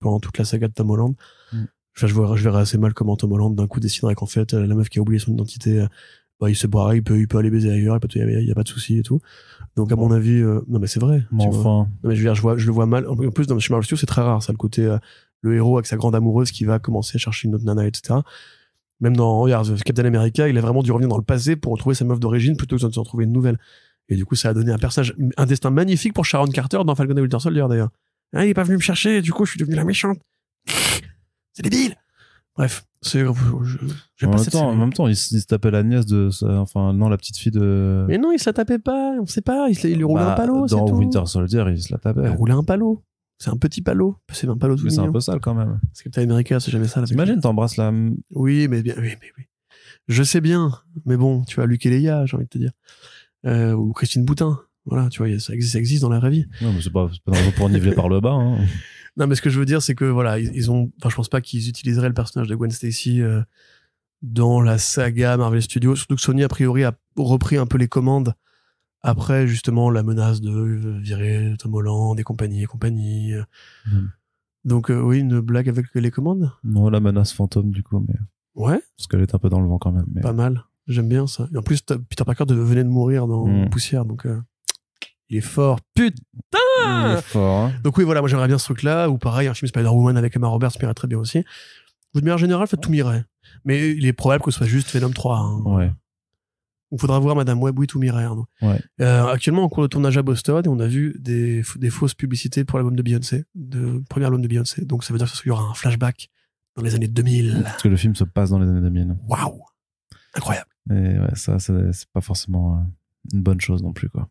pendant toute la saga de Tom Holland. Enfin, je verrais assez mal comment Tom Holland d'un coup déciderait qu'en fait la meuf qui a oublié son identité, il se boirait, il peut aller baiser ailleurs, il y a pas de souci et tout. Donc à mon avis, non mais c'est vrai. Enfin. Non mais je le vois mal. En plus chez Marvel Studios c'est très rare ça, le côté le héros avec sa grande amoureuse qui va commencer à chercher une autre nana, etc. Même dans Captain America, il a vraiment dû revenir dans le passé pour retrouver sa meuf d'origine plutôt que de se retrouver une nouvelle. Et du coup, ça a donné un destin magnifique pour Sharon Carter dans Falcon et Winter Soldier, d'ailleurs. Ah, il est pas venu me chercher, et du coup, je suis devenu la méchante. C'est débile! Bref, en même temps, il se tapait la nièce la petite fille de... Mais non, il se la tapait pas, on sait pas, il lui roulait un palo, c'est tout. Dans Winter Soldier, il se la tapait. Il roulait un palo. C'est un petit palo. C'est un palo tout mignon. C'est un peu sale, quand même. Parce que Captain America, c'est jamais ça. Imagine, t'embrasses la... Oui, mais oui. Je sais bien, mais bon, tu vois, Luc et Leia, j'ai envie de te dire. Ou Christine Boutin. Voilà, tu vois, ça existe dans la vraie vie. Non, mais c'est pas pour niveler par le bas, hein. Non, mais ce que je veux dire, c'est que voilà, je pense pas qu'ils utiliseraient le personnage de Gwen Stacy dans la saga Marvel Studios. Surtout que Sony, a priori, a repris un peu les commandes après, justement, la menace de virer Tom Holland et compagnie. Donc, oui, une blague avec les commandes? Non, la menace fantôme, du coup, mais... Ouais. Parce qu'elle est un peu dans le vent, quand même. Mais... Pas mal. J'aime bien ça. Et en plus, Peter Parker venait de mourir dans Poussière, donc... Il est fort. Putain! Il est fort, hein. Donc oui, voilà, moi j'aimerais bien ce truc-là, ou pareil, un film Spider-Woman avec Emma Roberts m'irait très bien aussi. De manière générale, tout m'irait. Mais il est probable que ce soit juste Venom 3. Hein. Ouais. Il faudra voir Madame Web, oui, tout m'irait. Hein, ouais. Actuellement, en cours de tournage à Boston, et on a vu des fausses publicités pour l'album de Beyoncé, premier album de Beyoncé. Donc ça veut dire qu'il y aura un flashback dans les années 2000. Parce que le film se passe dans les années 2000. Waouh! Incroyable. Et ouais, ça, c'est pas forcément une bonne chose non plus, quoi.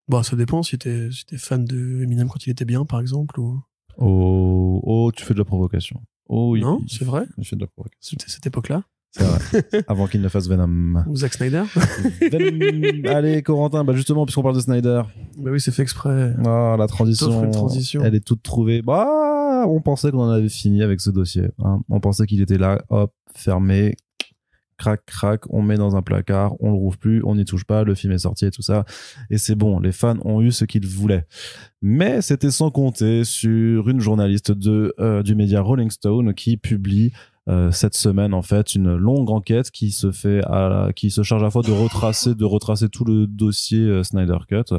Bon, ça dépend si t'es fan de Eminem quand il était bien, par exemple, ou... Oh, tu fais de la provocation. Oh, non, c'est vrai. Il fait de la provocation. C'était cette époque-là. C'est vrai. Avant qu'il ne fasse Venom. Ou Zack Snyder. Allez, Corentin, justement, puisqu'on parle de Snyder. Bah oui, c'est fait exprès. Ah, la transition. Elle est toute trouvée. Bah, on pensait qu'on en avait fini avec ce dossier. Hein. On pensait qu'il était là, hop, fermé. Crac, on met dans un placard, on le rouvre plus, on n'y touche pas, le film est sorti et tout ça, et c'est bon, les fans ont eu ce qu'ils voulaient. Mais c'était sans compter sur une journaliste du média Rolling Stone qui publie cette semaine en fait une longue enquête qui se charge à la fois de retracer tout le dossier Snyder Cut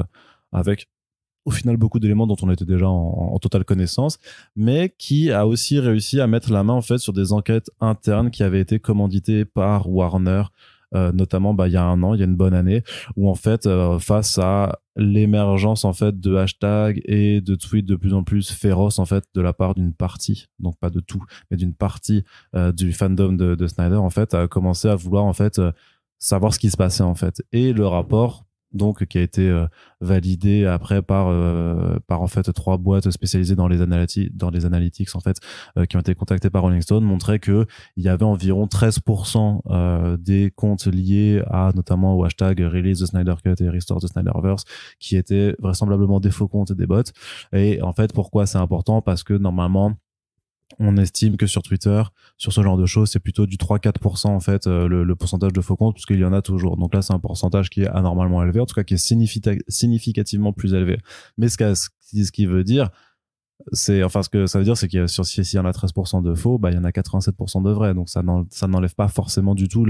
avec au final beaucoup d'éléments dont on était déjà en totale connaissance, mais qui a aussi réussi à mettre la main en fait sur des enquêtes internes qui avaient été commanditées par Warner, notamment il y a un an, il y a une bonne année, où en fait face à l'émergence en fait de hashtags et de tweets de plus en plus féroces en fait de la part d'une partie, donc pas de tout, mais d'une partie du fandom de Snyder en fait, a commencé à vouloir en fait savoir ce qui se passait en fait, et le rapport donc qui a été validé après par en fait 3 boîtes spécialisées dans les analytics en fait qui ont été contactées par Rolling Stone, montrait que il y avait environ 13% des comptes liés à notamment au hashtag Release the Snyder Cut et Restore the Snyderverse qui étaient vraisemblablement des faux comptes et des bots. Et en fait, pourquoi c'est important? Parce que normalement on estime que sur Twitter, sur ce genre de choses, c'est plutôt du 3-4% en fait le pourcentage de faux comptes, parce qu'il y en a toujours. Donc là, c'est un pourcentage qui est anormalement élevé, en tout cas qui est significativement plus élevé. Mais ce qui veut dire, c'est enfin ce que ça veut dire, c'est qu'il y a s'il y en a 13% de faux, bah il y en a 87% de vrais. Donc ça n'enlève pas forcément du tout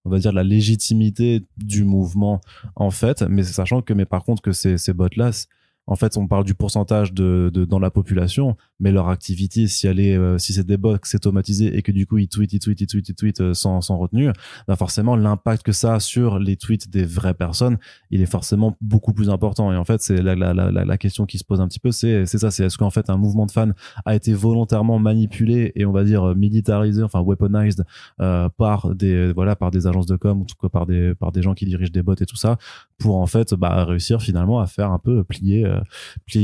on va dire la légitimité du mouvement en fait. Mais sachant que par contre que ces bots là, en fait, on parle du pourcentage dans la population, mais leur activité, si c'est des bots, c'est automatisé et que du coup, ils tweetent sans retenue, bah forcément, l'impact que ça a sur les tweets des vraies personnes, il est forcément beaucoup plus important. Et en fait, c'est la question qui se pose un petit peu, c'est ça, c'est est-ce qu'en fait, un mouvement de fans a été volontairement manipulé et on va dire militarisé, enfin weaponized, par des agences de com, ou en tout cas par des gens qui dirigent des bots et tout ça, pour en fait, réussir finalement à faire un peu plier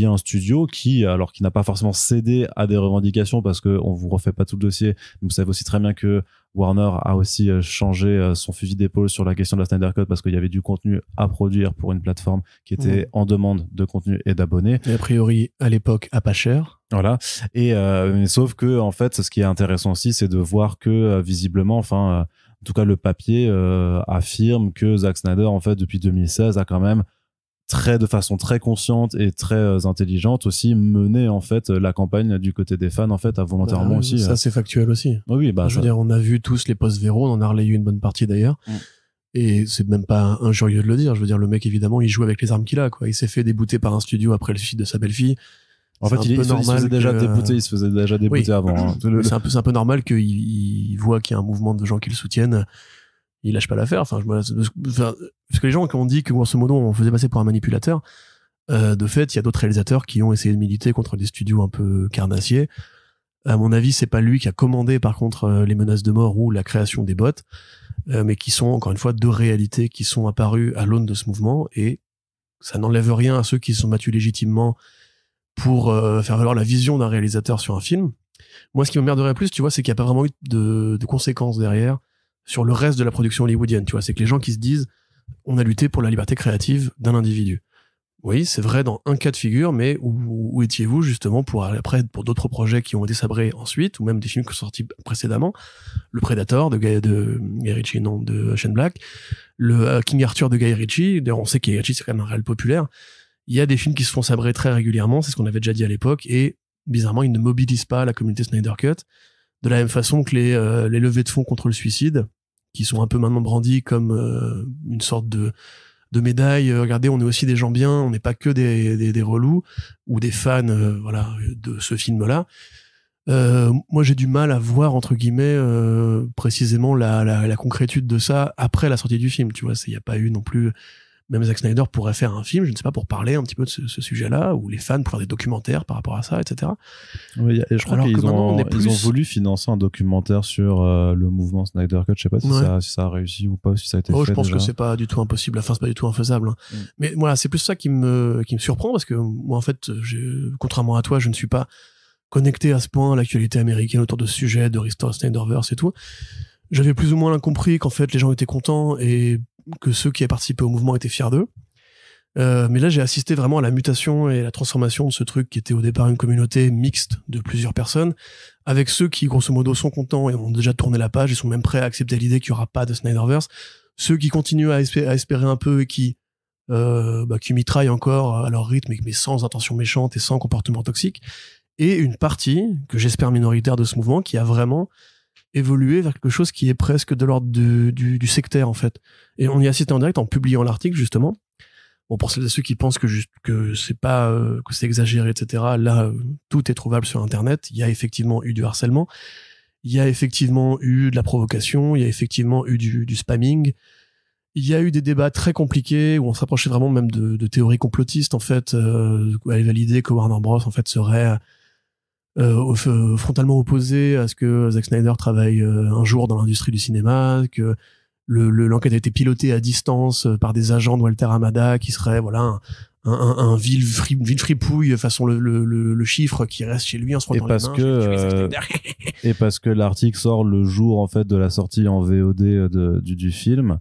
un studio qui n'a pas forcément cédé à des revendications, parce que on vous refait pas tout le dossier. Vous savez aussi très bien que Warner a aussi changé son fusil d'épaule sur la question de la Snyder Cut, parce qu'il y avait du contenu à produire pour une plateforme qui était en demande de contenu et d'abonnés. Et a priori, à l'époque, à pas cher. Voilà. Et mais sauf que en fait, ce qui est intéressant aussi, c'est de voir que visiblement, en tout cas, le papier affirme que Zack Snyder, en fait, depuis 2016, a quand même de façon très consciente et très intelligente aussi mené en fait la campagne du côté des fans en fait à volontairement aussi. Ça c'est factuel aussi. Oui, je veux dire, on a vu tous les posts Véro, on en a relayé une bonne partie d'ailleurs. Et c'est même pas injurieux de le dire. Je veux dire, le mec évidemment, il joue avec les armes qu'il a, quoi. Il s'est fait débouter par un studio après le suicide de sa belle-fille. En fait, il se faisait déjà débouter avant. Hein. C'est un peu normal qu'il voit qu'il y a un mouvement de gens qui le soutiennent. Il lâche pas l'affaire. Parce que les gens qui ont dit que grosso modo on faisait passer pour un manipulateur, de fait, il y a d'autres réalisateurs qui ont essayé de militer contre des studios un peu carnassiers. À mon avis, c'est pas lui qui a commandé par contre les menaces de mort ou la création des bots, mais qui sont encore une fois deux réalités qui sont apparues à l'aune de ce mouvement, et ça n'enlève rien à ceux qui se sont battus légitimement pour faire valoir la vision d'un réalisateur sur un film. Moi, ce qui m'emmerderait plus, tu vois, c'est qu'il n'y a pas vraiment eu de conséquences derrière sur le reste de la production hollywoodienne, tu vois. C'est que les gens qui se disent on a lutté pour la liberté créative d'un individu. Oui, c'est vrai dans un cas de figure, mais où étiez-vous justement pour d'autres projets qui ont été sabrés ensuite, ou même des films qui sont sortis précédemment, le Predator de Guy Ritchie, non, de Shane Black, le King Arthur de Guy Ritchie. D'ailleurs, on sait que Guy Ritchie c'est quand même un réel populaire. Il y a des films qui se font sabrer très régulièrement, c'est ce qu'on avait déjà dit à l'époque, et bizarrement ils ne mobilisent pas la communauté Snyder Cut de la même façon que les levées de fonds contre le suicide, qui sont un peu maintenant brandis comme une sorte de médaille. Regardez, on est aussi des gens bien, on n'est pas que des relous ou des fans de ce film-là. Moi, j'ai du mal à voir, entre guillemets, précisément la concrétude de ça après la sortie du film. Tu vois, il n'y a pas eu non plus... Même Zack Snyder pourrait faire un film, je ne sais pas, pour parler un petit peu de ce sujet-là, ou les fans pour faire des documentaires par rapport à ça, etc. Oui, et je crois qu'ils ont voulu financer un documentaire sur le mouvement Snyder Cut. Je sais pas si ça a réussi ou pas, ou si ça a été fait. Je pense déjà. Que c'est pas du tout impossible. Enfin, c'est pas du tout infaisable. Hein. Mais voilà, c'est plus ça qui me surprend, parce que moi, en fait, contrairement à toi, je ne suis pas connecté à ce point à l'actualité américaine autour de ce sujet, de Restore Snyderverse et tout. J'avais plus ou moins compris qu'en fait, les gens étaient contents et que ceux qui avaient participé au mouvement étaient fiers d'eux. Mais là, j'ai assisté vraiment à la mutation et à la transformation de ce truc qui était au départ une communauté mixte de plusieurs personnes, avec ceux qui, grosso modo, sont contents et ont déjà tourné la page et sont même prêts à accepter l'idée qu'il n'y aura pas de Snyderverse, ceux qui continuent à espérer un peu et qui mitraillent encore à leur rythme, mais sans intention méchante et sans comportement toxique, et une partie, que j'espère minoritaire de ce mouvement, qui a vraiment évoluer vers quelque chose qui est presque de l'ordre du sectaire, en fait. Et on y a assisté en direct en publiant l'article, justement. Bon, pour ceux qui pensent que c'est pas, que c'est exagéré, etc., là, tout est trouvable sur Internet. Il y a effectivement eu du harcèlement. Il y a effectivement eu de la provocation. Il y a effectivement eu du spamming. Il y a eu des débats très compliqués où on s'approchait vraiment même de théories complotistes, en fait, à valider que Warner Bros, en fait, serait frontalement opposé à ce que Zack Snyder travaille un jour dans l'industrie du cinéma, que l'enquête a été pilotée à distance par des agents de Walter Hamada qui seraient voilà un vil fripouille façon le chiffre qui reste chez lui en se frottant les mains. Et parce que l'article sort le jour en fait de la sortie en VOD du film,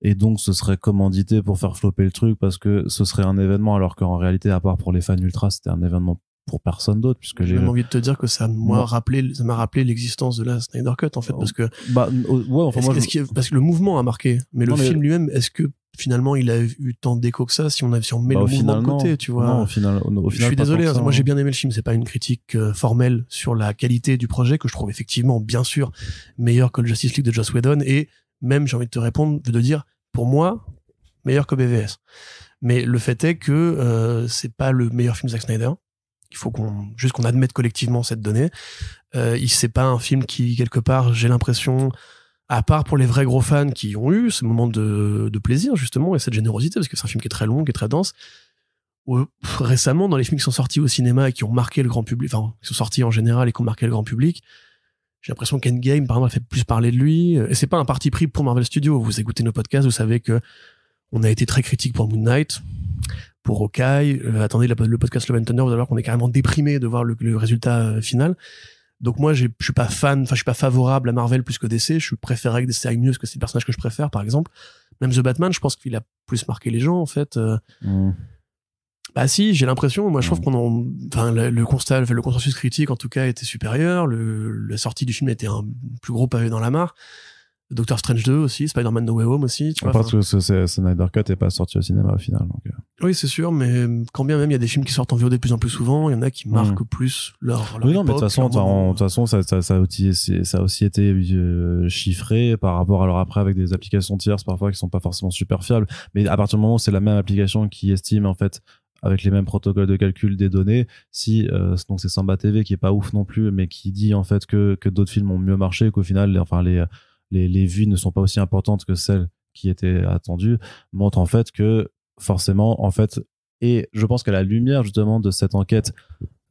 et donc ce serait commandité pour faire flopper le truc parce que ce serait un événement, alors qu'en réalité, à part pour les fans ultra, c'était un événement pour personne d'autre, puisque j'ai même envie de te dire que ça m'a rappelé l'existence de la Snyder Cut en fait, parce que parce que le mouvement a marqué, mais le film lui-même, est-ce que finalement il a eu tant d'écho que ça si on met le mouvement de côté, tu vois? Non, au final, je suis désolé, moi j'ai bien aimé le film, c'est pas une critique formelle sur la qualité du projet que je trouve effectivement bien sûr meilleur que le Justice League de Joss Whedon, et même j'ai envie de te répondre de dire pour moi meilleur que BVS, mais le fait est que c'est pas le meilleur film de Zack Snyder. Il faut qu'on admette collectivement cette donnée. C'est pas un film qui, quelque part, j'ai l'impression, à part pour les vrais gros fans qui ont eu ce moment de plaisir, justement, et cette générosité, parce que c'est un film qui est très long, qui est très dense, récemment, dans les films qui sont sortis au cinéma et qui ont marqué le grand public, enfin, qui sont sortis en général et qui ont marqué le grand public, j'ai l'impression qu'Endgame, par exemple, a fait plus parler de lui. Et c'est pas un parti pris pour Marvel Studios. Vous écoutez nos podcasts, vous savez que on a été très critique pour Moon Knight, pour Hawkeye. Attendez le podcast Love and Thunder, vous allez voir qu'on est carrément déprimé de voir le résultat final. Donc moi, je suis pas fan, je suis pas favorable à Marvel plus que DC. Je préfère que DC aille mieux parce que c'est le personnage que je préfère, par exemple. Même The Batman, je pense qu'il a plus marqué les gens, en fait. Bah si, j'ai l'impression, moi je trouve le consensus critique en tout cas était supérieur, la sortie du film était un plus gros pavé dans la mare. Doctor Strange 2 aussi, Spider-Man No Way Home aussi, tu vois. Parce que Snyder Cut est pas sorti au cinéma au final. Donc... Oui, c'est sûr, mais quand bien même il y a des films qui sortent en VOD de plus en plus souvent, il y en a qui marquent plus leur oui, non, époque, mais de toute façon, ça a aussi été chiffré par rapport, alors après avec des applications tierces parfois qui sont pas forcément super fiables, mais à partir du moment où c'est la même application qui estime en fait avec les mêmes protocoles de calcul des données, si donc c'est Samba TV qui est pas ouf non plus, mais qui dit en fait que d'autres films ont mieux marché, qu'au final les vues ne sont pas aussi importantes que celles qui étaient attendues, montre en fait que forcément en fait, et je pense qu'à la lumière justement de cette enquête,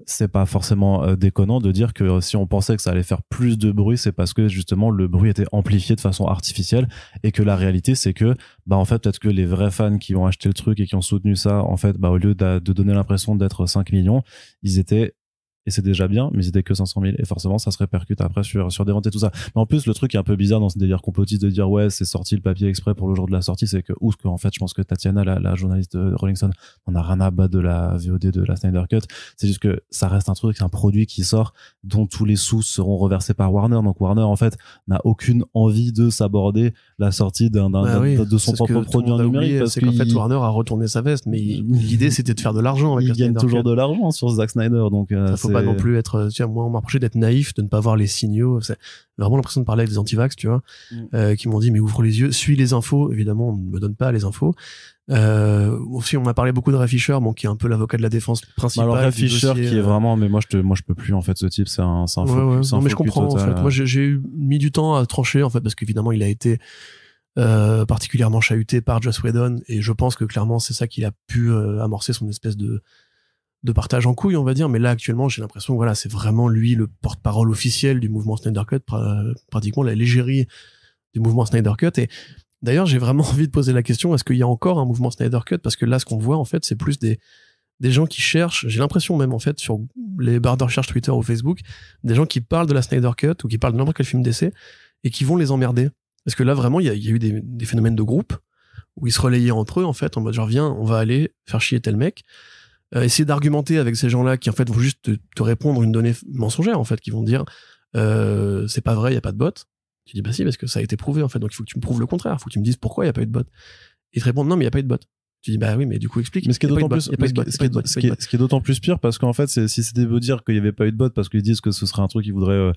c'est pas forcément déconnant de dire que si on pensait que ça allait faire plus de bruit, c'est parce que justement le bruit était amplifié de façon artificielle, et que la réalité c'est que en fait peut-être que les vrais fans qui ont acheté le truc et qui ont soutenu ça, en fait au lieu de donner l'impression d'être 5 millions, ils étaient, et c'est déjà bien, mais ils étaient que 500 000, et forcément ça se répercute après sur des ventes et tout ça. Mais en plus le truc qui est un peu bizarre dans ce délire complotiste de dire ouais c'est sorti le papier exprès pour le jour de la sortie, c'est que en fait je pense que Tatiana, la journaliste de Rolling Stone, on a rien à battre de la VOD de la Snyder Cut. C'est juste que ça reste un truc, c'est un produit qui sort dont tous les sous seront reversés par Warner, donc Warner en fait n'a aucune envie de s'aborder la sortie de son propre produit en numérique, parce qu'en fait Warner a retourné sa veste, mais l'idée c'était de faire de l'argent avec il gagne toujours de l'argent sur Zack Snyder, donc faut pas non plus être, tu vois, moi on m'a reproché d'être naïf, de ne pas voir les signaux. C'est vraiment l'impression de parler avec des antivax, tu vois, qui m'ont dit mais ouvre les yeux, suis les infos. Évidemment on ne me donne pas les infos. Aussi on m'a parlé beaucoup de Ray Fisher, bon, qui est un peu l'avocat de la défense principale. Alors Ray Fisher qui est vraiment, mais moi je peux plus en fait, ce type c'est un faux, non, mais je comprends total, en fait. Moi j'ai mis du temps à trancher en fait, parce qu'évidemment il a été particulièrement chahuté par Joss Whedon, et je pense que clairement c'est ça qui a pu amorcer son espèce de partage en couille, on va dire. Mais là actuellement j'ai l'impression que voilà, c'est vraiment lui le porte-parole officiel du mouvement Snyder Cut, pratiquement la légérie du mouvement Snyder Cut. Et d'ailleurs j'ai vraiment envie de poser la question, est-ce qu'il y a encore un mouvement Snyder Cut? Parce que là ce qu'on voit en fait c'est plus des gens qui cherchent, j'ai l'impression même en fait sur les barres de recherche Twitter ou Facebook, des gens qui parlent de la Snyder Cut ou qui parlent de n'importe quel film d'essai et qui vont les emmerder. Parce que là vraiment il y a eu des phénomènes de groupe où ils se relayaient entre eux en fait, en mode genre viens, on va aller faire chier tel mec. Essayer d'argumenter avec ces gens-là qui en fait vont juste te répondre une donnée mensongère en fait, qui vont dire c'est pas vrai, il y a pas de bot. Tu dis bah si, parce que ça a été prouvé en fait, donc il faut que tu me prouves le contraire, il faut que tu me dises pourquoi il y a pas eu de bot. Ils te répondent non mais il y a pas eu de bot. Tu dis bah oui mais du coup explique. Mais ce qui est d'autant plus pire, parce qu'en fait si c'était beau dire qu'il y avait pas eu de bot parce qu'ils disent que ce serait un truc qui voudrait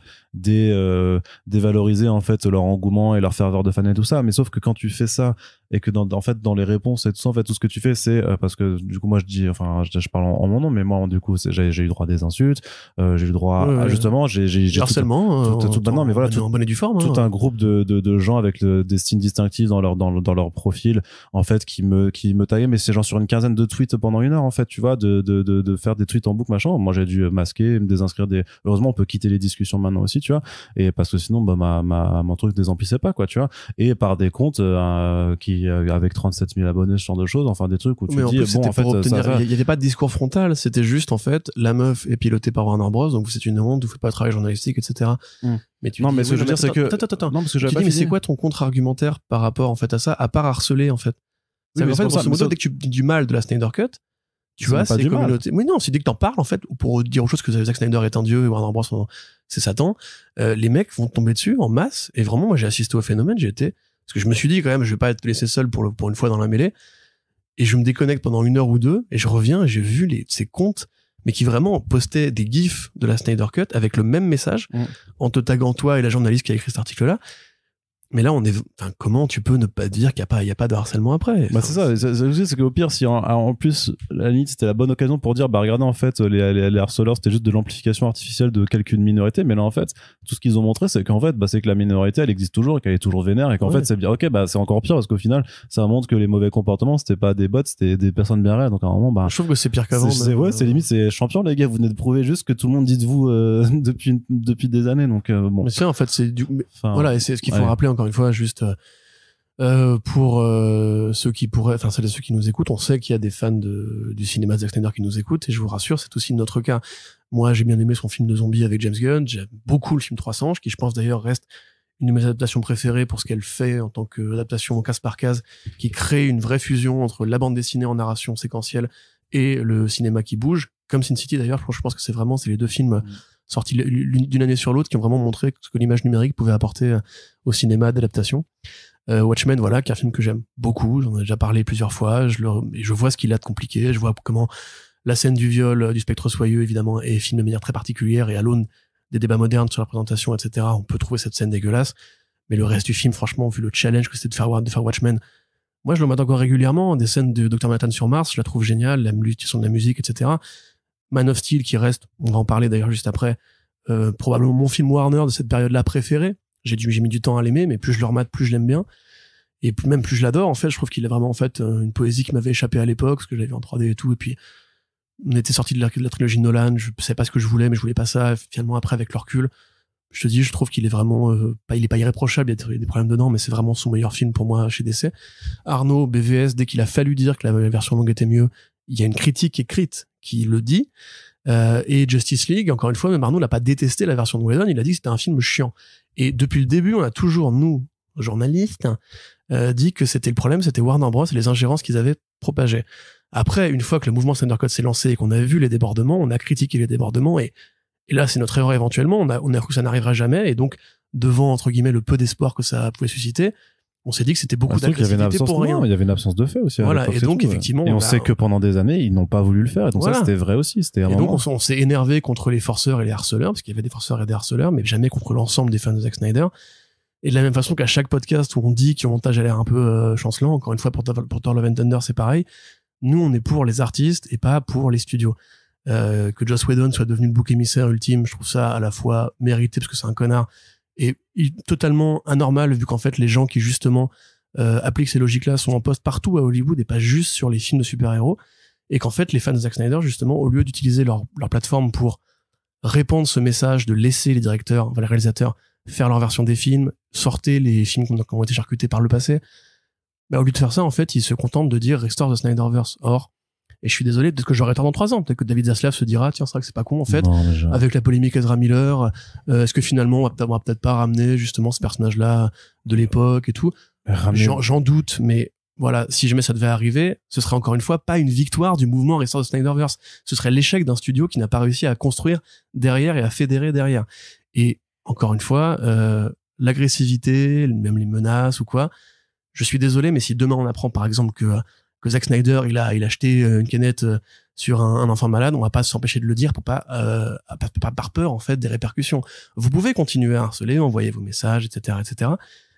dévaloriser en fait leur engouement et leur ferveur de fans et tout ça, mais sauf que quand tu fais ça et que dans les réponses et tout ça, en fait tout ce que tu fais c'est parce que du coup moi je parle en mon nom, mais moi du coup j'ai eu droit à des insultes, j'ai eu droit à, justement j'ai harcèlement non mais voilà, en bonne et due forme, tout un groupe de gens avec des signes distinctifs dans leur profil en fait qui me taguaient, mais c'est genre sur une quinzaine de tweets pendant 1 heure en fait, tu vois, de faire des tweets en boucle machin. Moi j'ai dû masquer, me désinscrire heureusement on peut quitter les discussions maintenant aussi, tu vois, et parce que sinon bah mon truc désemplissait pas, quoi, tu vois, et par des comptes qui avec 37 000 abonnés, ce genre de choses, enfin des trucs où tu Mais dis plus, bon en fait il y avait pas de discours frontal, c'était juste en fait la meuf est pilotée par Warner Bros, donc c'est une honte, vous faites pas de travail journalistique, etc. Mais ce que je veux dire c'est que attends, non, parce que j'avais tu pas dis mais fini. c'est quoi ton contre-argumentaire par rapport en fait à ça, à part harceler en fait? Ça veut dire en fait grosso modo, dès que tu dis du mal de la Snyder Cut, tu vois, c'est communauté. Oui, non, c'est dès que t'en parles, en fait, pour dire aux choses que Zack Snyder est un dieu et Warner Bros, c'est Satan, les mecs vont tomber dessus en masse. Et vraiment, moi, j'ai assisté au phénomène, parce que je me suis dit, quand même, je vais pas être laissé seul pour une fois dans la mêlée. Et je me déconnecte pendant 1 heure ou 2, et je reviens, et j'ai vu ces comptes, mais qui vraiment postaient des gifs de la Snyder Cut avec le même message, en te taguant toi et la journaliste qui a écrit cet article-là. Mais là, comment tu peux ne pas dire qu'il y a pas de harcèlement après? Bah, c'est ça. C'est qu'au pire, si en plus, la limite, c'était la bonne occasion pour dire, bah, regardez, en fait, les harceleurs, c'était juste de l'amplification artificielle de quelques minorités. Mais là, en fait, tout ce qu'ils ont montré, c'est qu'en fait, bah, c'est que la minorité, elle existe toujours et qu'elle est toujours vénère et qu'en fait, c'est bien, ok, bah, c'est encore pire parce qu'au final, ça montre que les mauvais comportements, c'était pas des bots, c'était des personnes bien réelles. Donc, à un moment, bah. Je trouve que c'est pire qu'avant. C'est limite, c'est champion, les gars. Vous venez de prouver juste que tout le monde dit de vous, depuis des années. Donc, bon. Mais c'est, en fait, voilà, et c'est ce qu'il faut rappeler encore une fois, juste pour ceux qui pourraient, enfin celles et ceux qui nous écoutent, on sait qu'il y a des fans du cinéma de Zack Snyder qui nous écoutent, et je vous rassure, c'est aussi notre cas. Moi, j'ai bien aimé son film de zombies avec James Gunn, j'aime beaucoup le film 300, qui je pense d'ailleurs reste une de mes adaptations préférées pour ce qu'elle fait en tant qu'adaptation case par case, qui crée une vraie fusion entre la bande dessinée en narration séquentielle et le cinéma qui bouge, comme Sin City d'ailleurs. Je pense que c'est les deux films sortis d'une année sur l'autre qui ont vraiment montré ce que l'image numérique pouvait apporter au cinéma d'adaptation. Watchmen, voilà, qui est un film que j'aime beaucoup, j'en ai déjà parlé plusieurs fois, je vois ce qu'il a de compliqué, je vois comment la scène du viol du spectre soyeux, évidemment, est filmée de manière très particulière, et à l'aune des débats modernes sur la présentation, etc., on peut trouver cette scène dégueulasse, mais le reste du film, franchement, vu le challenge que c'était de faire Watchmen, moi je le mets encore régulièrement, des scènes de Dr. Manhattan sur Mars, je la trouve géniale, l'utilisation de la musique, etc. Man of Steel, qui reste, on va en parler d'ailleurs juste après, probablement mon film Warner de cette période-là préféré. J'ai mis du temps à l'aimer, mais plus je le remate, plus je l'aime bien. Et même plus je l'adore, en fait, je trouve qu'il a vraiment, en fait, une poésie qui m'avait échappé à l'époque, parce que j'avais en 3D et tout, et puis, on était sorti de la trilogie de Nolan, je savais pas ce que je voulais, mais je voulais pas ça. Finalement, après, avec le recul, je te dis, je trouve qu'il est vraiment, il est pas irréprochable, il y a des problèmes dedans, mais c'est vraiment son meilleur film pour moi chez DC. Arnaud, BVS, dès qu'il a fallu dire que la version longue était mieux, il y a une critique écrite qui le dit. Et Justice League, encore une fois, même Arnaud n'a pas détesté la version de Whedon, il a dit que c'était un film chiant. Et depuis le début, on a toujours, nous, journalistes, dit que c'était le problème, c'était Warner Bros et les ingérences qu'ils avaient propagées. Après, une fois que le mouvement Snyder Cut s'est lancé et qu'on a vu les débordements, on a critiqué les débordements, et là, c'est notre erreur éventuellement, on a cru que ça n'arriverait jamais, et donc, devant, entre guillemets, le peu d'espoir que ça pouvait susciter, on s'est dit que c'était beaucoup d'agressivité pour rien. Il y avait une absence de fait aussi. Voilà, et donc, effectivement. Et on sait que pendant des années, ils n'ont pas voulu le faire. Et donc ça, c'était vrai aussi. Et donc, on s'est énervé contre les forceurs et les harceleurs, parce qu'il y avait des forceurs et des harceleurs, mais jamais contre l'ensemble des fans de Zack Snyder. Et de la même façon qu'à chaque podcast où on dit que le montage a l'air un peu chancelant, encore une fois, pour Thor Love and Thunder, c'est pareil. Nous, on est pour les artistes et pas pour les studios. Que Joss Whedon soit devenu le bouc émissaire ultime, je trouve ça à la fois mérité, parce que c'est un connard, et totalement anormal, vu qu'en fait, les gens qui, justement, appliquent ces logiques-là sont en poste partout à Hollywood et pas juste sur les films de super-héros, et qu'en fait les fans de Zack Snyder, justement, au lieu d'utiliser leur plateforme pour répandre ce message de laisser les directeurs, les réalisateurs faire leur version des films, sortez les films qui ont été charcutés par le passé, au lieu de faire ça, en fait, ils se contentent de dire restore the Snyderverse. Or, et je suis désolé, peut-être que j'aurai tort dans 3 ans, peut-être que David Zaslav se dira tiens, c'est vrai que c'est pas con en fait, avec la polémique Ezra Miller, est-ce que finalement on va peut-être pas ramener justement ce personnage-là de l'époque et tout. J'en doute, mais voilà, si jamais ça devait arriver, ce serait encore une fois pas une victoire du mouvement Restore the Snyderverse, ce serait l'échec d'un studio qui n'a pas réussi à construire derrière et à fédérer derrière. Et encore une fois, l'agressivité, même les menaces ou quoi, je suis désolé, mais si demain on apprend par exemple que Zack Snyder il a acheté une canette sur un enfant malade, on va pas s'empêcher de le dire pour pas par peur en fait des répercussions. Vous pouvez continuer à harceler, envoyer vos messages, etc., etc.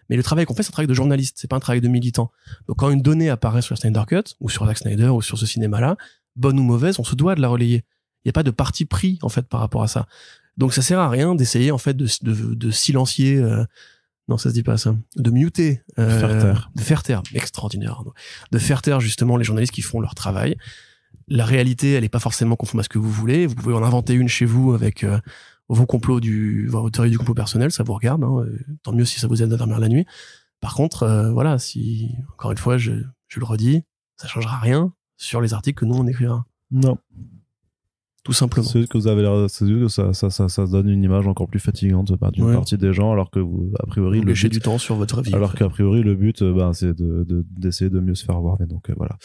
Mais le travail qu'on fait, c'est un travail de journaliste, c'est pas un travail de militant. Donc quand une donnée apparaît sur Snyder Cut, ou sur Zack Snyder, ou sur ce cinéma-là, bonne ou mauvaise, on se doit de la relayer. Il n'y a pas de parti pris, en fait, par rapport à ça. Donc ça sert à rien d'essayer, en fait, de silencier, non, ça se dit pas ça, de muter, de faire taire, extraordinaire, de faire taire, justement, les journalistes qui font leur travail. La réalité, elle est pas forcément conforme à ce que vous voulez. Vous pouvez en inventer une chez vous avec, vos théories du complot personnel, ça vous regarde, hein, tant mieux si ça vous aide à dormir la nuit. Par contre, voilà, si, encore une fois, je le redis, ça changera rien sur les articles que nous on écrira. Non. Tout simplement. C'est que vous avez l'air, c'est que ça donne une image encore plus fatigante d'une partie des gens, alors que vous, a priori, vous gâchez du temps sur votre vie. Alors qu'a priori, le but, c'est d'essayer de mieux se faire voir. Mais donc, voilà.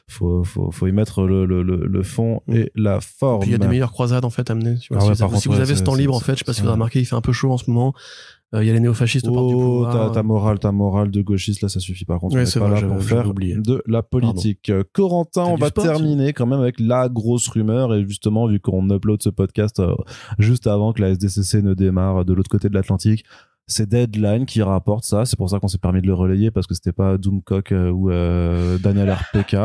Faut y mettre le fond et la forme. Puis il y a des meilleures croisades, en fait, à mener. Tu vois, si vous avez ce temps libre, en fait, je sais pas si vous avez remarqué, il fait un peu chaud en ce moment. Il y a les néofascistes au parti du pouvoir. Ta morale de gauchiste, là, ça suffit pas. Contre, on n'est pas là pour faire de la politique. Corentin, on va terminer quand même avec la grosse rumeur. Et justement, vu qu'on upload ce podcast juste avant que la SDCC ne démarre de l'autre côté de l'Atlantique, c'est Deadline qui rapporte ça. C'est pour ça qu'on s'est permis de le relayer, parce que c'était pas Doomcock ou Daniel RPK.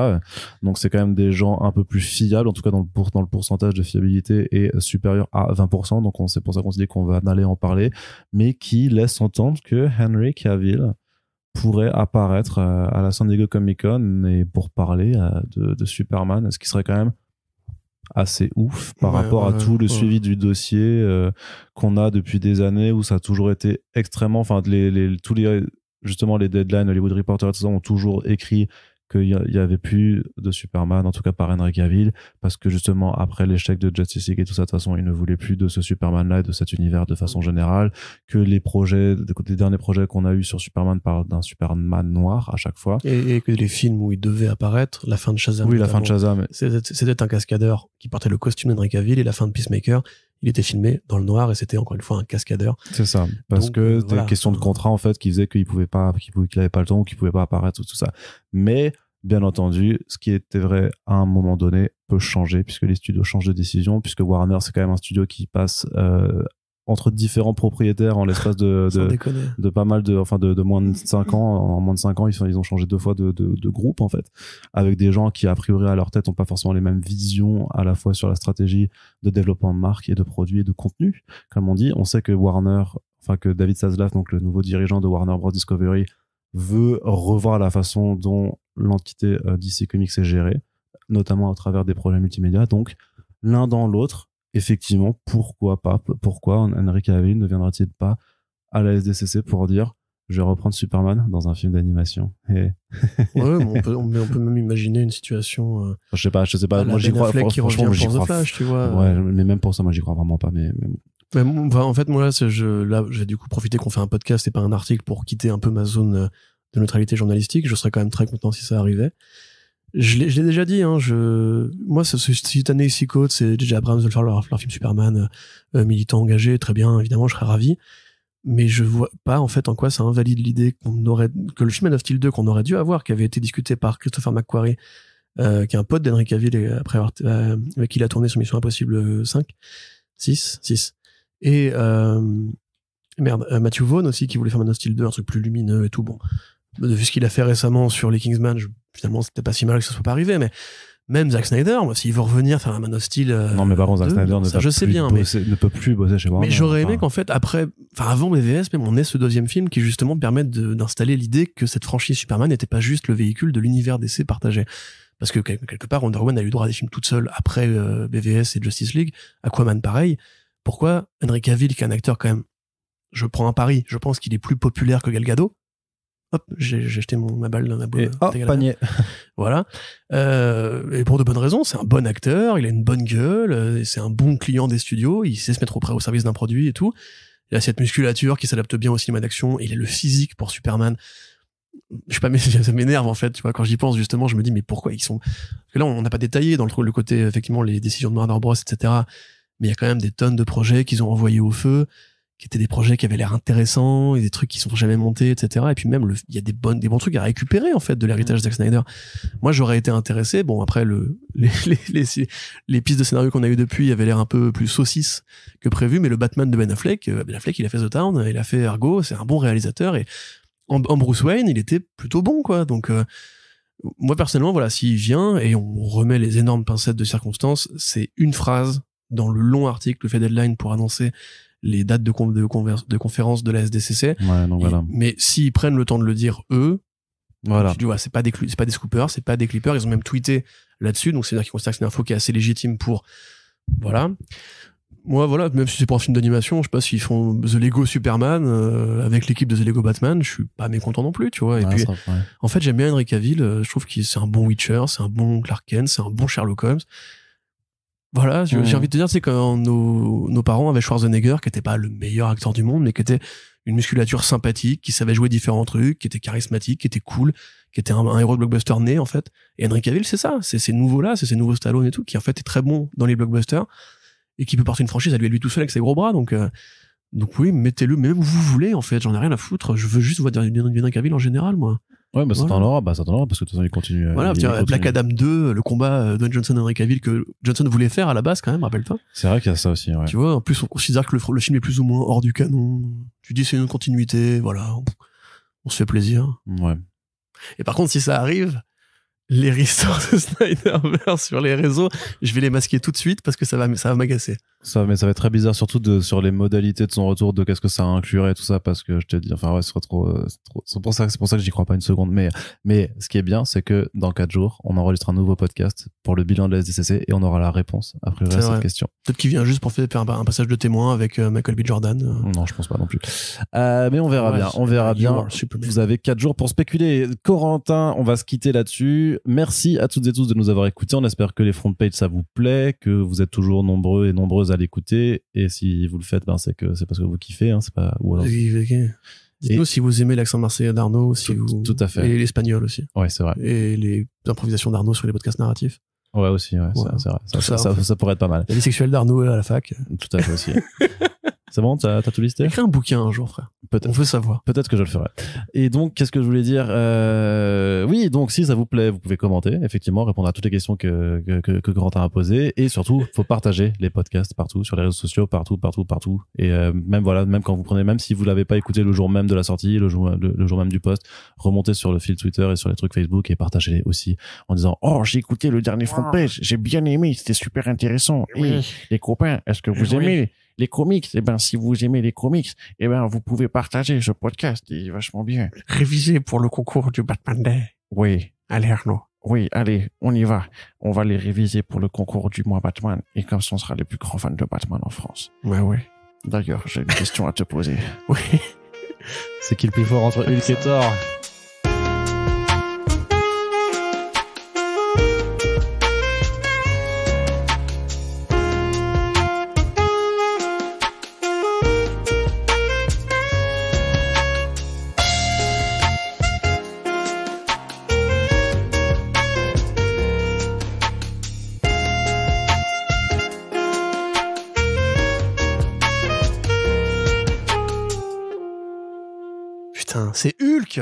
Donc c'est quand même des gens un peu plus fiables, en tout cas dans le pourcentage de fiabilité est supérieur à 20%. Donc c'est pour ça qu'on se dit qu'on va aller en parler, mais qui laisse entendre que Henry Cavill pourrait apparaître à la San Diego Comic-Con et pour parler de Superman, ce qui serait quand même assez ouf par rapport à tout le suivi du dossier qu'on a depuis des années, où ça a toujours été extrêmement, enfin justement les Deadline, Hollywood Reporter, tout ça ont toujours écrit qu'il y avait plus de Superman, en tout cas par Henry Cavill, parce que justement après l'échec de Justice League et tout ça, de toute façon il ne voulait plus de ce Superman-là et de cet univers de façon générale, que les derniers projets qu'on a eu sur Superman parlent d'un Superman noir à chaque fois. Et que les films où il devait apparaître, la fin de Shazam. Oui, la fin de Shazam. C'était un cascadeur qui portait le costume d'Henry Cavill, et la fin de Peacemaker, il était filmé dans le noir et c'était encore une fois un cascadeur. C'est ça. Parce donc, que c'était une question de contrat, en fait, qui faisait qu'il avait pas le temps ou qu'il pouvait pas apparaître, tout ça. Mais, bien entendu, ce qui était vrai à un moment donné peut changer, puisque les studios changent de décision, puisque Warner, c'est quand même un studio qui passe, entre différents propriétaires en l'espace de pas mal de moins de 5 ans. En moins de 5 ans, ils ont changé 2 fois de groupe, en fait, avec des gens qui, a priori, à leur tête, ont pas forcément les mêmes visions à la fois sur la stratégie de développement de marque et de produits et de contenu. Comme on dit, on sait que que David Zaslav, donc le nouveau dirigeant de Warner Bros. Discovery, veut revoir la façon dont l'entité DC Comics est gérée, notamment à travers des projets multimédia. Donc, l'un dans l'autre, effectivement, pourquoi Henry Cavill ne viendra-t-il pas à la SDCC pour dire je vais reprendre Superman dans un film d'animation. Ouais, on peut même imaginer une situation je sais pas moi j'y crois, franchement j'y crois. Flash, tu vois. Ouais, mais même pour ça moi j'y crois vraiment pas, mais en fait moi là je vais du coup profiter qu'on fait un podcast et pas un article pour quitter un peu ma zone de neutralité journalistique. Je serais quand même très content si ça arrivait. Je l'ai déjà dit, hein, moi, cette année, Seacoast, c'est J.J. Abrams veulent faire leur film Superman, militant engagé, très bien, évidemment, je serais ravi. Mais je vois pas, en fait, en quoi ça invalide l'idée que le film Man of Steel 2 qu'on aurait dû avoir, qui avait été discuté par Christopher McQuarrie, qui est un pote d'Henry Cavill, et après avec qui il a tourné sur Mission Impossible 6. Et, Matthew Vaughn aussi, qui voulait faire Man of Steel 2, un truc plus lumineux et tout, bon. Vu ce qu'il a fait récemment sur les Kingsman, finalement c'était pas si mal que ça soit pas arrivé, mais même Zack Snyder, moi, s'il veut revenir faire un Man of Steel non mais par contre Zack Snyder ne peut plus bosser chez Warner. Mais j'aurais aimé qu'en fait avant BVS même on ait ce deuxième film qui justement permette d'installer l'idée que cette franchise Superman n'était pas juste le véhicule de l'univers DC partagé, parce que quelque part Wonder Woman a eu droit à des films toute seule après BVS et Justice League, Aquaman pareil. Pourquoi Henry Cavill, qui est un acteur quand même, je prends un pari, je pense qu'il est plus populaire que Gal Gadot. Hop, j'ai jeté ma balle dans la boîte. Et panier. Voilà. Et pour de bonnes raisons, c'est un bon acteur, il a une bonne gueule, c'est un bon client des studios, il sait se mettre au service d'un produit et tout. Il a cette musculature qui s'adapte bien au cinéma d'action, il a le physique pour Superman. Je sais pas, mais ça m'énerve en fait, tu vois, quand j'y pense justement, je me dis mais pourquoi ils sont... Parce que là, on n'a pas détaillé dans le côté, effectivement, les décisions de Warner Bros, etc. Mais il y a quand même des tonnes de projets qu'ils ont envoyés au feu, qui étaient des projets qui avaient l'air intéressants, et des trucs qui sont jamais montés, etc. Et puis même, il y a des bons trucs à récupérer, en fait, de l'héritage de Zack Snyder. Moi, j'aurais été intéressé. Bon, après, les pistes de scénario qu'on a eu depuis avaient l'air un peu plus saucisses que prévu, mais le Batman de Ben Affleck, il a fait The Town, il a fait Argo, c'est un bon réalisateur, et en Bruce Wayne, il était plutôt bon, quoi. Donc, moi, personnellement, voilà, s'il vient, et on remet les énormes pincettes de circonstances, c'est une phrase dans le long article fait Deadline pour annoncer les dates de conférence de la SDCC. Ouais, donc voilà. Mais s'ils prennent le temps de le dire eux, voilà. Tu vois, c'est pas des scoopers, c'est pas des clippers, ils ont même tweeté là-dessus, donc c'est-à-dire qu'ils considèrent que c'est une info qui est assez légitime pour, voilà. Moi, voilà, même si c'est pour un film d'animation, je sais pas s'ils font The Lego Superman avec l'équipe de The Lego Batman, je suis pas mécontent non plus, tu vois. Et puis, en fait, j'aime bien Henry Cavill. Je trouve que c'est un bon Witcher, c'est un bon Clark Kent, c'est un bon Sherlock Holmes. Voilà, j'ai envie de te dire, c'est quand nos parents avaient Schwarzenegger, qui était pas le meilleur acteur du monde, mais qui était une musculature sympathique, qui savait jouer différents trucs, qui était charismatique, qui était cool, qui était un héros de blockbuster né, en fait. Et Henry Cavill, c'est ça, c'est ces nouveaux-là, c'est ces nouveaux Stallone et tout, qui en fait est très bon dans les blockbusters, et qui peut porter une franchise à lui tout seul avec ses gros bras, donc oui, mettez-le, même où vous voulez, en fait, j'en ai rien à foutre, je veux juste voir du Henry Cavill en général, moi. Ouais, bah ça t'en aura, parce que de toute façon il continue. Voilà, Black Adam 2, le combat Dwayne Johnson et Henry Cavill que Johnson voulait faire à la base quand même, rappelle-toi. C'est vrai qu'il y a ça aussi, ouais. Tu vois, en plus on considère que le film est plus ou moins hors du canon. Tu dis c'est une continuité, voilà, on se fait plaisir. Ouais. Et par contre, si ça arrive, les restores de Snyderverse sur les réseaux, je vais les masquer tout de suite parce que ça va m'agacer. Mais ça va être très bizarre, surtout sur les modalités de son retour, de qu'est-ce que ça inclurait, tout ça, parce que je te dis, enfin ouais, c'est pour ça que j'y crois pas une seconde. Mais ce qui est bien, c'est que dans 4 jours, on enregistre un nouveau podcast pour le bilan de la SDCC et on aura la réponse après cette question. Peut-être qu'il vient juste pour faire un passage de témoin avec Michael B. Jordan. Non, je pense pas non plus. Mais on verra bien. On verra bien. Vous avez 4 jours pour spéculer. Corentin, on va se quitter là-dessus. Merci à toutes et tous de nous avoir écoutés. On espère que les front pages ça vous plaît, que vous êtes toujours nombreux et nombreuses à l'écouter. Et si vous le faites, c'est parce que vous kiffez, hein, c'est pas. Ou alors... Dites-nous si vous aimez l'accent marseillais d'Arnaud, tout à fait. Et l'espagnol aussi. Ouais, c'est vrai. Et les improvisations d'Arnaud sur les podcasts narratifs. Ouais, aussi, ouais. C'est vrai. Ça pourrait être pas mal. La vie sexuelle d'Arnaud à la fac. Tout à fait aussi. C'est bon, t'as tout listé? Écris un bouquin un jour, frère. Peut-être. On veut savoir. Peut-être que je le ferai. Et donc, qu'est-ce que je voulais dire? Oui, donc si ça vous plaît, vous pouvez commenter, effectivement, répondre à toutes les questions que Corentin a posées. Et surtout, faut partager les podcasts partout, sur les réseaux sociaux, partout. Et même quand vous prenez, même si vous l'avez pas écouté le jour même de la sortie, le jour même du post, remontez sur le fil Twitter et sur les trucs Facebook et partagez-les aussi en disant « Oh, j'ai écouté le dernier front page, j'ai bien aimé, c'était super intéressant. Et les copains, est-ce que vous aimez les comics? Eh ben, si vous aimez les comics, eh ben, vous pouvez partager ce podcast, il est vachement bien. Réviser pour le concours du Batman Day. Oui. Allez, Arnaud. Oui, allez, on y va. On va les réviser pour le concours du mois Batman. Et comme ça, on sera les plus grands fans de Batman en France. Ouais. D'ailleurs, j'ai une question à te poser. Oui. C'est qui le plus fort entre Hulk et Thor? Putain, c'est Hulk!